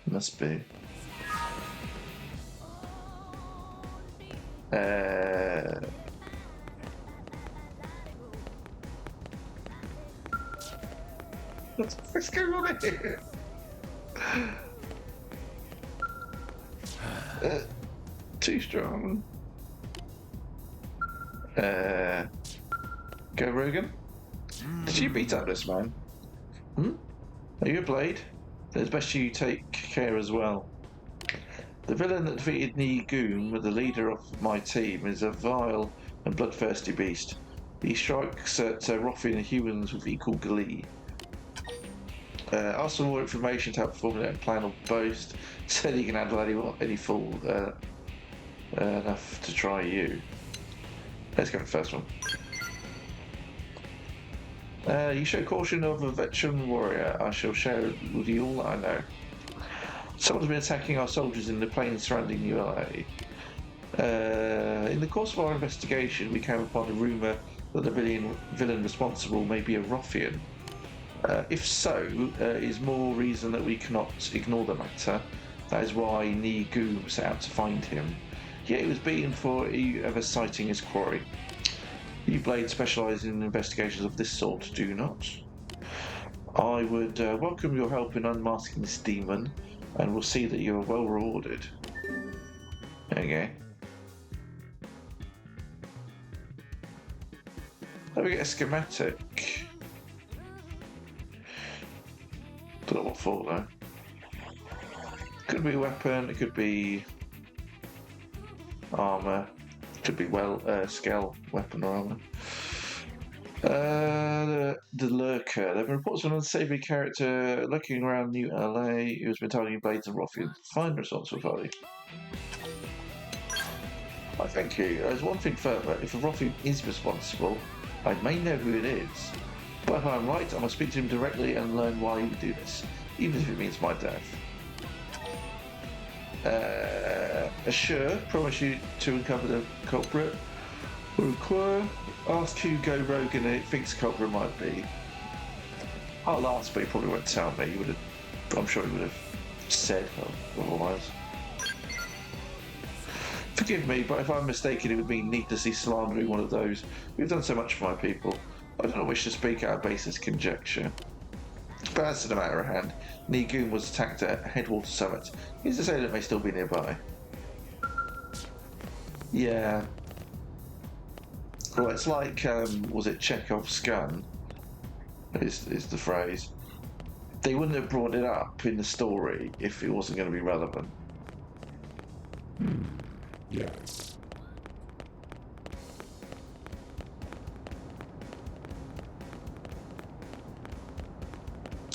Must be. What's going on here? Too strong. Go Rogan. Did you beat up this man? Are you a blade? Then it's best you take care as well. The villain that defeated Goom, the leader of my team, is a vile and bloodthirsty beast. He strikes at ruffian humans with equal glee. Ask for more information to help formulate a plan or boast. Said he can handle any fool enough to try you. Let's go for the first one. You show caution of a veteran warrior. I shall share with you all that I know. Someone's been attacking our soldiers in the plains surrounding ULA. In the course of our investigation, we came upon a rumour that the villain responsible may be a ruffian. If so, is more reason that we cannot ignore the matter. That is why Goom set out to find him. Yet he was beaten for ever citing his quarry. You blades specialise in investigations of this sort, do not? I would welcome your help in unmasking this demon, and we'll see that you are well rewarded. Okay. Let me get a schematic. Don't know what for though. Could be a weapon, it could be armour, could be scale weapon or armour. The Lurker. There have been reports of an unsavoury character lurking around New LA who has been targeting blades and ruffians. Find responsible party. I thank you. There's one thing further. If a ruffian is responsible, I may know who it is. But if I'm right, I must speak to him directly and learn why he would do this, even if it means my death. Assure, promise you to uncover the culprit. Require, ask who Go Rogan thinks the culprit might be. I'll ask, but he probably won't tell me. I'm sure he would have said otherwise. Forgive me, but if I'm mistaken, it would mean needlessly slandering one of those. We've done so much for my people. I do not wish to speak out of baseless conjecture. But as to the matter at hand, Nigun was attacked at Headwater Summit. Who's to say that it may still be nearby? Yeah. Well, it's like, was it Chekhov's gun? Is the phrase. They wouldn't have brought it up in the story if it wasn't going to be relevant. Yes.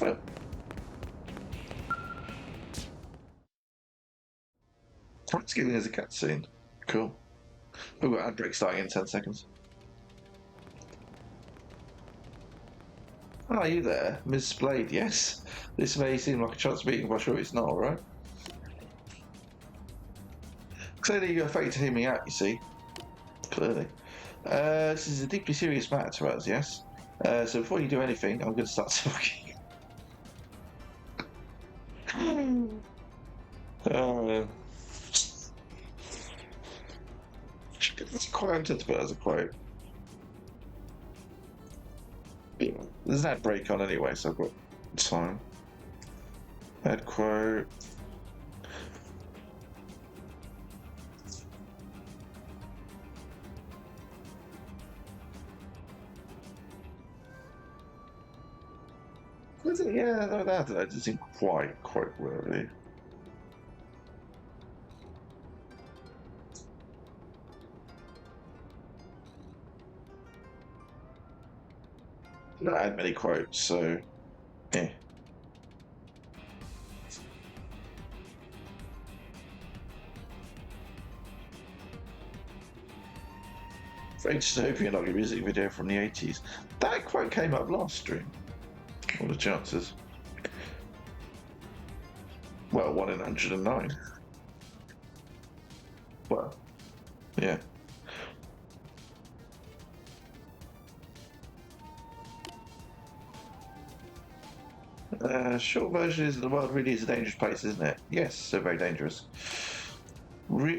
Oh. It's giving us a cutscene. Cool. We've got ad break starting in 10 seconds. Are you there, Miss Blade? Yes. This may seem like a chance meeting, but I'm sure it's not, right? Clearly you're afraid to hear me out, you see. Clearly. This is a deeply serious matter to us, yes? So before you do anything, I'm going to start talking. It's a quote to put as a quote. Yeah, there's that break on anyway, so I've got time. That quote. Yeah, that doesn't quite really. Not had many quotes, so yeah. Very dystopian like a music video from the 80s. That quote came up last stream. What are the chances? Well, 1 in 109. Well, yeah. Short version is the world really is a dangerous place, isn't it? Yes, so very dangerous.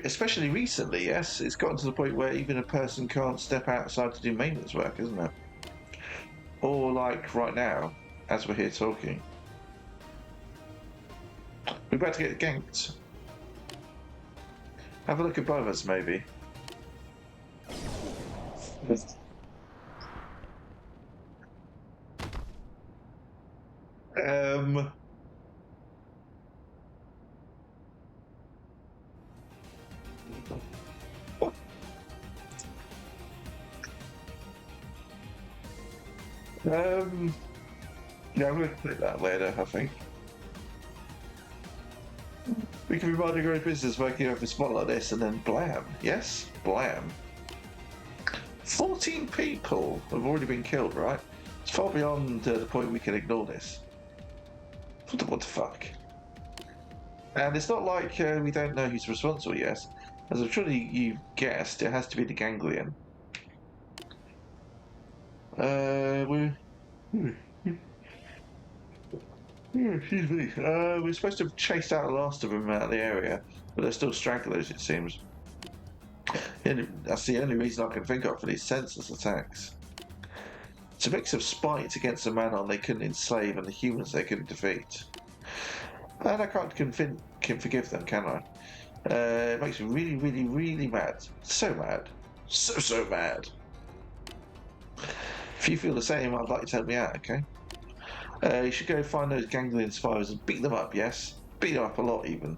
Especially recently, yes. It's gotten to the point where even a person can't step outside to do maintenance work, isn't it? Or like right now, as we're here talking. We're about to get ganked. Have a look above us, maybe. Yeah, I'm going to click that later, I think. We can be minding our own business working over a spot like this and then blam. Yes? Blam. 14 people have already been killed, right? It's far beyond the point we can ignore this. What the fuck? And it's not like we don't know who's responsible, yes? As I'm sure you've guessed, it has to be the Ganglion. Excuse me. We're supposed to have chased out the last of them out of the area, but there's still stragglers, it seems. That's the only reason I can think of for these senseless attacks. It's a mix of spite against the Manon they couldn't enslave and the humans they couldn't defeat. And I can't forgive them, can I? It makes me really, really, really mad. So mad. So mad. If you feel the same, I'd like you to help me out, okay? You should go find those Ganglion survivors and beat them up, yes? Beat them up a lot, even.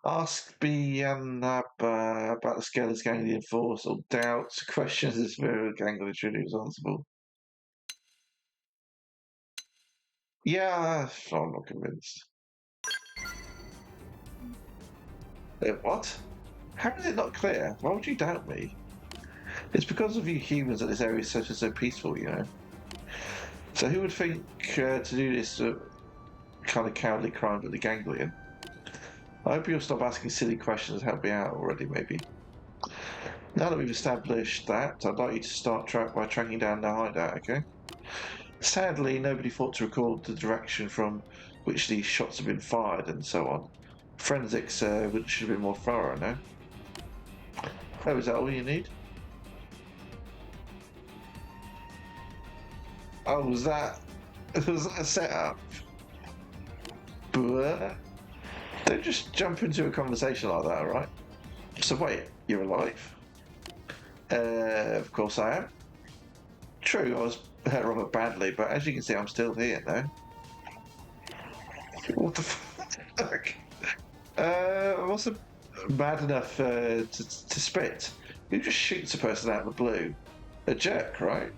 Ask Bianab about the scale of Ganglion force or doubts, questions as to Ganglion truly responsible. Yeah, I'm not convinced. What? How is it not clear? Why would you doubt me? It's because of you humans that this area is so peaceful, you know? So who would think to do this kind of cowardly crime but the Ganglion? I hope you'll stop asking silly questions and help me out already, maybe. Now that we've established that, I'd like you to start by tracking down the hideout, okay? Sadly, nobody thought to record the direction from which these shots have been fired and so on. Forensics should have been more thorough, no? Oh, is that all you need? Oh, was that a setup? But don't just jump into a conversation like that, all right? So wait, you're alive? Of course I am. True, I was hurt rather badly, but as you can see, I'm still here now. What the fuck? What's mad enough to spit? Who just shoots a person out of the blue? A jerk, right?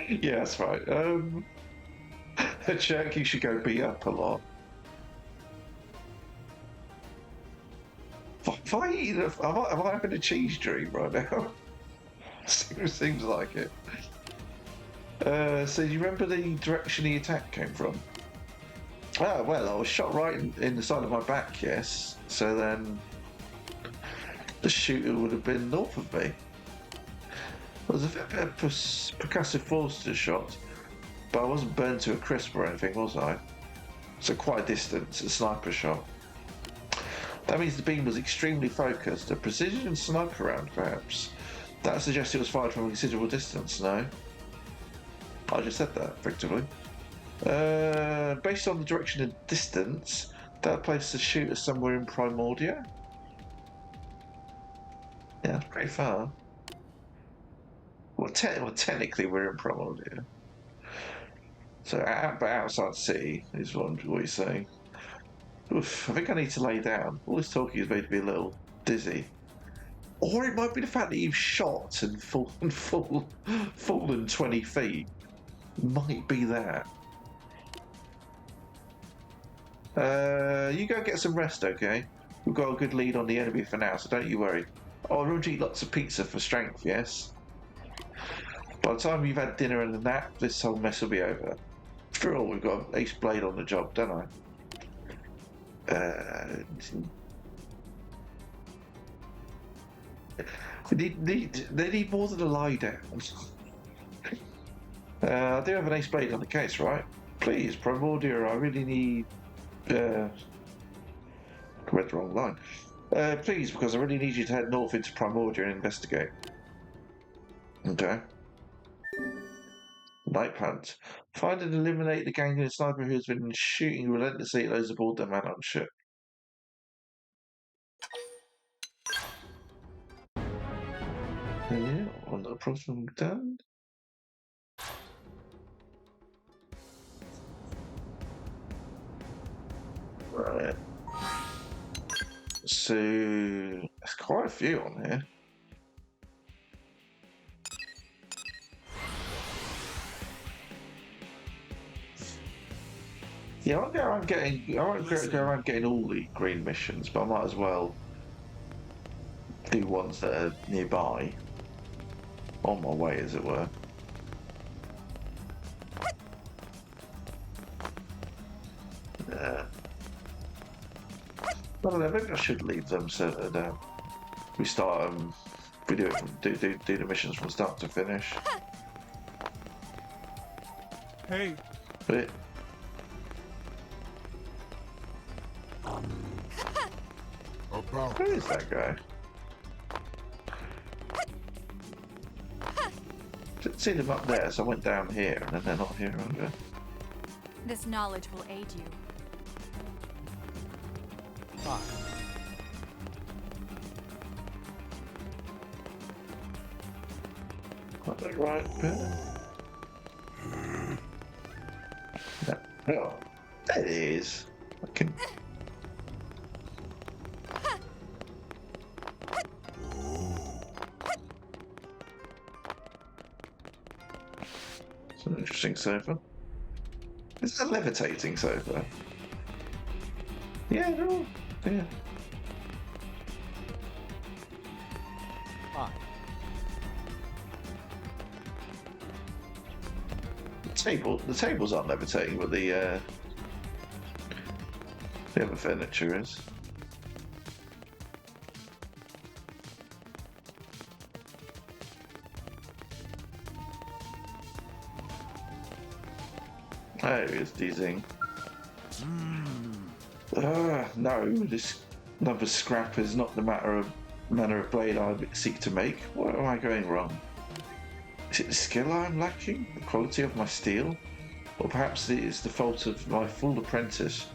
Yeah, that's right. A jerk you should go beat up a lot. Am I having a cheese dream right now? Seems like it. So you remember the direction the attack came from? Oh, well, I was shot right in the side of my back, yes. So then the shooter would have been north of me. There was a bit of percussive force to the shot, but I wasn't burned to a crisp or anything, was I? So quite a distance, a sniper shot. That means the beam was extremely focused, a precision sniper round, perhaps. That suggests it was fired from a considerable distance, no? I just said that, effectively. Based on the direction and distance, that placed the shooter somewhere in Primordia? Yeah, that's pretty far. Well, technically we're in Primordia. So, but outside the city is what you're saying. Oof, I think I need to lay down. All this talking has made me a little dizzy. Or it might be the fact that you've shot and fallen 20 feet. Might be that. You go get some rest, okay? We've got a good lead on the enemy for now, so don't you worry. Oh, remember to eat lots of pizza for strength, yes? By the time you've had dinner and a nap, this whole mess will be over. After all, we've got an ace blade on the job, don't I? They need more than a lie down. I do have an ace blade on the case, right? Please, Primordia, I really need... read the wrong line. Please, because I really need you to head north into Primordia and investigate. Okay. Night hunt. Find and eliminate the ganglion sniper who has been shooting relentlessly at those aboard their man on ship. Yeah, on the problem done. Right. So there's quite a few on here. Yeah, I won't go around getting all the green missions, but I might as well do ones that are nearby, on my way, as it were. I don't know. Maybe I should leave them so that we start. We do the missions from start to finish. Hey. But, who is that guy? Didn't see them up there, so I went down here, and then they're not here either. This knowledge will aid you. Got that right bit? Oh, there it is. I can. It's an interesting sofa. Is it a levitating sofa? Yeah, they're all. Yeah. The tables aren't levitating, but the other furniture is. Oh, it's teasing. No, this number scrap is not the manner of blade I seek to make. What am I going wrong? Is it the skill I'm lacking? The quality of my steel? Or perhaps it is the fault of my full apprentice?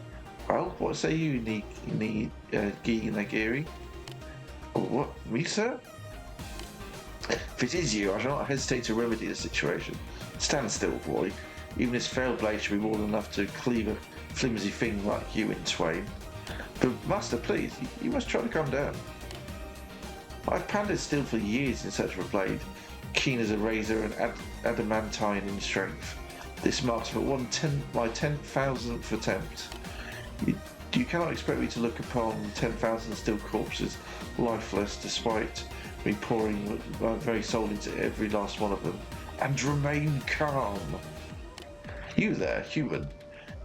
Well, what say you, Gi Nagiri? What, me, sir? If it is you, I shall not hesitate to remedy the situation. Stand still, boy. Even this failed blade should be more than enough to cleave a flimsy thing like you in twain. But, master, please, you must try to calm down. I've pandered steel for years in search of a blade, keen as a razor and adamantine in strength. This marks but my 10,000th attempt. You cannot expect me to look upon 10,000 steel corpses lifeless, despite me pouring my very soul into every last one of them, and remain calm. You there, human?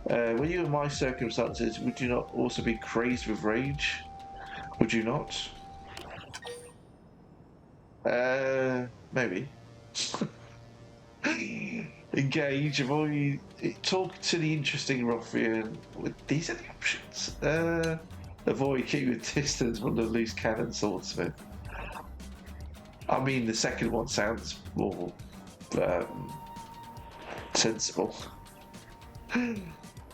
Were you in my circumstances, would you not also be crazed with rage? Would you not? Maybe. Engage, avoid, talk to the interesting ruffian. These are the options. Avoid, keep your distance from the loose cannon swordsmith. I mean, the second one sounds more sensible.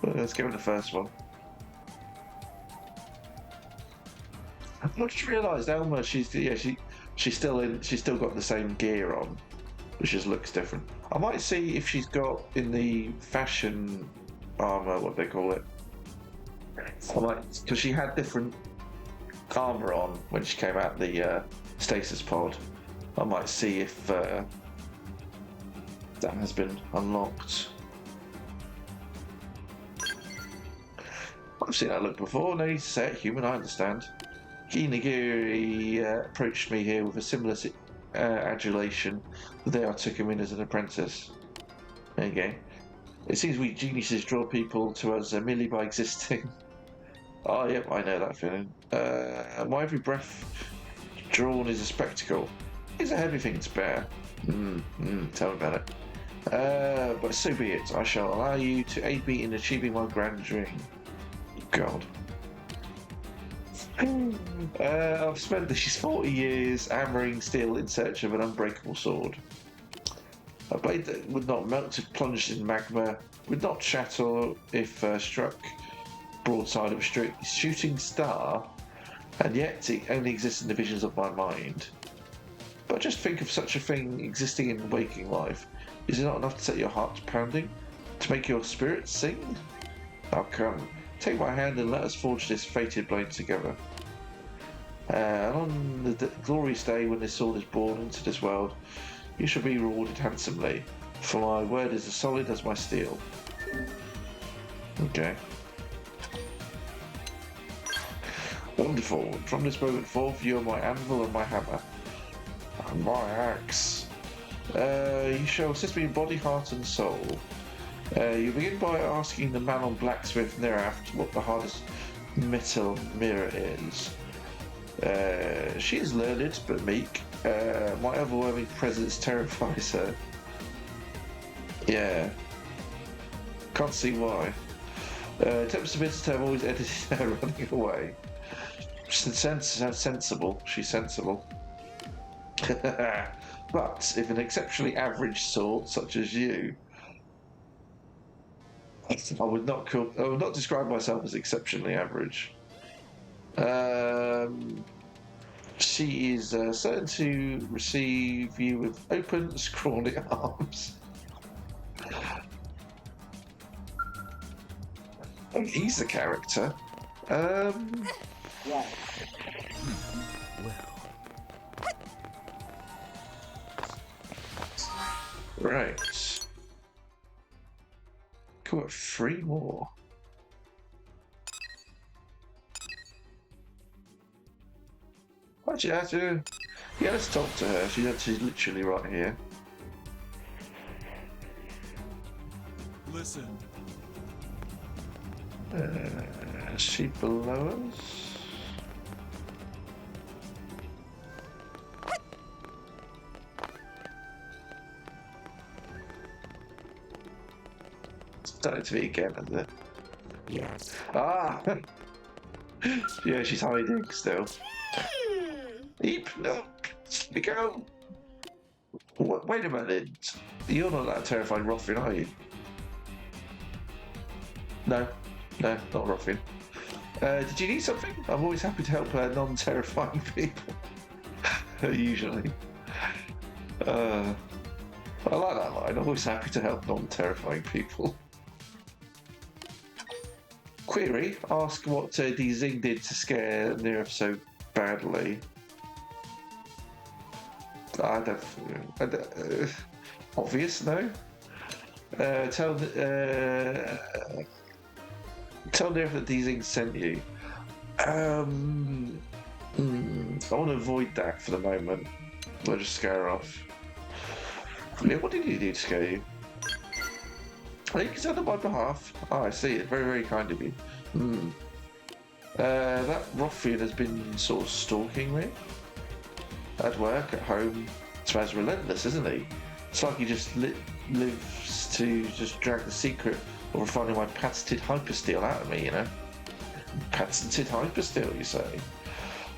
Let's go with the first one. I've just realised Elma. She's still got the same gear on, which just looks different. I might see if she's got in the fashion armor, what they call it. I might, because she had different armor on when she came out the stasis pod. I might see if that has been unlocked. I've seen that look before. No need to say it, human. I understand. Kinigiri approached me here with a similar adulation the day I took him in as an apprentice. There you go. It seems we geniuses draw people to us merely by existing. Oh, yep, I know that feeling. My every breath drawn is a spectacle. It's a heavy thing to bear. Tell me about it. But so be it. I shall allow you to aid me in achieving my grand dream. God. I've spent these 40 years hammering steel in search of an unbreakable sword. A blade that would not melt if plunged in magma, would not shatter if struck broadside of a shooting star, and yet it only exists in the visions of my mind. But just think of such a thing existing in waking life. Is it not enough to set your heart pounding? To make your spirit sing? Now come, take my hand and let us forge this fated blade together. And on the glorious day when this sword is born into this world, you shall be rewarded handsomely, for my word is as solid as my steel. Okay. Wonderful. From this moment forth, you are my anvil and my hammer. And my axe. You shall assist me in body, heart, and soul. You begin by asking the man on blacksmith Neraft what the hardest metal mirror is. She is learned but meek. My overwhelming presence terrifies her. Yeah. Can't see why. Attempts to visit her have always edited her running away. She's sensible. She's sensible. But if an exceptionally average sort, such as you, I would not describe myself as exceptionally average. She is certain to receive you with open, scrawny arms. Oh, he's the character. Well. Right. Got 3 more. Actually, I have to. Yeah, let's talk to her. She's literally right here. Listen. Is she below us? Starting to be again, isn't it? Yes. Ah! Yeah, she's hiding still. Eep, no! Let me go! Wait a minute. You're not that terrifying ruffian, are you? No, not ruffian. Did you need something? I'm always happy to help non-terrifying people. Usually. I like that line. I'm always happy to help non-terrifying people. Query, ask what Zing did to scare Nerf so badly. I don't obvious, no? Tell Nerf that Zing sent you. I want to avoid that for the moment. I'll just scare her off. Yeah, what did you do to scare you? Are you concerned on my behalf? Oh, I see it. Very, very kind of you. That ruffian has been sort of stalking me. At work, at home. This man's relentless, isn't he? It's like he just lives to just drag the secret of refining my patented hypersteel out of me, you know? Patented hypersteel, you say?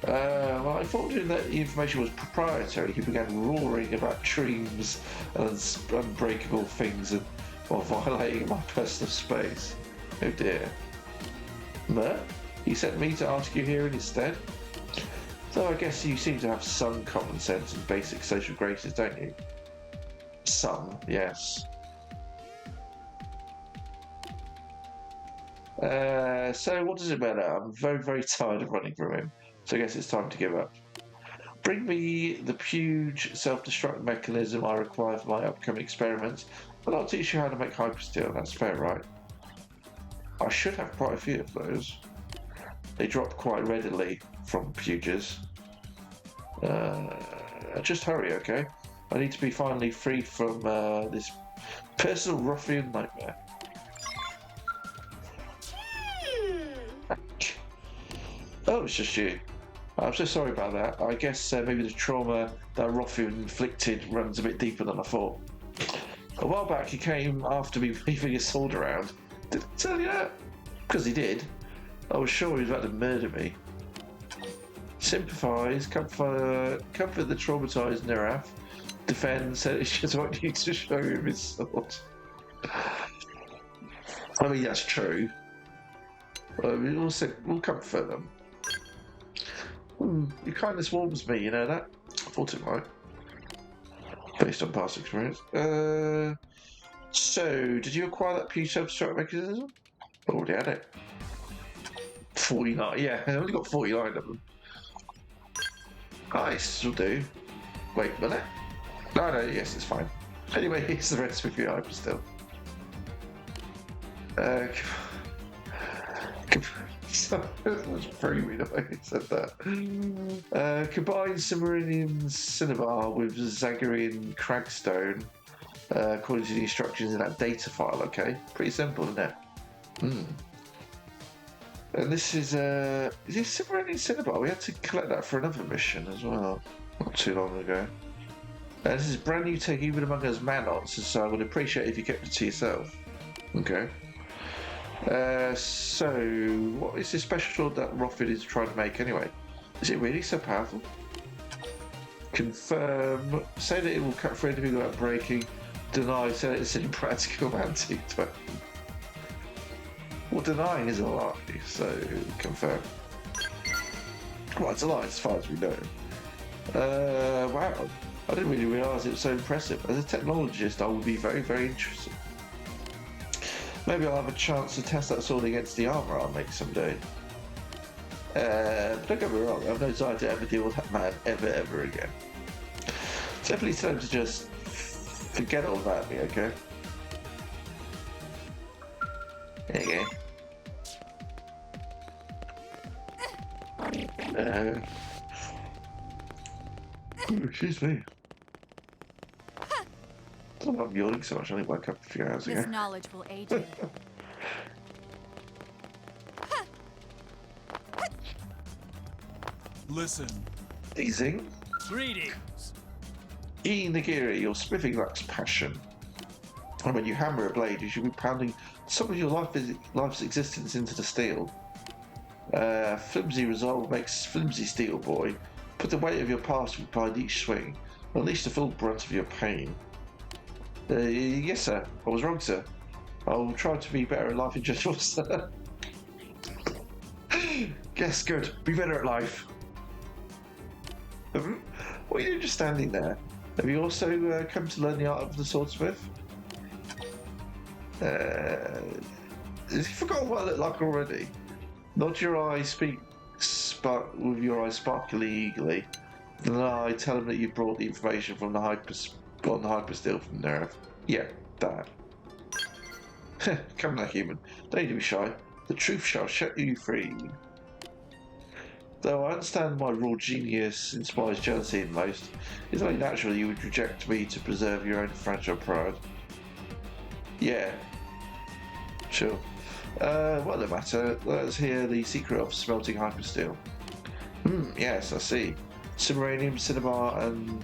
Well, I thought that the information was proprietary. He began roaring about dreams and unbreakable things and while violating my personal space. Oh dear. But he sent me to ask you here instead. So I guess you seem to have some common sense and basic social graces, don't you? Some, yes. So what does it matter? I'm very, very tired of running from him. So I guess it's time to give up. Bring me the huge self-destruct mechanism I require for my upcoming experiments, and I'll teach you how to make hypersteel. That's fair, right? I should have quite a few of those. They drop quite readily from Puges. Just hurry, okay? I need to be finally free from this personal ruffian nightmare. Oh, it's just you. I'm so sorry about that. I guess maybe the trauma that ruffian inflicted runs a bit deeper than I thought. A while back he came after me waving his sword around. Did I tell you that? Because he did. I was sure he was about to murder me. Sympathise, comfort the traumatised Neraf, defend, so it's just what you to show him his sword. I mean, that's true. We'll comfort them. Your kindness warms me, you know that? I thought it might. Based on past experience. So, did you acquire that P self-destruct mechanism? Already had it. 49, yeah, I only got 49 of them. Nice, will do. Wait, will it? No, yes, it's fine. Anyway, here's the rest with your hypersteel. It was very weird the way he said that. Combine Cimmerian Cinnabar with Zagarian Cragstone according to the instructions in that data file, okay? Pretty simple, isn't it? And this is Cimmerian Cinnabar? We had to collect that for another mission as well, not too long ago. This is brand new tech even among us manots, so I would appreciate if you kept it to yourself. Okay. So, what is this special that Ruffian is trying to make anyway? Is it really so powerful? Confirm. Say that it will cut through anything without breaking. Deny. Say that it's an impractical antique. Well, denying is a lie, so confirm. Well, it's a lie as far as we know. Wow. I didn't really realise it was so impressive. As a technologist, I would be very, very interested. Maybe I'll have a chance to test that sword against the armour I'll make someday. Don't get me wrong, I have no desire to ever deal with that man ever again. Definitely tell him to just forget all about me, okay? There you go. Excuse me. I don't know if I'm yawning so much, I only woke up a few hours ago. This knowledge will aid you. Listen. Easing. Greetings. E. Nagiri, your smithing lacks passion. And when you hammer a blade, you should be pounding some of your life's existence into the steel. Flimsy resolve makes flimsy steel, boy. Put the weight of your past behind each swing. At least the full brunt of your pain. Yes, sir. I was wrong, sir. I will try to be better at life in general, sir. Yes, good. Be better at life. What are you just standing there? Have you also come to learn the art of the swordsmith? Have you forgotten what I look like already? Nod your eye, with your eyes sparkly eagerly. Then I tell him that you brought the information from the hypersteel from Nerve. Yeah, that. Come now, human. Don't need to be shy. The truth shall set you free. Though I understand my raw genius inspires jealousy in most, it's only natural you would reject me to preserve your own fragile pride. Yeah. Sure. What the matter? Let's hear the secret of smelting hypersteel. Yes, I see. Cimmerium, Cinnabar, and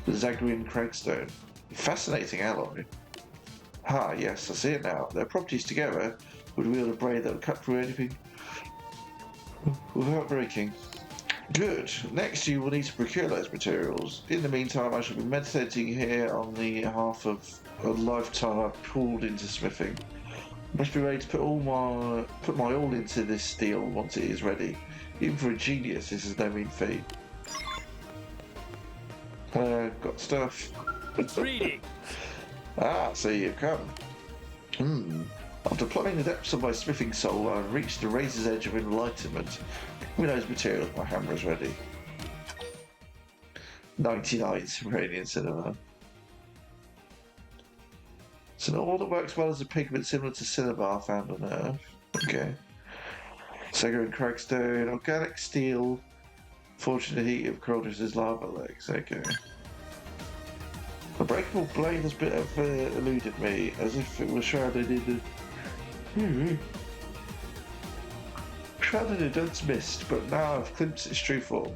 the Zagrean Cragstone. Fascinating alloy. Yes, I see it now. Their properties together would wield a blade that would cut through anything without breaking. Good. Next, you will need to procure those materials. In the meantime, I shall be meditating here on the half of a lifetime I've poured into smithing. Must be ready to put my all into this steel once it is ready. Even for a genius, this is no mean feat. Got stuff. Reading. So you've come. After plumbing the depths of my smithing soul, I've reached the razor's edge of enlightenment. With those materials, my hammer is ready. 99 Cimmerian Cinnabar. It's an ore that works well as a pigment similar to Cinnabar found on Earth. Okay. Zagrean Cragstone, organic steel, forged in the heat of Chronicles' lava legs. Okay. The breakable blade has bit of eluded me, as if it was shrouded in the... Shrouded in dense mist, but now I've glimpsed its true form.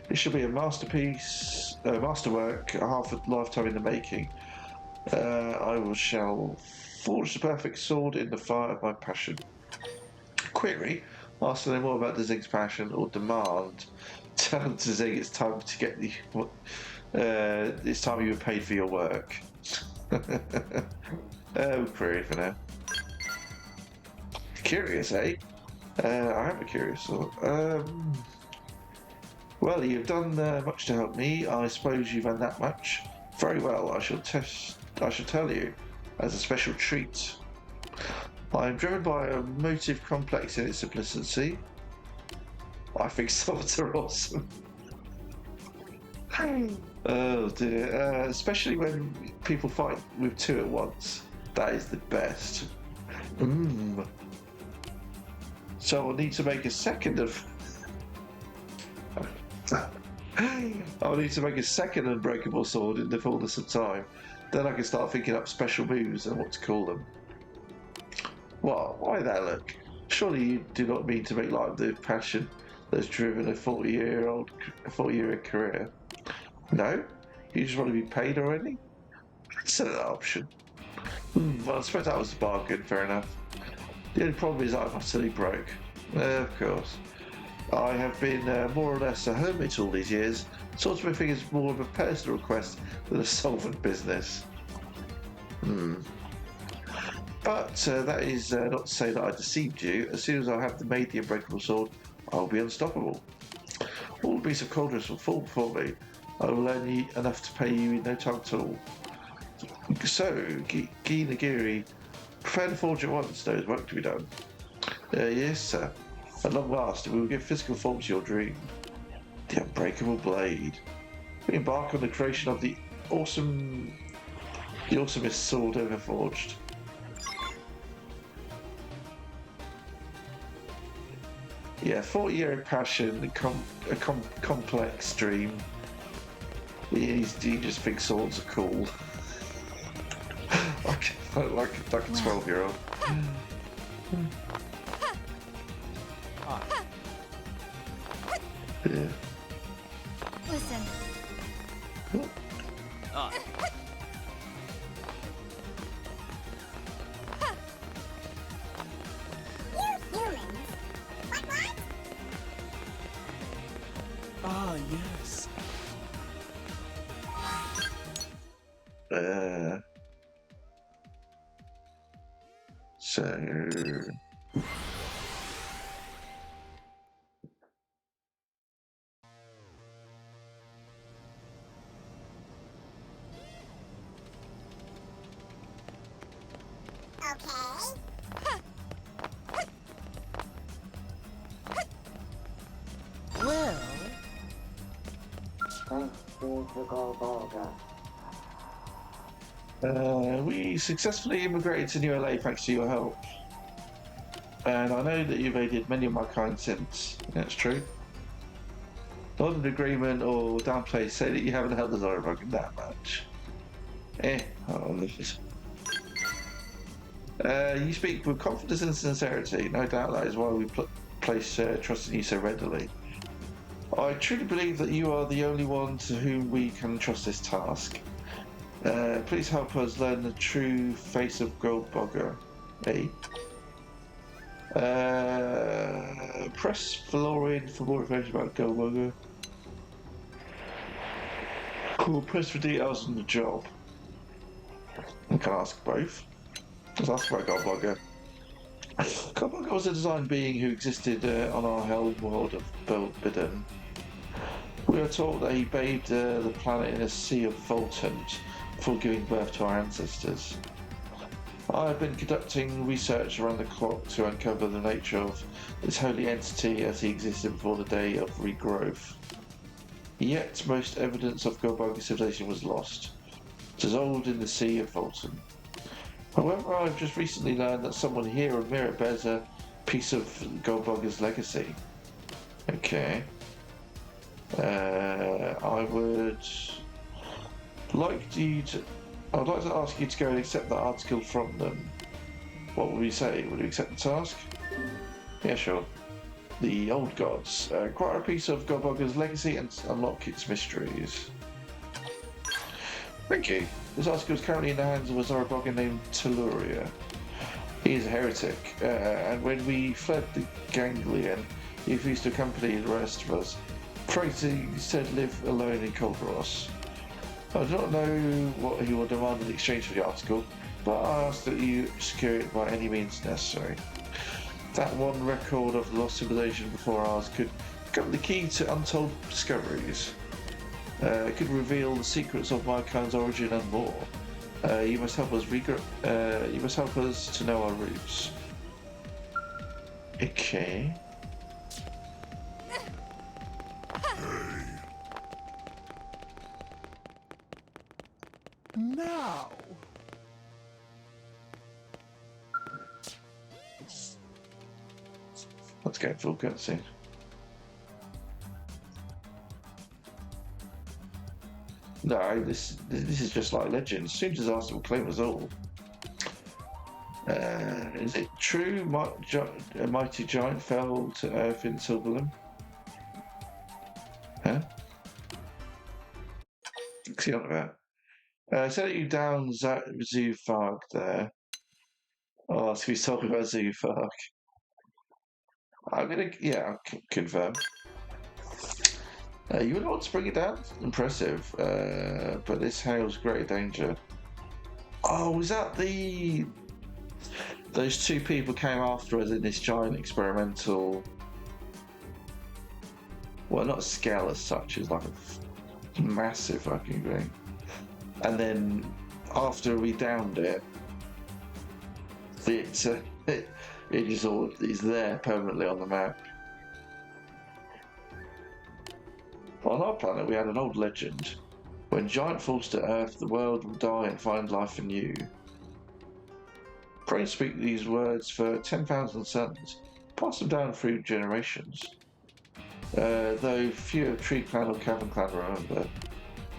It should be a masterpiece, masterwork, a half a lifetime in the making. Shall forge the perfect sword in the fire of my passion. Query: ask them more about the Zing's passion, or demand tell them to Zing it's time to get the it's time you were paid for your work. Query for now. Curious, eh? I am curious. Well, you've done much to help me. I suppose you've done that much. Very well. I shall tell you as a special treat. I am driven by a motive complex in its simplicity. I think swords are awesome. Oh dear. Especially when people fight with two at once. That is the best. So I'll need to make a second of... I'll need to make a second unbreakable sword in the fullness of time. Then I can start thinking up special moves and what to call them. What? Why that look? Surely you do not mean to make light of the passion that's driven a 40-year career. No? You just want to be paid already? That's an option. Well, I suppose that was a bargain, fair enough. The only problem is I'm utterly broke. Of course. I have been more or less a hermit all these years. Swordsmithing is more of a personal request than a solvent business. But that is not to say that I deceived you. As soon as I have made the unbreakable sword, I will be unstoppable. All the beasts of Cauldrons will fall before me. I will earn you enough to pay you in no time at all. So, Gi Nagiri, prepare to forge at once. There is work to be done. Yes, sir. At long last, we will give physical form to your dream. The unbreakable blade. We embark on the creation of the awesomest sword ever forged. Yeah, 40-year passion, a complex dream. He just thinks swords are cool. like a 12-year-old. Yeah. Listen. Ah, yes. So. Well, We successfully immigrated to New LA thanks to your help. And I know that you've aided many of my kind since. That's true. Not an agreement or downplay say that you haven't helped us Zorobog that much. You speak with confidence and sincerity. No doubt that is why we place trust in you so readily. I truly believe that you are the only one to whom we can trust this task. Please help us learn the true face of Goldbugger. Press Valorian for more information about Goldbugger. Cool, press for details on the job. I can ask both. Let's ask about Goldbugger. Goldbugger was a designed being who existed on our hell world of Bidden. We are told that he bathed the planet in a sea of voltons before giving birth to our ancestors. I have been conducting research around the clock to uncover the nature of this holy entity as he existed before the day of regrowth. Yet most evidence of Goldbugger civilization was lost, dissolved in the sea of Volton. However, I've just recently learned that someone here on Mirror bears a piece of Goldbugger's legacy. Okay. I would like to ask you to go and accept that article from them. What would we say? Would you accept the task? Yeah, sure. The Old Gods. Acquire a piece of Goldbugger's legacy and unlock its mysteries. Thank you. This article is currently in the hands of a Zorobogger named Telluria. He is a heretic, and when we fled the Ganglion, he refused to accompany the rest of us, trying to instead live alone in Colderos. I do not know what he will demand in exchange for the article, but I ask that you secure it by any means necessary. That one record of the lost civilization before ours could become the key to untold discoveries. It could reveal the secrets of mankind's origin and more. You must help us to know our roots. Okay. Now. Let's go full cutscene. No, this is just like Legends. Seems disaster will claim us all. Is it true a mighty giant fell to earth in Silverland? Huh? What's he on about? Set you down Zoofark there. Oh, so he's talking about Zoofark. I'll confirm. You would want to bring it down? Impressive. But this hails great danger. Oh, was that those two people came after us in this giant experimental... Well, not a scale as such, it's like a massive fucking thing. And then after we downed it, it just all is there permanently on the map. On our planet, we had an old legend. When giant falls to Earth, the world will die and find life anew. Pray speak these words for 10,000 sons, pass them down through generations. Though few of Tree Clan or Cavern Clan remember,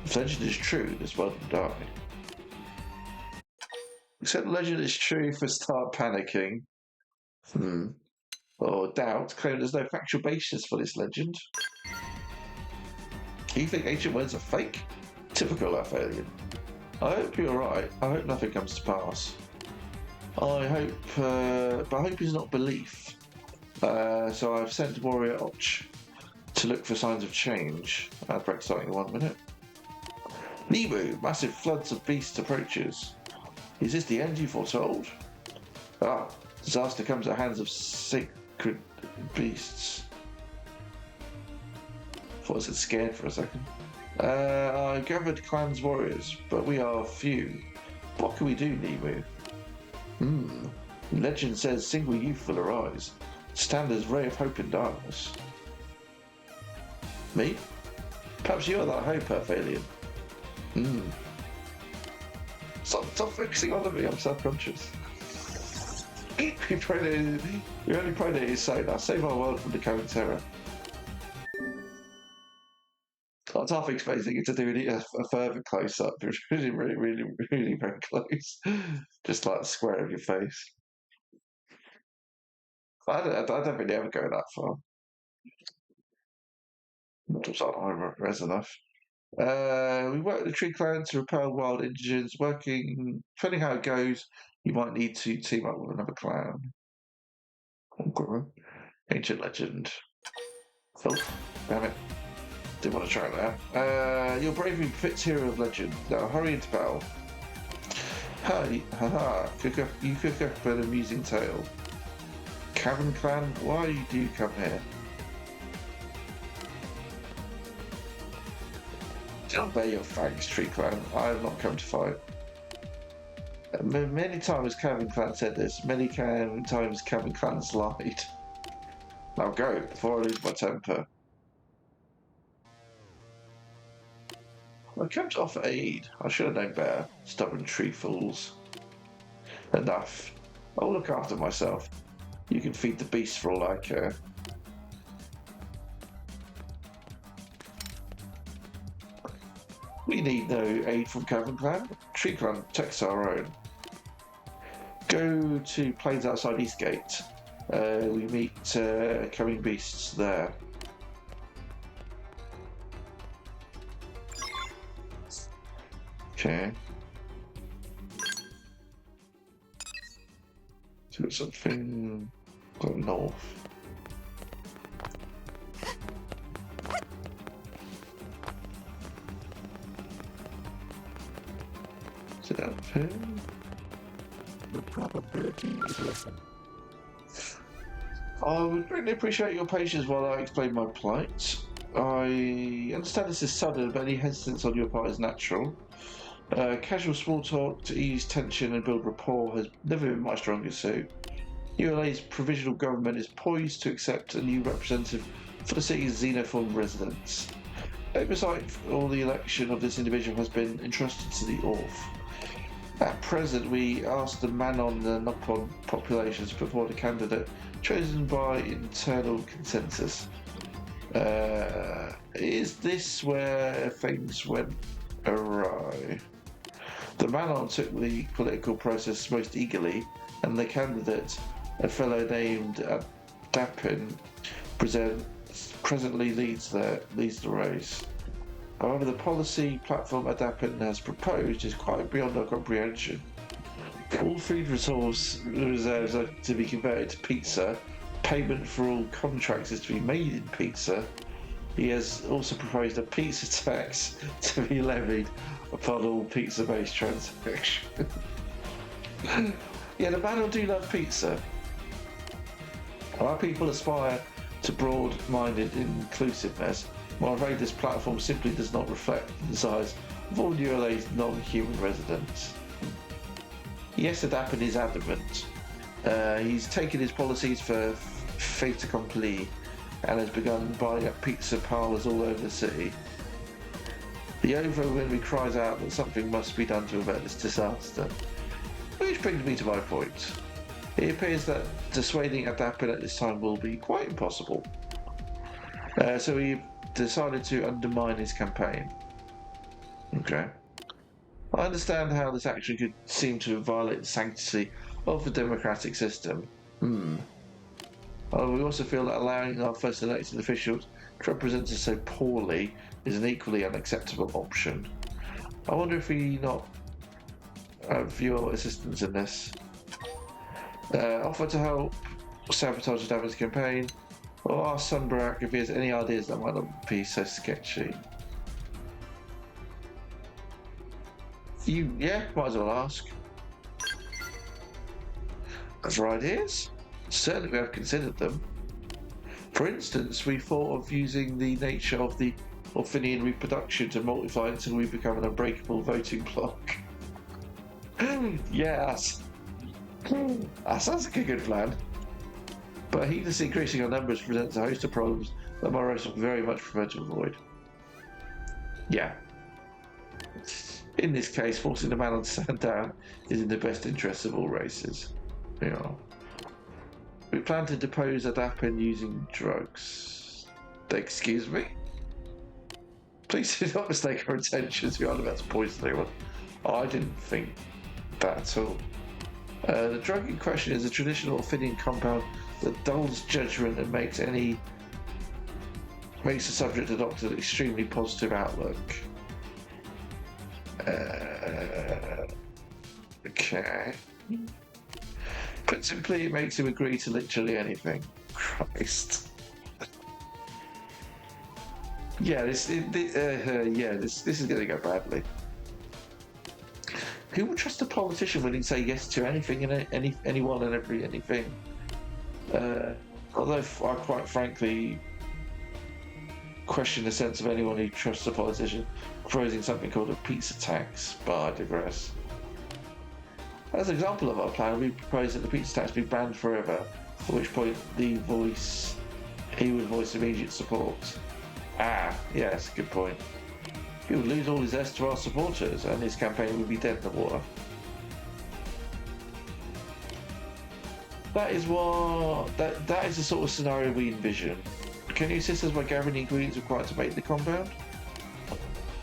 if legend is true, this world will die. Except legend is true if we start panicking. Or doubt, claim there's no factual basis for this legend. You think ancient words are fake? Typical Earth alien. I hope you're right. I hope nothing comes to pass. But I hope is not belief. So I've sent Warrior Och to look for signs of change. Break starting in 1 minute. Nemu, massive floods of beasts approaches. Is this the end you foretold? Ah, disaster comes at hands of sacred beasts. Thought I said scared for a second. I gathered clan's warriors, but we are few. What can we do, Nemu? Legend says single youth will arise. Stand as ray of hope in darkness. Me? Perhaps you are that hope, Earth alien. Stop focusing on me, I'm self-conscious. Your only pronate is Sonar. Save our world from the coming terror. I was half expecting it to do a further close-up. It was really very close. Just like a square of your face. I don't really ever go that far. Just not res enough. We work with the Tree Clan to repel wild indigents. Depending how it goes, you might need to team up with another clan. Okay. Ancient legend. Oh, damn it. Didn't want to try that. Your bravery fits hero of legend. Now hurry into battle. Hey, haha, you cook up an amusing tale. Cavern Clan, why do you come here? Don't bear your thanks, Tree Clan. I have not come to fight. Many times Cavern Clan said this. Many times Cavern Clan's lied. Now go, before I lose my temper. I came to offer aid. I should have known better. Stubborn tree fools. Enough. I'll look after myself. You can feed the beasts for all I care. We need no aid from Cavern Clan. Tree Clan protects our own. Go to plains outside Eastgate. We meet coming beasts there. Okay. So something go north. Is it up here? The probability is listen. I would greatly appreciate your patience while I explain my plight. I understand this is sudden, but any hesitance on your part is natural. Casual small talk to ease tension and build rapport has never been my strongest suit. ULA's provisional government is poised to accept a new representative for the city's xenophone residents. Oversight for the election of this individual has been entrusted to the Orth. At present, we ask the Manon and Nopon populations to put forward a candidate chosen by internal consensus. Is this where things went awry? The Manon took the political process most eagerly, and the candidate, a fellow named Adapin, presently leads the race. However, the policy platform Adapin has proposed is quite beyond our comprehension. All food reserves are to be converted to pizza. Payment for all contracts is to be made in pizza. He has also proposed a pizza tax to be levied upon all pizza-based transactions. Yeah, the man do love pizza. Our people aspire to broad-minded inclusiveness. I'm afraid this platform simply does not reflect the desires of all ULA's non-human residents. Yes, Adapin is adamant. He's taken his policies for fait accompli and has begun buying up pizza parlours all over the city. The overwhelming cries out that something must be done to avert this disaster. Which brings me to my point. It appears that dissuading Adapin at this time will be quite impossible. So we decided to undermine his campaign. Okay. I understand how this action could seem to violate the sanctity of the democratic system. We also feel that allowing our first elected officials to represent us so poorly is an equally unacceptable option. I wonder if we not have your assistance in this. Offer to help sabotage the Davin's campaign, or ask Sunbrak if he has any ideas that might not be so sketchy. Yeah, might as well ask. Other ideas? Certainly we have considered them. For instance, we thought of using the nature of the Orphinian reproduction to multiply until we become an unbreakable voting bloc. Yes. That sounds like a good plan. But heedlessly increasing our numbers presents a host of problems that my race will very much prefer to avoid. Yeah. In this case, forcing the man on Sandown is in the best interests of all races. Yeah. We plan to depose Adapin using drugs. Excuse me? Please do not mistake our intentions. We aren't about to poison anyone. I didn't think that at all. The drug in question is a traditional Orphinian compound that dulls judgment and makes the subject adopt an extremely positive outlook. Okay. Put simply, it makes him agree to literally anything. Christ. Yeah, this is going to go badly. Who would trust a politician when he'd say yes to anything and anyone and anything? Although I quite frankly question the sense of anyone who trusts a politician proposing something called a pizza tax, but I digress. As an example of our plan, we propose that the pizza tax be banned forever, at which point he would voice immediate support. Ah, yes, good point. He would lose all his zest to our supporters, and his campaign would be dead in the water. That is the sort of scenario we envision. Can you assist us by gathering the ingredients required to make the compound?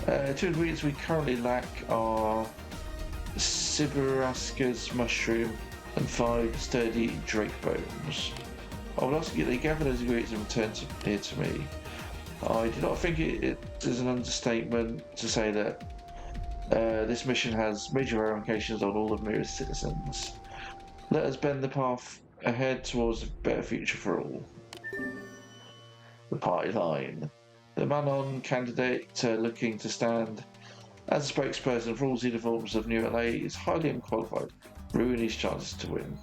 2 ingredients we currently lack are Sibirasca's mushroom and 5 sturdy drake bones. I would ask you to gather those ingredients and return here to me. I do not think it is an understatement to say that this mission has major ramifications on all of Mira's citizens. Let us bend the path ahead towards a better future for all. The party line. The Manon candidate looking to stand as a spokesperson for all xenophobes of New LA is highly unqualified, ruining his chances to win.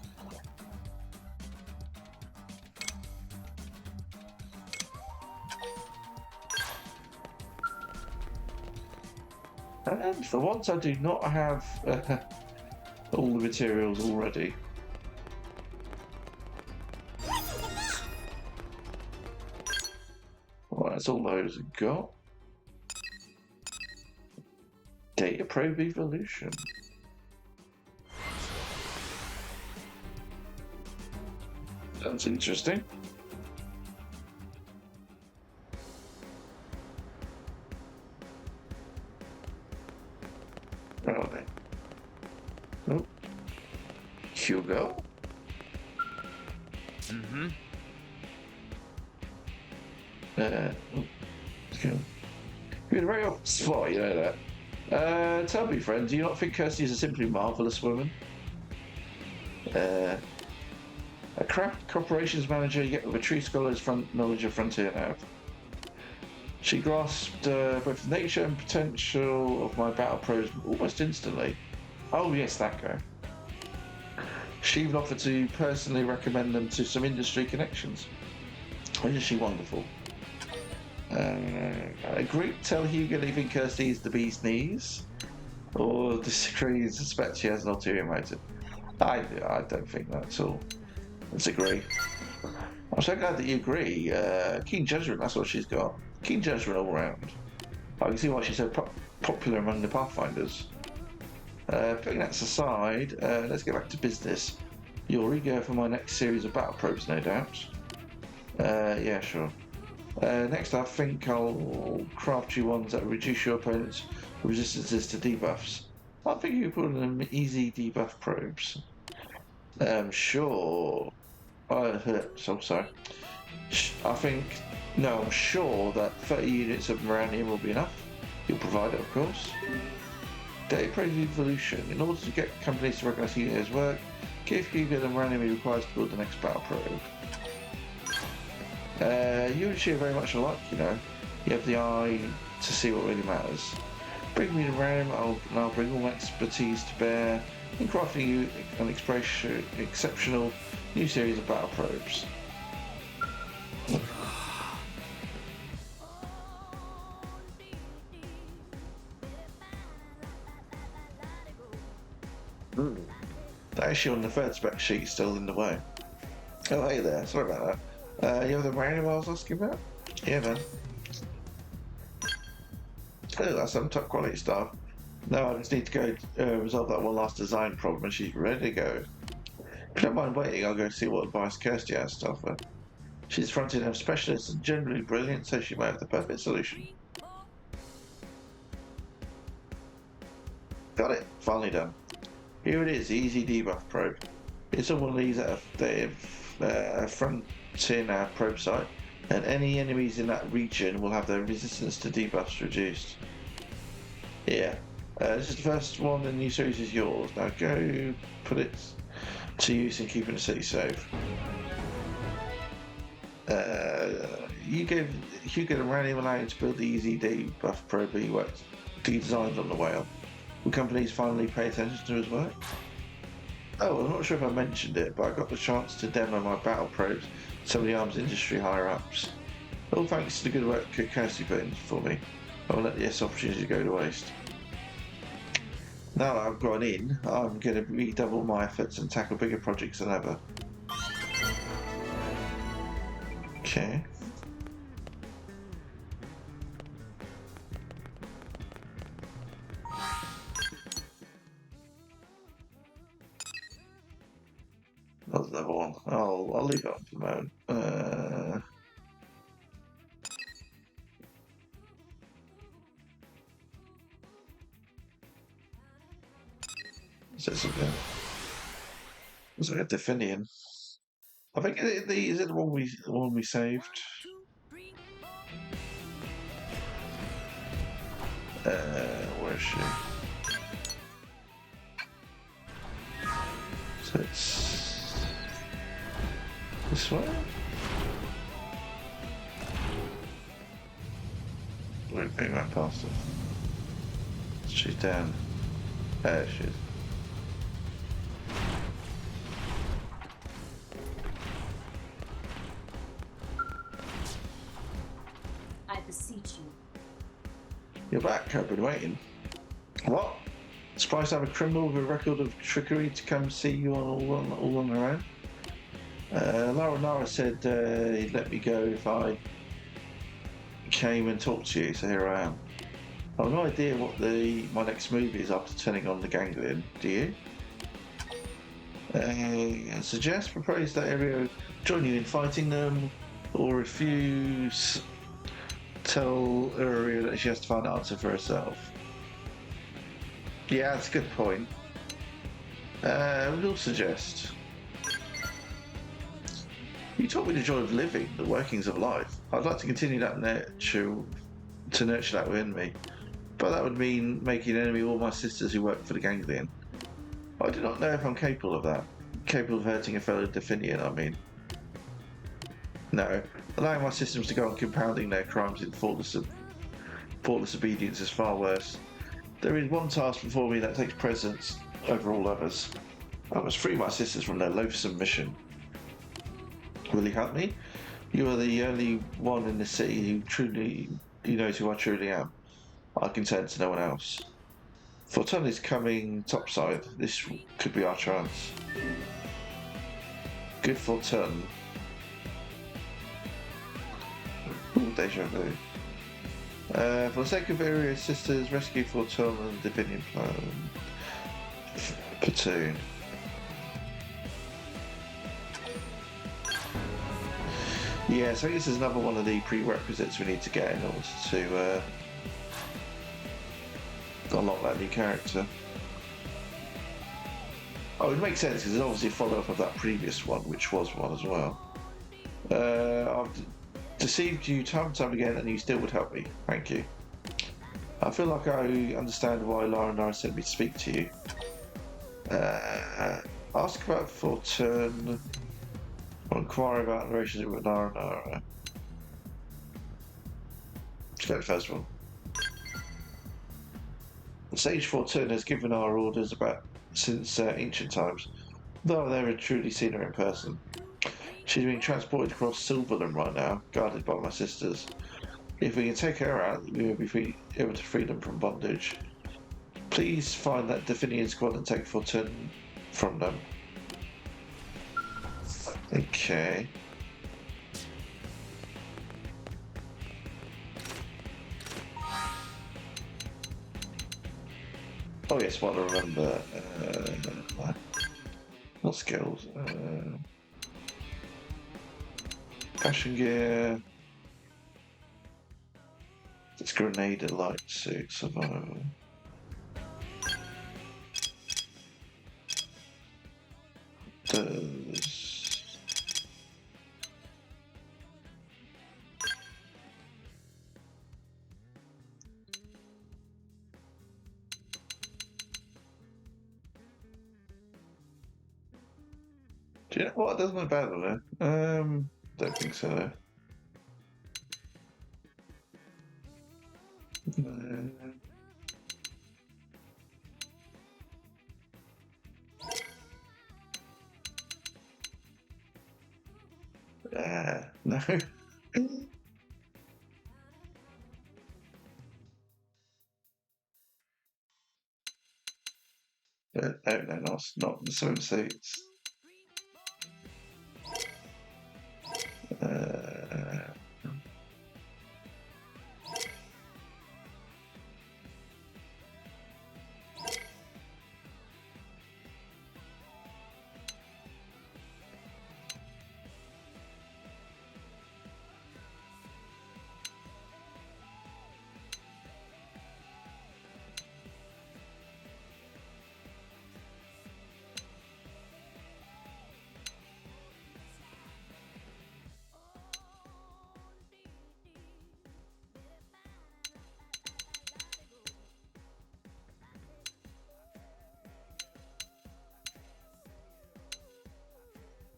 And for once I do not have all the materials already. Well, that's all those have got. Data probe evolution. Sounds interesting. Where are they? Oh. Hugo? Mm-hmm. You're in a very off spot, you know that. Tell me, friend, do you not think Kirsty is a simply marvellous woman? A craft operations manager, yet with a true scholar's knowledge of frontier nav. She grasped both the nature and potential of my battle probes almost instantly. Oh yes, that guy. She even offered to personally recommend them to some industry connections. Isn't she wonderful? Agree to tell Hugo that you think Kirsty is the bee's knees? Or disagree and suspect she has an ulterior motive? I don't think that at all. Let's agree. I'm so glad that you agree. Keen judgment, that's what she's got. Keen judgment all round. I can see why she's so popular among the Pathfinders. Putting that aside, let's get back to business. You're eager for my next series of battle probes, no doubt. Yeah, sure. Next, I think I'll craft you ones that reduce your opponent's resistances to debuffs. I think you put them easy debuff probes. Sure. So sorry. I'm sure that 30 units of Moranium will be enough. You'll provide it, of course. Data probe evolution. In order to get companies to recognize Hugo's work, give Hugo the Moranium he requires to build the next battle probe. You and she are very much alike, you know. You have the eye to see what really matters. Bring me the RAM, and I'll bring all my expertise to bear in crafting you an exceptional new series of battle probes. That issue on the third spec sheet is still in the way. Oh, hey there. Sorry about that. You have the random I was asking about? Yeah, man. Oh, that's some top quality stuff. No, I just need to go resolve that one last design problem and she's ready to go. If you don't mind waiting, I'll go see what advice Kirsty has to offer. She's front-end specialist and generally brilliant, so she might have the perfect solution. Got it. Finally done. Here it is, the Easy Debuff Probe. It's on one of these at a Frontier probe site, and any enemies in that region will have their resistance to debuffs reduced. Yeah, this is the first one in the new series is yours. Now go put it to use in keeping the city safe. You get a random allowance to build the Easy Debuff Probe he worked designed on the whale. Will companies finally pay attention to his work? Oh, I'm not sure if I mentioned it, but I got the chance to demo my battle probes to some of the arms industry higher-ups. All thanks to the good work Kirsty put in for me. I won't let this opportunity go to waste. Now that I've gone in, I'm going to redouble my efforts and tackle bigger projects than ever. Okay. That's another one. I'll leave it up for the moment. Is that something? Looks like a Definian. I think is it the one we saved? Where is she? So it's this way. We're going right past her. She's down. There she is. I beseech you. You're back. I've been waiting. What? Surprised to have a criminal with a record of trickery to come see you all on her own? Lara Nara said he'd let me go if I came and talked to you, so here I am. I have no idea what my next move is after turning on the ganglion. Do you? Suggest, propose that area join you in fighting them, or refuse. Tell Uriel that she has to find an answer for herself. Yeah, that's a good point. We'll suggest. You taught me the joy of living, the workings of life. I'd like to continue that nurture that within me. But that would mean making an enemy of all my sisters who work for the ganglion. I do not know if I'm capable of that. Capable of hurting a fellow Definian, I mean. No. Allowing my systems to go on compounding their crimes in thoughtless obedience is far worse. There is one task before me that takes precedence over all others. I must free my sisters from their loathsome mission. Will you help me? You are the only one in the city who knows who I truly am. I can turn to no one else. Fortune is coming topside. This could be our chance. Good Fortune. Deja vu. For the sake of various sisters, rescue Fortune and the Divinian platoon. Yeah, so I guess this is another one of the prerequisites we need to get in order to unlock that new character. Oh, it makes sense because it's obviously a follow-up of that previous one, which was one as well. I've deceived you time and time again, and you still would help me. Thank you. I feel like I understand why Lara and I sent me to speak to you. Ask about Fortune, or inquire about the relationship with Lara and Lara. Let's go to the first one. Sage Fortune has given our orders about since ancient times, though I've never truly seen her in person. She's being transported across Silverland right now, guarded by my sisters. If we can take her out, we will be able to free them from bondage. Please find that Definian squad and take Fortune from them. Okay. Oh yes, what I remember. What skills? Fashion gear. It's grenade light suit survival. Does do you know what? It doesn't matter about it. Don't think so. No. No, not the swim suits.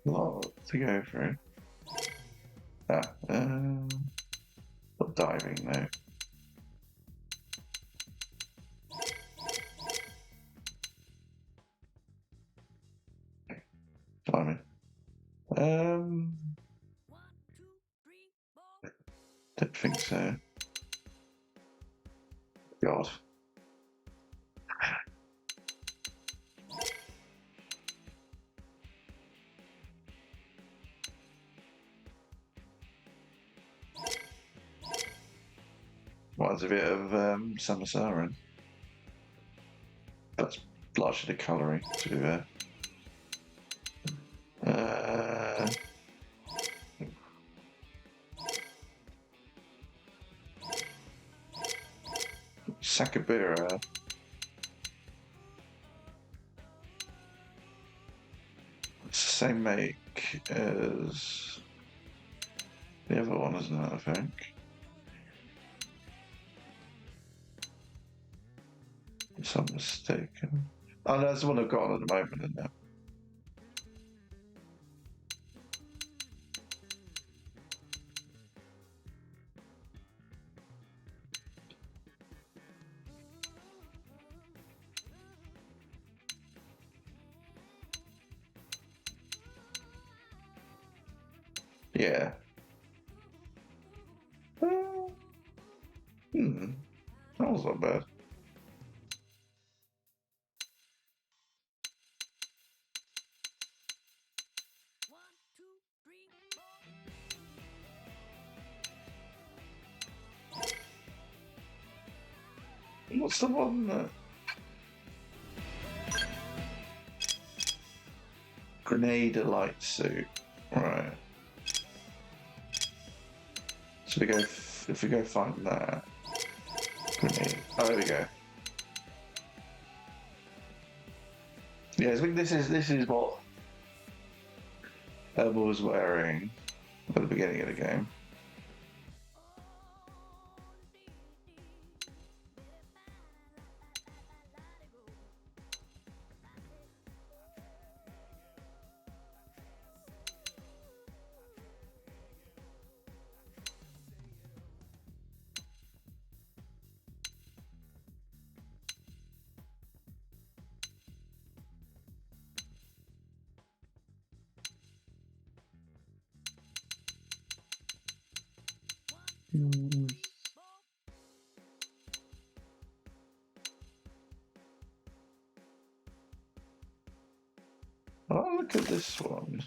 Lot to go through. Not diving though. Climbing. Don't think so. God. Reminds a bit of Samasaran. That's largely the colouring, to be fair. Sakabura. It's the same make as the other one, isn't it, I think? If I'm mistaken. Oh, no, that's the one I've got on at the moment, isn't it? Yeah. That was not bad. What's the one that... Grenade light suit. Right. So we go, if we go find that. Grenade. Oh, there we go. Yeah, I think this is what Elba was wearing at the beginning of the game. Mm. Oh, look at this one.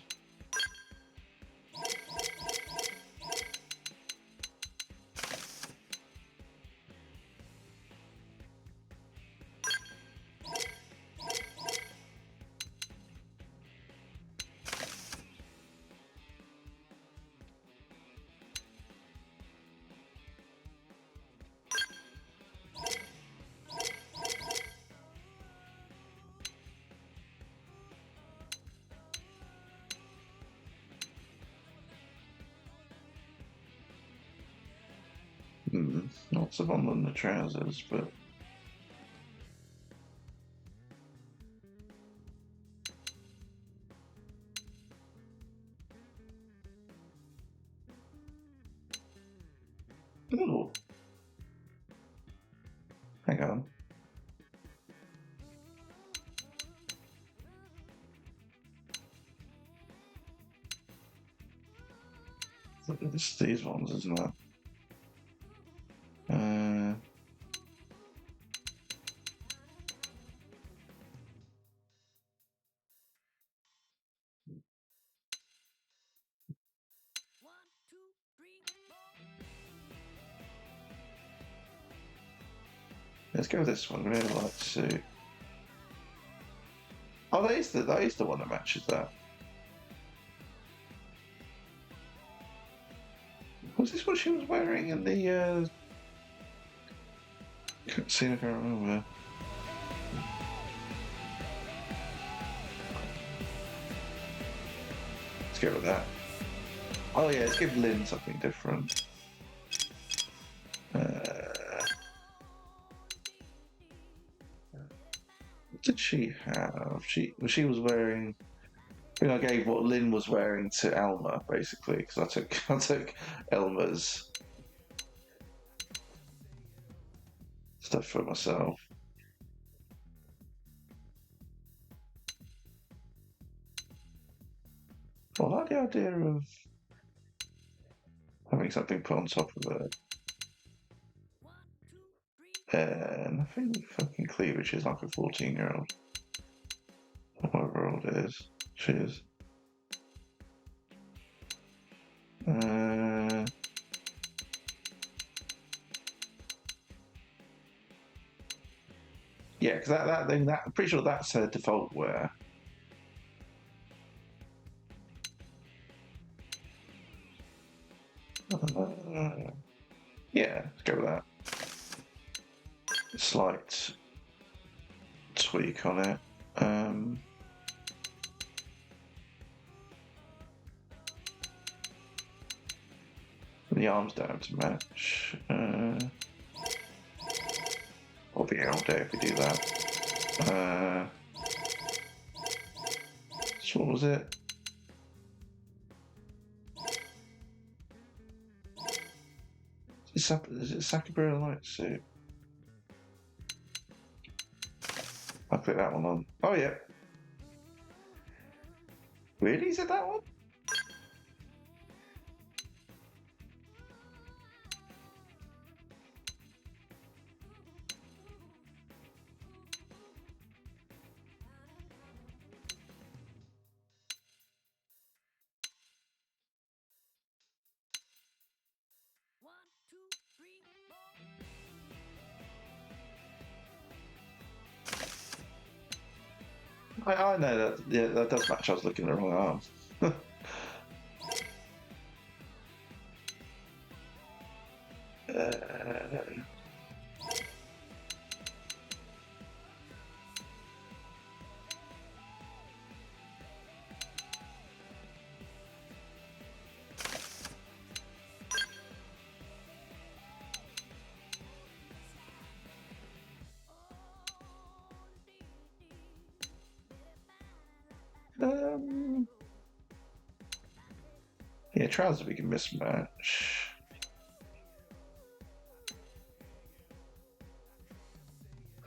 Lots of them on the trousers, but ooh. Hang on. It's these ones, isn't it? Let's go with this one. Really like suit. Oh, that is the one that matches that. Was this what she was wearing in the? Can't see. I can't remember. Let's go with that. Oh yeah, let's give Lynn something different. What did she have? She was wearing. I think I gave what Lynn was wearing to Elma, basically, because I took Elma's stuff for myself. I like the idea of having something put on top of it. And I think fucking cleavage is like a 14-year-old. However old it is. She is. Yeah, because that thing, I'm pretty sure that's her default wear. Yeah, let's go with that. Slight tweak on it. The arms down to match. I'll be here all day if we do that. So what was it? Is it Sakura light suit? I'll put that one on. Oh yeah. Really? Is it that one? I know that. Yeah, that does match. I was looking at the wrong arms. Yeah, trousers we can mismatch.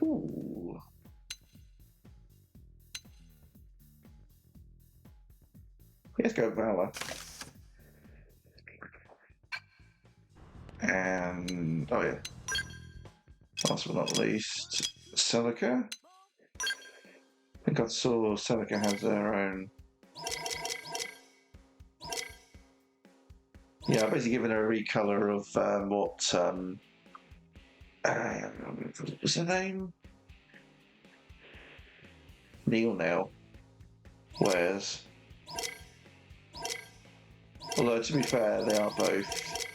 Ooh. Let's go Valor. And, oh yeah. Last but not least, Celica. I think I saw Celica has their own. Yeah, basically given her a recolor of what's her name? Neil now wears. Although to be fair, they are both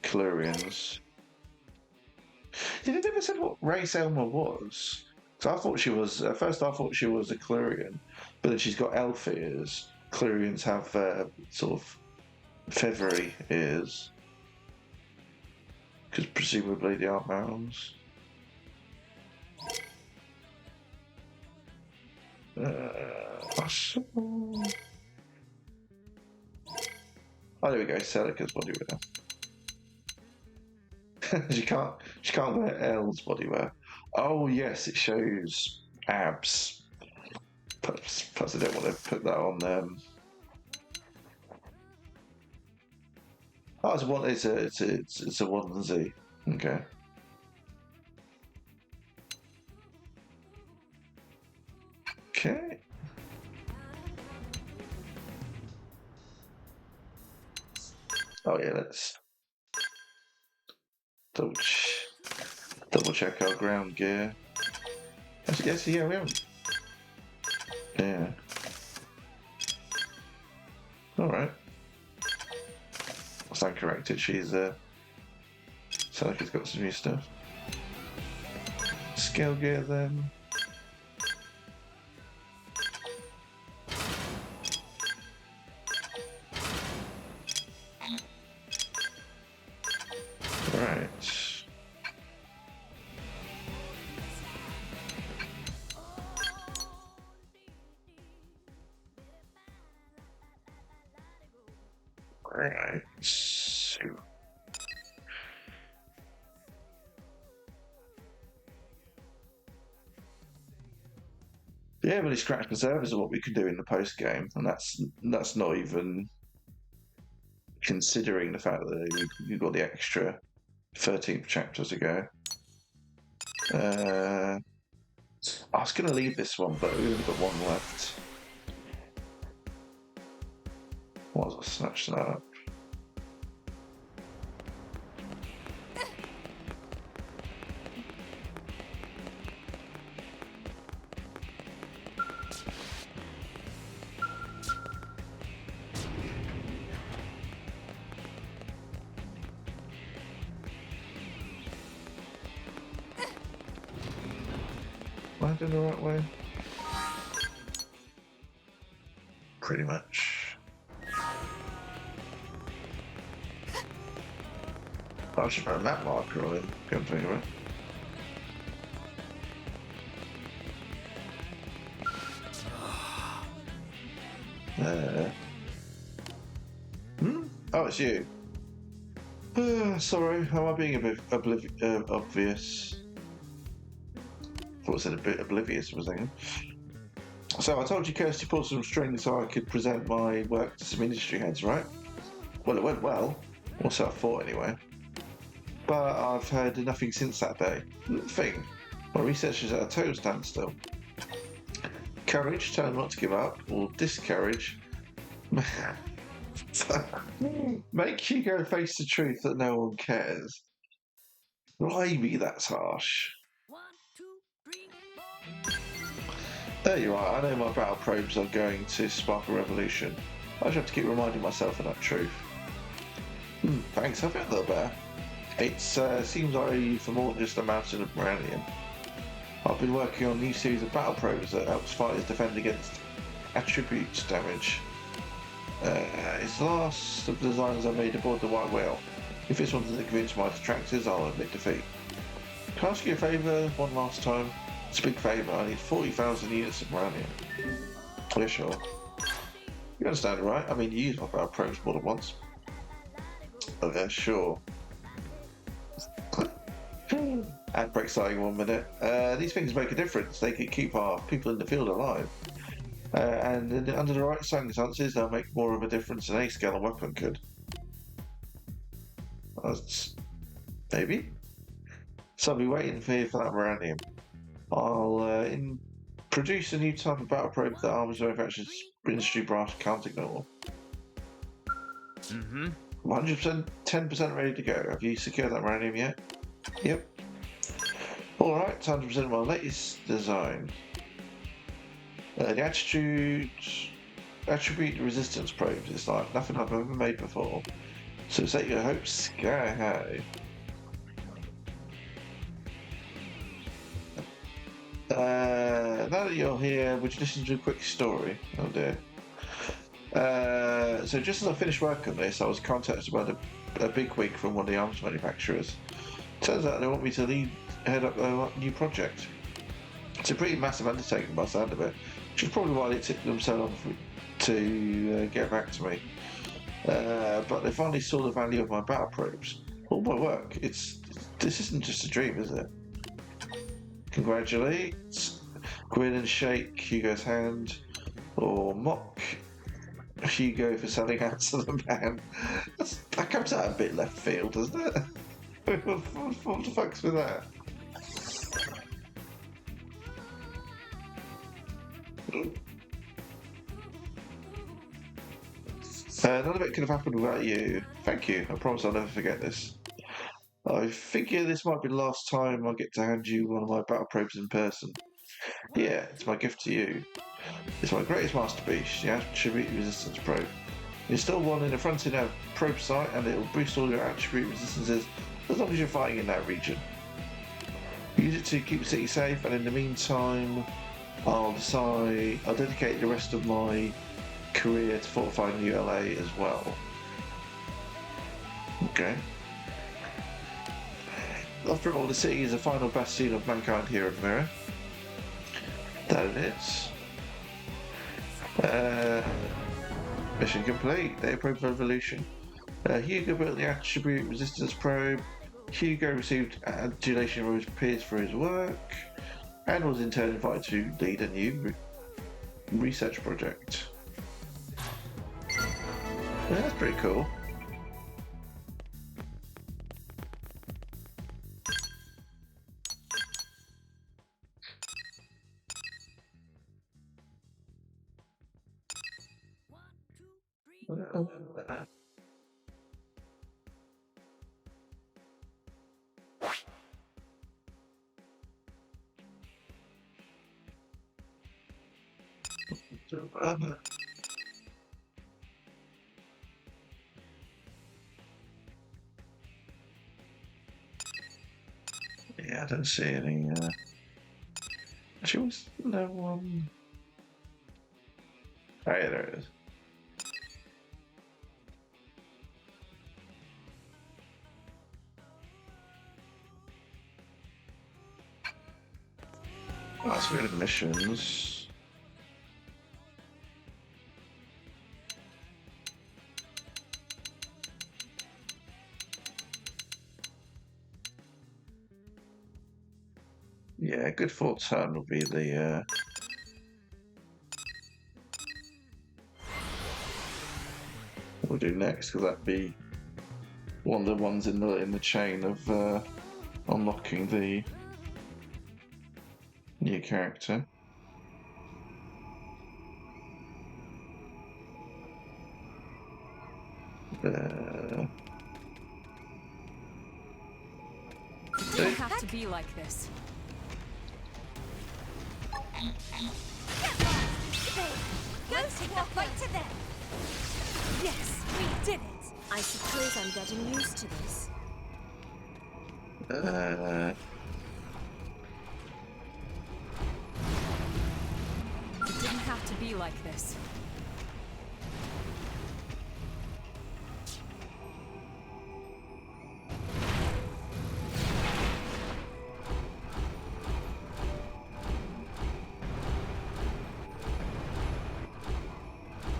Kalurians. Did it ever say what race Elma was? Because I thought she was. At first, I thought she was a Kalurian, but then she's got elf ears. Kalurians have sort of feathery ears, because presumably they are mounds. Oh, there we go. Celica's bodywear. she can't wear Elle's bodywear. Oh yes, it shows abs. Plus I don't want to put that on them. Oh, it's a onesie. Okay. Okay. Oh yeah, let's double check our ground gear. Yes, yeah, we haven't. Yeah. All right. I stand corrected. She's Celica's got some new stuff. Scale gear then. Right. Right. So. Yeah, really scratch preservers are what we can do in the post game, and that's not even considering the fact that you've got the extra 13th chapter to go. I was going to leave this one, but we've only got one left. I'll snatch that up. Am I doing the right way? Pretty much. I should put a map marker on it, come to think of it. Oh, it's you. Sorry, am I being a bit obvious? I thought I said a bit oblivious for a second. So I told you Kirsty pulled some strings so I could present my work to some industry heads, right? Well, it went well. Or so I thought anyway. But I've heard nothing since that day. Nothing. My research is at a total standstill. Courage, tell them not to give up, or discourage, make you go face the truth that no one cares. Blimey, that's harsh. There you are. I know my battle probes are going to spark a revolution. I just have to keep reminding myself of that truth. Thanks, I feel a little better. It seems I owe you for more than just a mountain of Moranium. I've been working on a new series of battle probes that helps fighters defend against attributes damage. It's the last of the designs I made aboard the White Whale. If this one doesn't convince my detractors, I'll admit defeat. Can I ask you a favour one last time? It's a big favour. I need 40,000 units of Moranium. Yeah, sure. You understand, right? I mean, you use my battle probes more than once. Okay, sure. And break exciting 1 minute. These things make a difference. They can keep our people in the field alive. And under the right circumstances, they'll make more of a difference than any scale weapon could. maybe. So I'll be waiting for that uranium. I'll produce a new type of battle probe that arms manufacturers industry branch can't ignore. 100%, 10% ready to go. Have you secured that uranium yet? Yep. Alright, 100% of my latest design. The attribute resistance probes is like nothing I've ever made before. So set your hopes sky high. Now that you're here, would you listen to a quick story? Oh dear. So just as I finished work on this, I was contacted by a big wig from one of the arms manufacturers. Turns out they want me to head up a new project. It's a pretty massive undertaking by the sound of it, which is probably why it took them so long to get back to me. But they finally saw the value of my battle probes. All my work. This isn't just a dream, is it? Congratulate, grin and shake Hugo's hand, or mock Hugo for selling out to the man. That comes out a bit left field, doesn't it? What the fuck's with that? None of it could have happened without you. Thank you. I promise I'll never forget this. I figure this might be the last time I get to hand you one of my battle probes in person. Yeah, it's my gift to you. It's my greatest masterpiece, the Attribute Resistance Probe. Install one in the front of our probe site and it will boost all your attribute resistances as long as you're fighting in that region. Use it to keep the city safe, and in the meantime, I'll dedicate the rest of my career to fortifying the ULA as well. Okay. After all, the city is the final bastion of mankind here at Mirror. That it is. Mission complete. Data probe revolution. Hugo built the attribute resistance probe. Hugo received adulation from his peers for his work, and was in turn invited to lead a new research project. Yeah, that's pretty cool. Yeah, I don't see any. Actually, was no one. Oh, yeah, there it is. Oh, that's weird missions. Yeah, good for turn will be the we'll do next, because that'd be one of the ones in the chain of unlocking the new character. It didn't have to be like this. Let's take the fight to them! Yes, we did it! I suppose I'm getting used to this. It didn't have to be like this.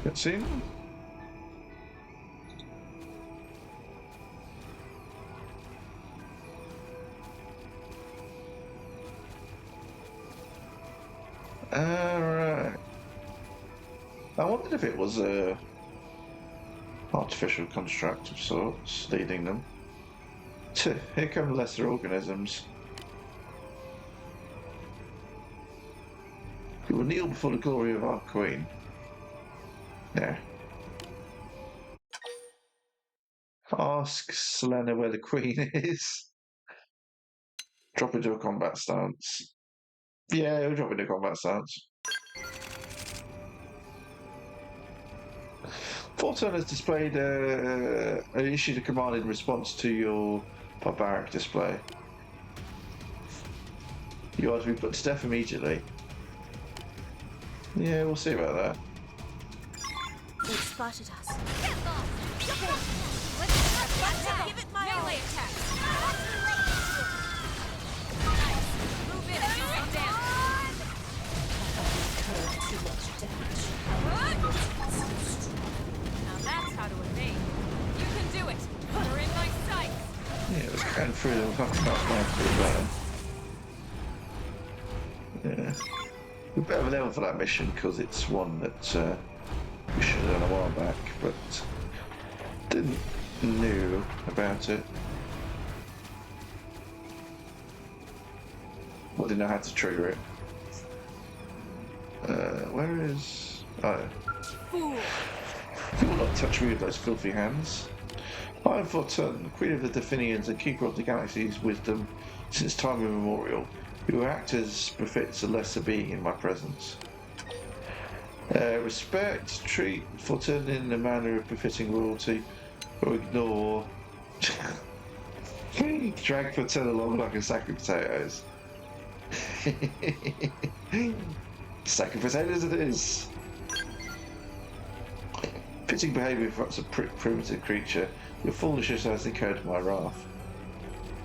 Cutscene? Alright. I wondered if it was a artificial construct of sorts leading them. Here come lesser organisms. We will kneel before the glory of our queen. Yeah. Ask Selena where the queen is. Drop into a combat stance. Yeah, we'll drop into a combat stance. Fortune has displayed issued a command in response to your barbaric display. You are to be put to death immediately. Yeah, we'll see about that. They've spotted us. Give it my melee attack. Nice. Move in and do some damage. Too much damage. Now that's how to evade. You can do it. You're in my sights. Yeah, let's go through them. Yeah. We're better of a level for that mission because it's one that we should have done a while back, but didn't know about it. I didn't know how to trigger it. Where is... Oh. Fool. You will not touch me with those filthy hands. I am Fortune, Queen of the Definians and Keeper of the Galaxy's wisdom since time immemorial. You act as befits a lesser being in my presence. Respect, treat Fortune in the manner of befitting royalty, or ignore. Drag Fortune along like a sack of potatoes. Sack of potatoes it is. Fitting behaviour for such a primitive creature. Your foolishness has incurred my wrath.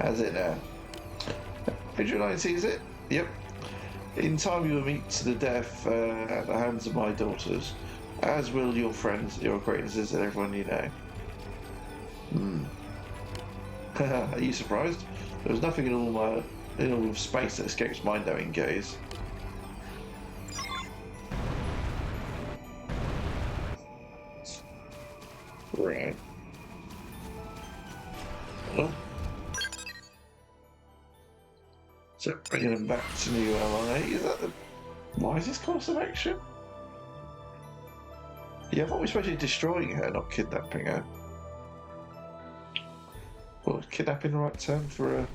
Has it now? Adrian sees it? Yep. In time you will meet to the death at the hands of my daughters, as will your friends, your acquaintances, and everyone you know. Are you surprised? There was nothing in all of space that escapes my knowing gaze. Right. Well. So bringing them back to New LA, is that the wisest course of action? Yeah, I thought we were supposed to be destroying her, not kidnapping her. Well, kidnapping the right term for a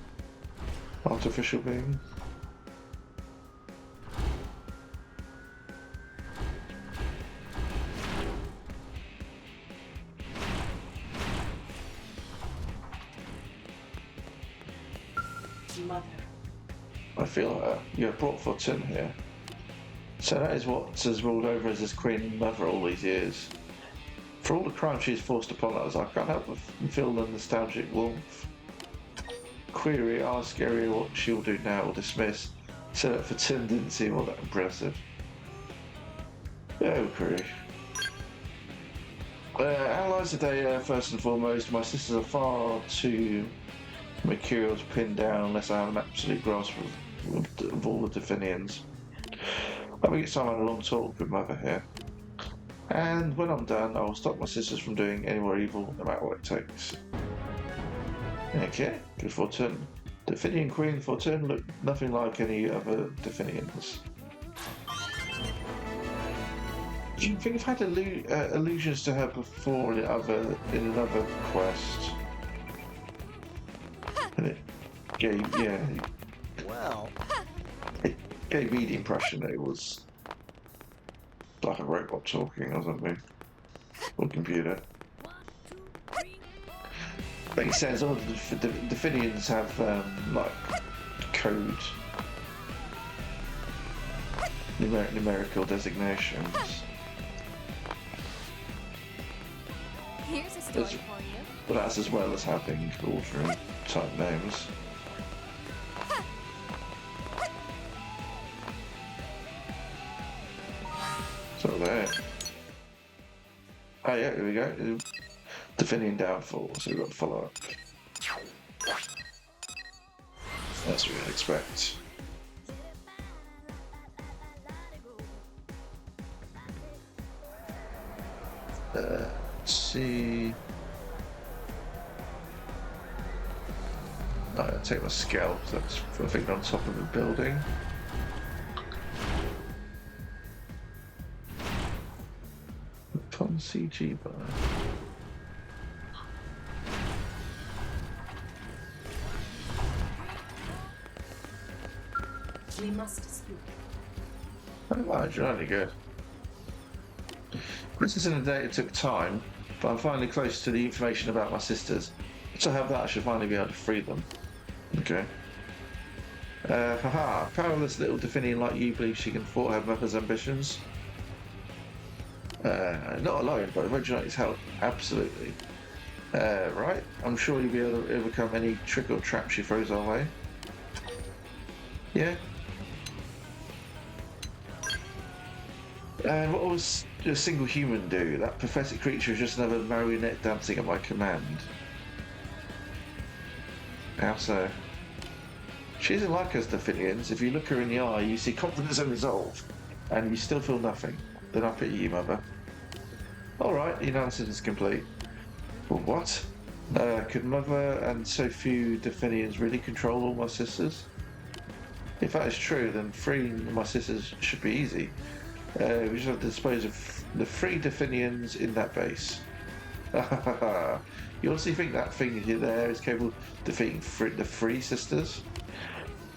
artificial being? Mother. I feel you have brought Fortune here. So that is what has ruled over us as Queen and Mother all these years. For all the crime she's forced upon us, I can't help but feel the nostalgic warmth. Query, ask Area what she'll do now or dismiss, so that Fortune didn't seem all that impressive. Oh, Query. Our lives today, first and foremost, my sisters are far too mercurial to pin down unless I have an absolute grasp of all the Definians. I think it's time I had a long talk with Mother here. And when I'm done, I will stop my sisters from doing any more evil, no matter what it takes. Okay, good Fortune. Definian Queen Fortune looked nothing like any other Definians. Do you think you've had allusions to her before in another quest? And it gave, yeah. Well, it gave me the impression that it was like a robot talking or something, or computer. Makes sense. All the Definians have like code, numerical designations. Here's a story for you. But that's as well as having ordinary type names. So there. Oh yeah, here we go. Definian downfall, so we've got to follow up. That's what we'd expect. Let's see. I'll take my scale, because that's for a thing on top of the building. Upon CG bar. We must speak. Oh, wow, you're only good. This is in a day it took time, but I'm finally close to the information about my sisters. Once I have that, I should finally be able to free them. Okay. Haha, powerless little Definian like you believes she can thwart her mother's ambitions? Not alone, but with Reginald's help, absolutely. Right, I'm sure you'll be able to overcome any trick or trap she throws our way. Yeah? And what was a single human do? That pathetic creature is just another marionette dancing at my command. How so? She isn't like us Definians. If you look her in the eye, you see confidence and resolve, and you still feel nothing. Then I pity you, Mother. Alright, the analysis is complete. But what? Could Mother and so few Definians really control all my sisters? If that is true, then freeing my sisters should be easy. We just have to dispose of the 3 Definians in that base. You honestly think that thing there is capable of defeating the 3 sisters?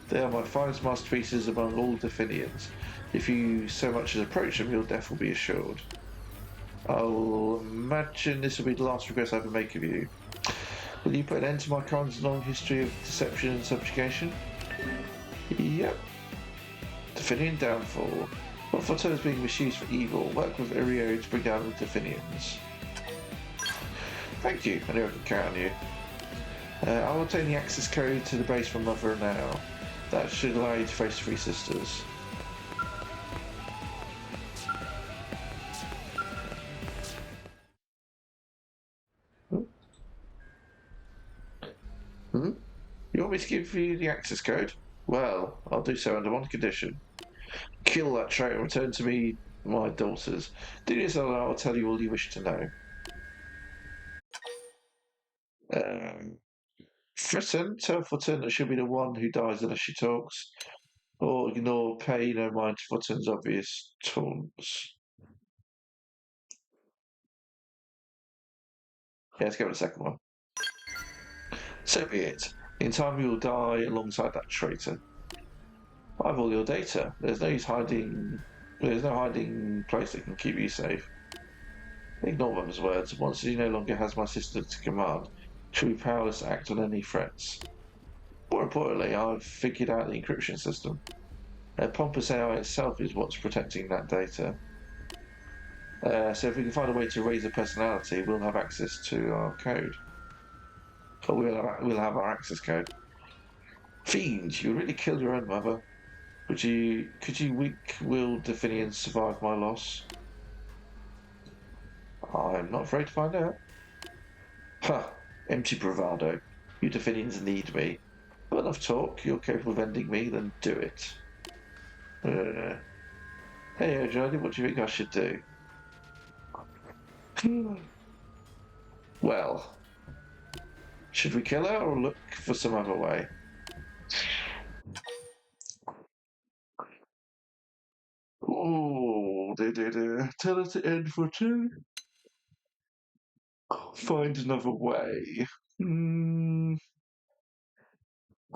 They are my finest masterpieces among all Definians. If you so much as approach them, your death will be assured. I'll imagine this will be the last request I ever make of you. Will you put an end to my kind's long history of deception and subjugation? Yep. Definian downfall. What Fortuna is being misused for evil? Work with Irio to bring down the Definians. Thank you. I knew I could count on you. I'll obtain the access code to the base from Mother now. That should allow you to face 3 sisters. You want me to give you the access code? Well, I'll do so under one condition. Kill that traitor and return to me my daughters. Do this and I'll tell you all you wish to know. Threaten, tell Fortuna she'll be the one who dies unless she talks. Or ignore, pay no mind to Fortuna's obvious taunts. Yeah, let's go with the second one. So be it. In time you will die alongside that traitor. I have all your data. There's no hiding place that can keep you safe. Ignore Mum's words. Once she no longer has my sister to command, she'll be powerless to act on any threats. More importantly, I've figured out the encryption system. Pompous AI itself is what's protecting that data. So if we can find a way to raise her personality, we'll have access to our code. Or we'll have our access code. Fiend, you really killed your own mother. Could you weak-willed Definians survive my loss? I'm not afraid to find out. Ha! Empty bravado. You Definians need me. But enough talk. You're capable of ending me, then do it. Hey, Jody, what do you think I should do? Well, should we kill her or look for some other way? Oh, tell her to end for 2. Find another way.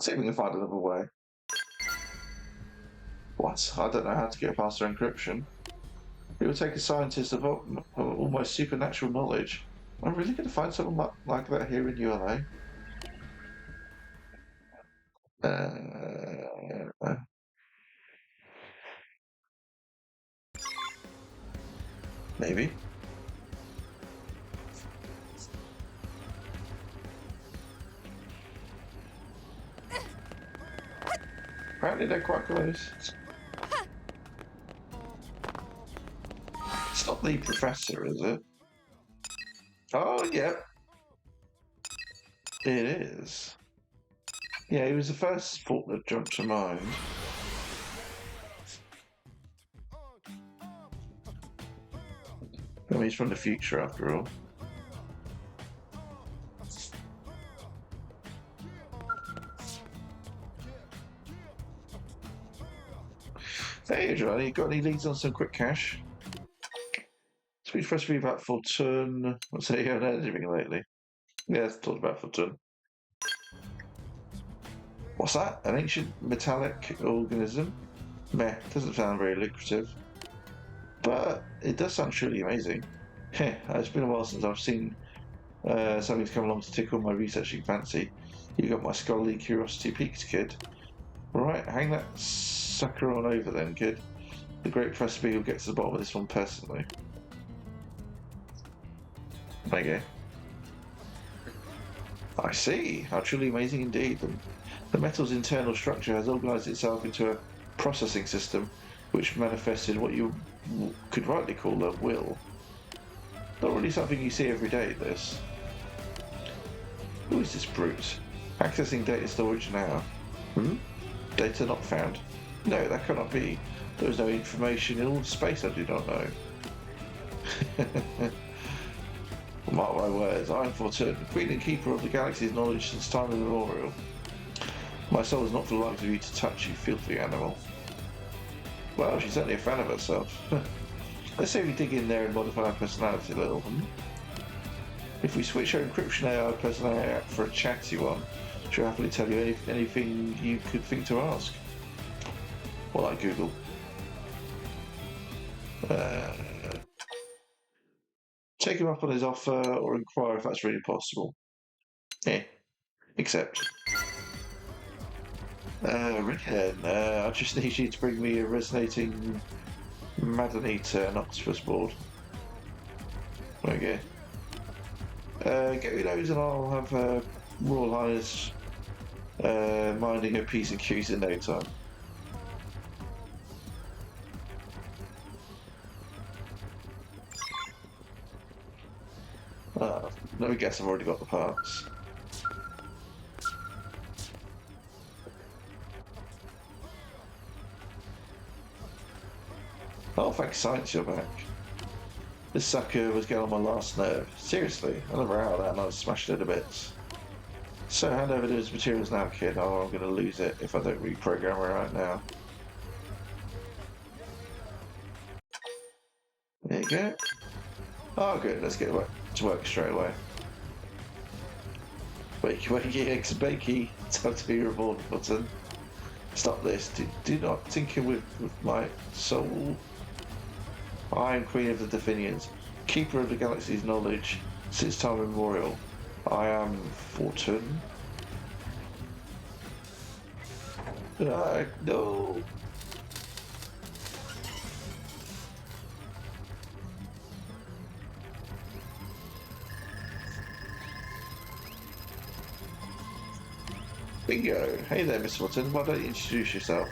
See if we can find another way. What? I don't know how to get past her encryption. It would take a scientist of almost supernatural knowledge. I'm really going to find something like that here in ULA. Maybe. Apparently they're quite close. It's not the professor, is it? Oh, yeah. It is. Yeah, he was the first thought that jumped to mind. I mean, he's from the future, after all. Hey, Johnny, you got any leads on some quick cash? Speak first to me about Fortune. I'll say you haven't heard anything lately. Yeah, it's talked about Fortune. What's that? An ancient metallic organism? Meh, doesn't sound very lucrative. But it does sound truly amazing. Heh, it's been a while since I've seen something's come along to tickle my researching fancy. You got my scholarly curiosity piqued, kid. Alright, hang that sucker on over then, kid. The great Presby will get to the bottom of this one personally. Okay. I see. How truly amazing indeed. The metal's internal structure has organised itself into a processing system which manifested what you could rightly call a will. Not really something you see every day, this. Who is this brute? Accessing data storage now. Data not found. No, that cannot be. There is no information in all space I do not know. Mark my words, I am Fortune, Queen and Keeper of the Galaxy's knowledge since time immemorial. My soul is not for the likes of you to touch, you filthy animal. Well, she's certainly a fan of herself. Let's say we dig in there and modify her personality a little. If we switch her encryption AI personality out for a chatty one, she'll happily tell you anything you could think to ask. Or like Google. Take him up on his offer or inquire if that's really possible. Accept. Rickhead, I just need you to bring me a resonating Madonita and octopus board. Okay. Get me those and I'll have Royal Highness minding her P's and Q's in no time. Let me guess, I've already got the parts. Oh, thanks science, you're back. This sucker was getting on my last nerve. Seriously, I never out of that and I smashed it to bits. So hand over those materials now, kid, or I'm going to lose it if I don't reprogram it right now. There you go. Oh, good, let's get to work straight away. Wakey, wakey, eggs, bakey. Time to be reborn, button. Stop this. Do not tinker with my soul. I am Queen of the Definians, Keeper of the Galaxy's knowledge since time immemorial. I am Fortune. No. Bingo! Hey there, Miss Fortune. Why don't you introduce yourself?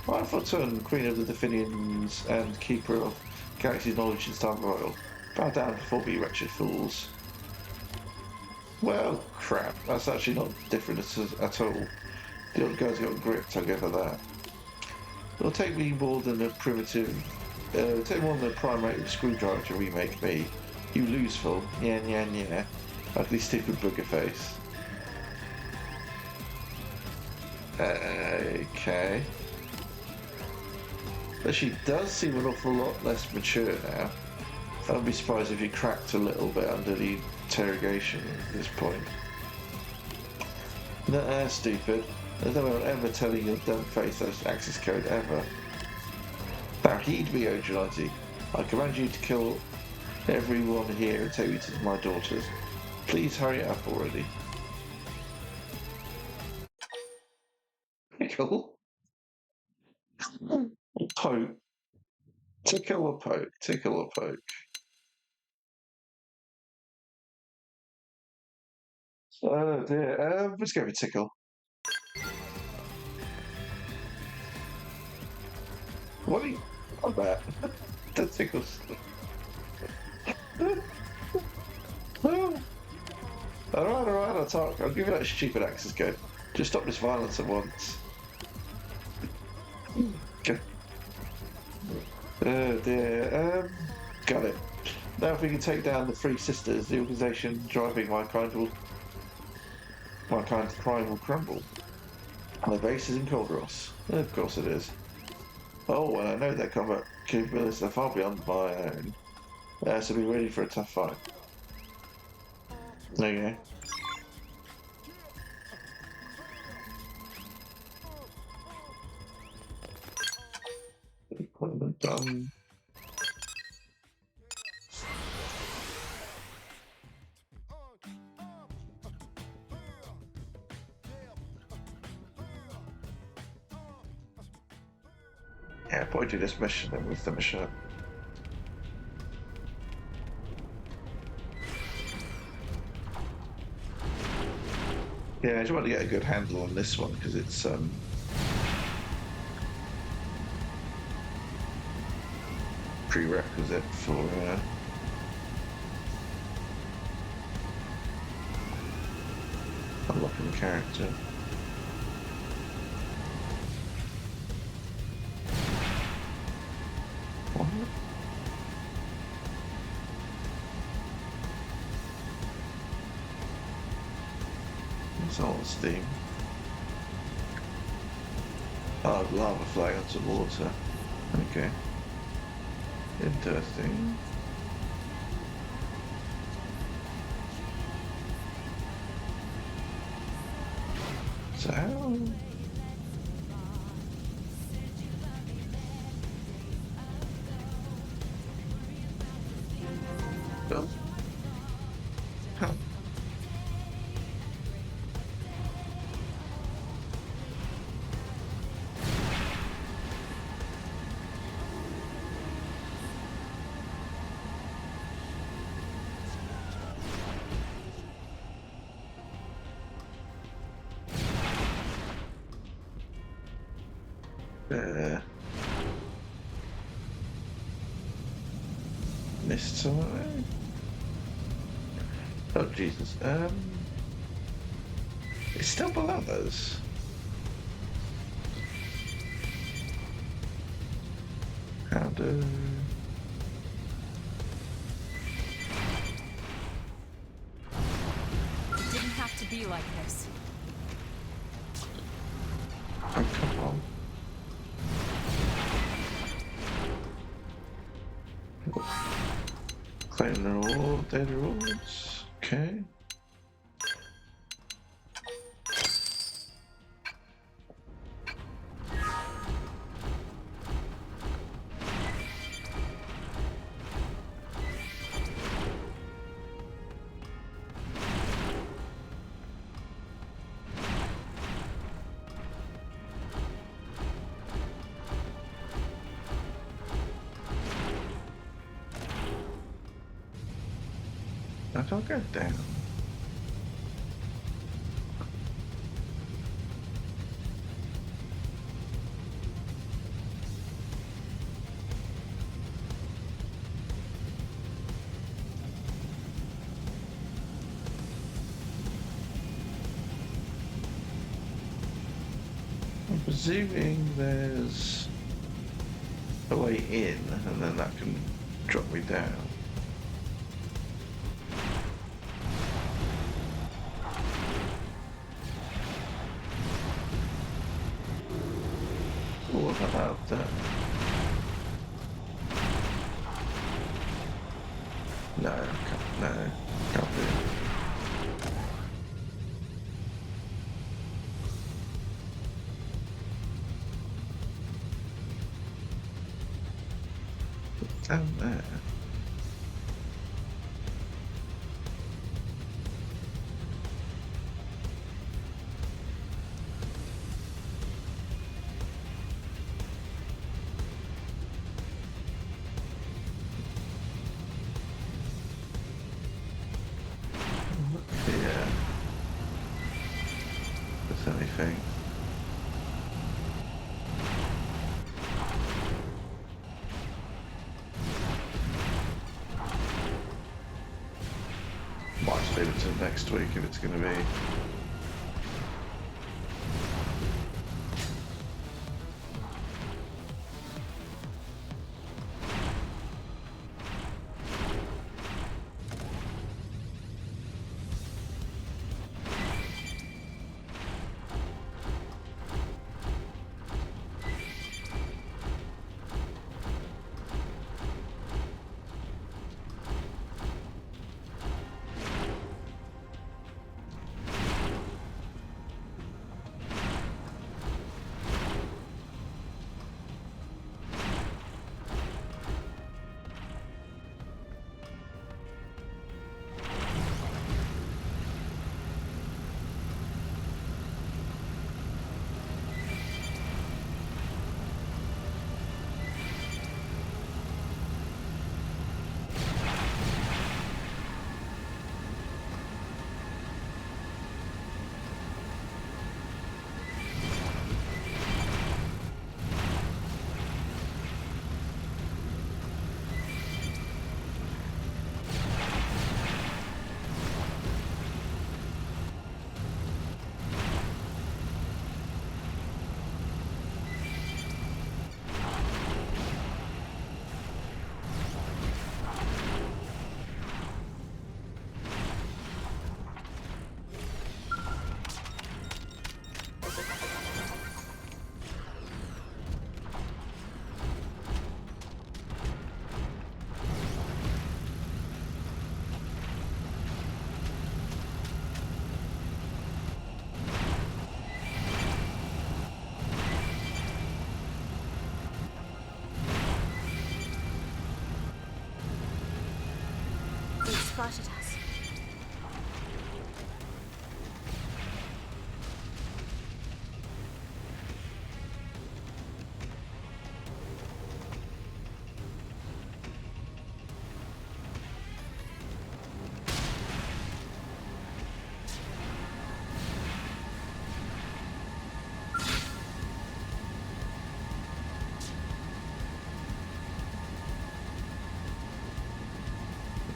I'm Fortune, Queen of the Definians and Keeper of Galaxy's knowledge in Star Royal. Bow down before me, wretched fools. Well, crap. That's actually not different at all. The old guy's got gripped, I'll give her that. It'll take me more than a primitive... take more than a primate screwdriver to remake me. You lose, fool. Yeah. Ugly, stupid booger face. Okay. But she does seem an awful lot less mature now. I wouldn't be surprised if you cracked a little bit under the interrogation at this point. Nah, stupid. There's no one ever telling your dumb face those access code ever. Now heed me, Ojanati. I command you to kill everyone here and take me to my daughters. Please hurry up already. Tickle. Poke. Tickle or poke. Tickle or poke. Oh dear. Let's go with tickle. What are you on that? The tickles. Alright, I'll talk. I'll give you that stupid access code. Just stop this violence at once. Okay. Oh dear. Got it. Now if we can take down the Three Sisters, the organisation driving my kind crime will crumble. And the base is in Colderos. Of course it is. Oh, and I know their combat capabilities are far beyond my own. So be ready for a tough fight. Okay. Equipment done. Yeah, probably do this mission and we'll finish it. Yeah, I just want to get a good handle on this one because it's prerequisite for unlocking the character. What? It's all steam. Oh, lava flying onto water. Okay. Interesting. So oh. Huh. This time. Oh Jesus. It's still below us. How do? It didn't have to be like this. Oh, come on. Claim the reward, data rewards. Okay. I don't go down. I'm presuming there's a way in, and then that can drop me down. What about that? No, can't do it. Down there. Anything. Might just leave it till next week if it's going to be. spotted us.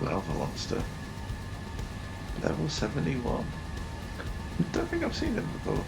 Lava monster. Level 71. I don't think I've seen him before.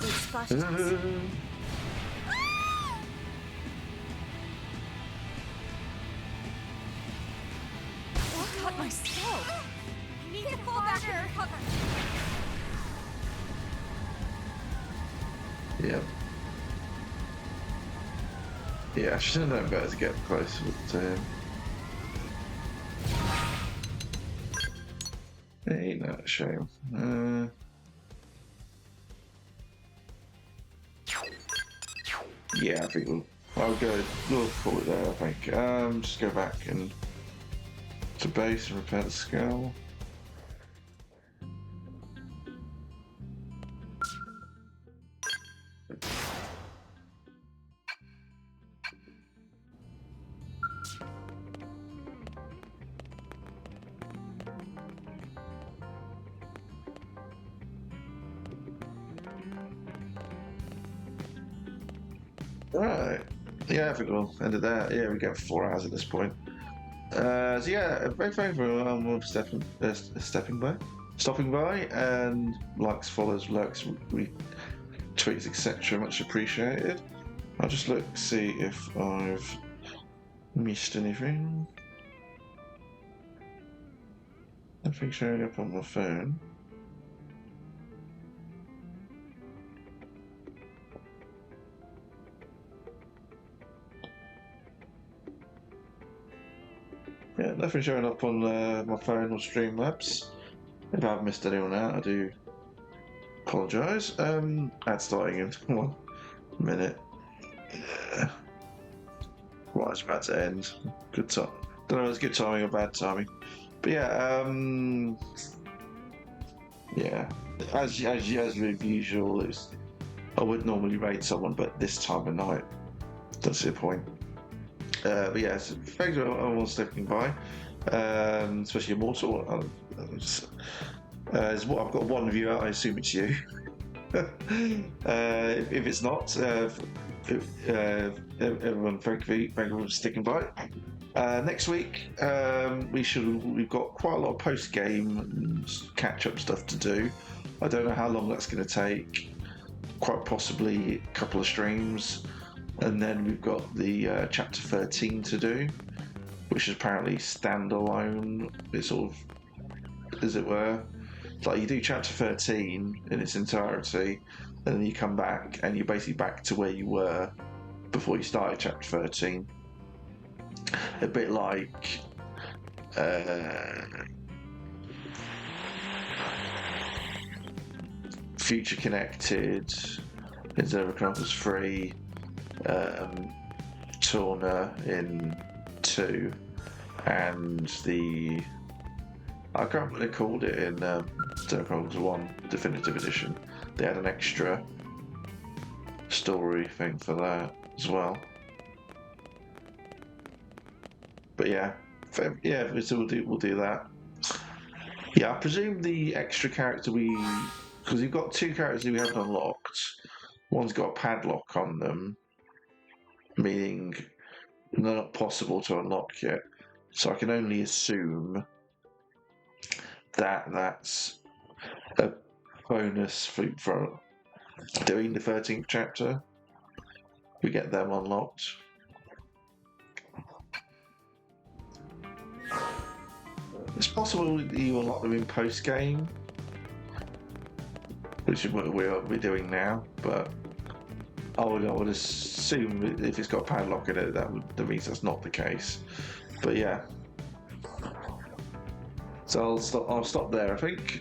They spotted us. Cut my skull. I need to fall back and recover. Yep. Yeah, I should have known better to get close to him. Ain't that a shame. Yeah, I think I'll we'll call it there, I think. Just go back and to base and repair the skull. Right. Yeah, I think we'll end it there. Yeah, we get 4 hours at this point. So yeah, very favorable. Stopping by, and likes, follows, lurks, retweets, etc. Much appreciated. I'll just look, see if I've missed anything. Nothing showing up on my phone. Yeah, nothing showing up on my phone or Streamlabs. If I've missed anyone out, I do apologise. Ad starting in 1 minute. Yeah. Right, it's about to end. Good time. Don't know if it's good timing or bad timing. But yeah, yeah. As usual, I would normally rate someone, but this time of night, that's the point. But yeah, so thanks for everyone stepping by, especially Immortal. I've got one viewer, I assume it's you. If it's not, everyone, thank you for sticking by. Next week, we've got quite a lot of post-game catch-up stuff to do. I don't know how long that's going to take. Quite possibly a couple of streams. And then we've got the chapter 13 to do, which is apparently standalone. It's sort of, as it were, it's like you do chapter 13 in its entirety, and then you come back and you're basically back to where you were before you started chapter 13. A bit like Future Connected, in Chronicles 3, Torna in 2, and I can't remember what they called it in Chronicles 1 Definitive Edition. They had an extra story thing for that as well. But yeah, so we'll do that. Yeah, I presume the extra character because we've got two characters we haven't unlocked. One's got a padlock on them, meaning they're not possible to unlock yet. So I can only assume that that's a bonus for doing the 13th chapter. We get them unlocked. It's possible you unlock them in post game, which is what we're doing now. But I would assume if it's got a padlock in it, that means that's not the case. But yeah. So I'll stop there. I think.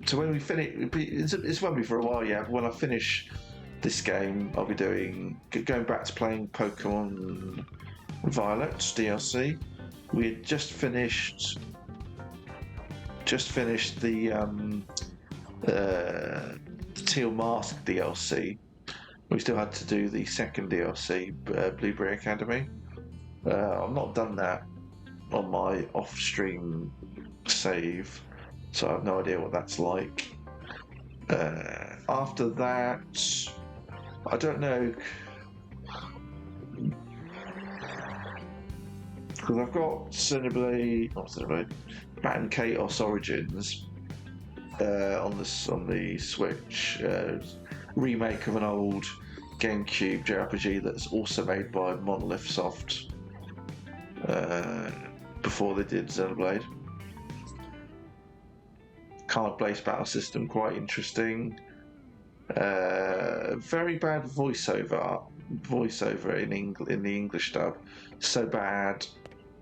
So when we finish, it's won't be for a while. Yeah. When I finish this game, I'll be going back to playing Pokemon Violet DLC. We had just finished the Teal Mask DLC. We still had to do the second DLC, Blueberry Academy. I've not done that on my off-stream save, so I have no idea what that's like. After that, I don't know, because I've got Xenoblade, Bat & Chaos Origins on the Switch, remake of an old GameCube JRPG that's also made by Monolith Soft before they did Xenoblade. Card-based battle system, quite interesting. Very bad voiceover in the English dub. So bad,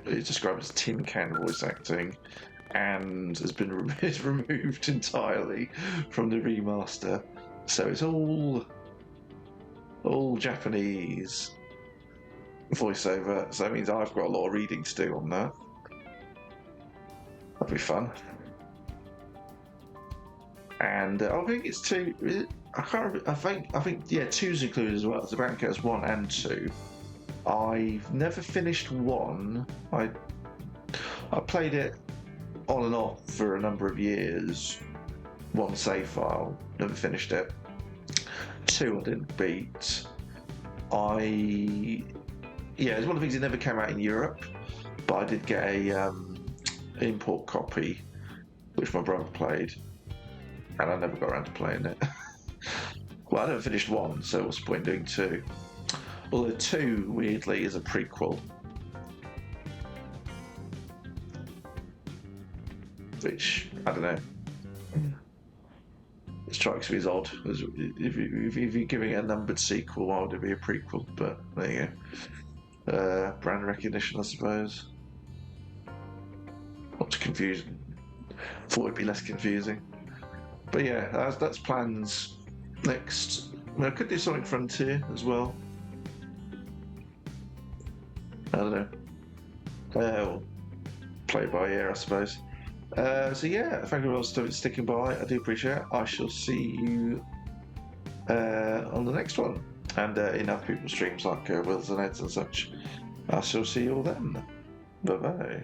it's described as tin can voice acting, and has been removed entirely from the remaster. So it's all Japanese voiceover. So that means I've got a lot of reading to do on that. That'll be fun. And I think it's two. I can't remember. I think yeah, two's included as well. It's about Chaos 1 and 2. I've never finished 1. I played it on and off for a number of years. 1 save file, never finished it. 2 I didn't beat. It's one of the things that never came out in Europe, but I did get a import copy, which my brother played, and I never got around to playing it. Well, I never finished 1, so what's the point doing 2? Although 2, weirdly, is a prequel. Which, I don't know. It strikes me as odd. If you're giving it a numbered sequel, why would it be a prequel? But there you go. Brand recognition, I suppose. Not too confusing. Thought it'd be less confusing. But yeah, that's plans next. I mean, I could do Sonic Frontier as well. I don't know. Or play it by ear, I suppose. So yeah, thank you all for sticking by. I do appreciate it. I shall see you on the next one, and in other people's streams like Wills and Eds and such. I shall see you all then. Bye bye.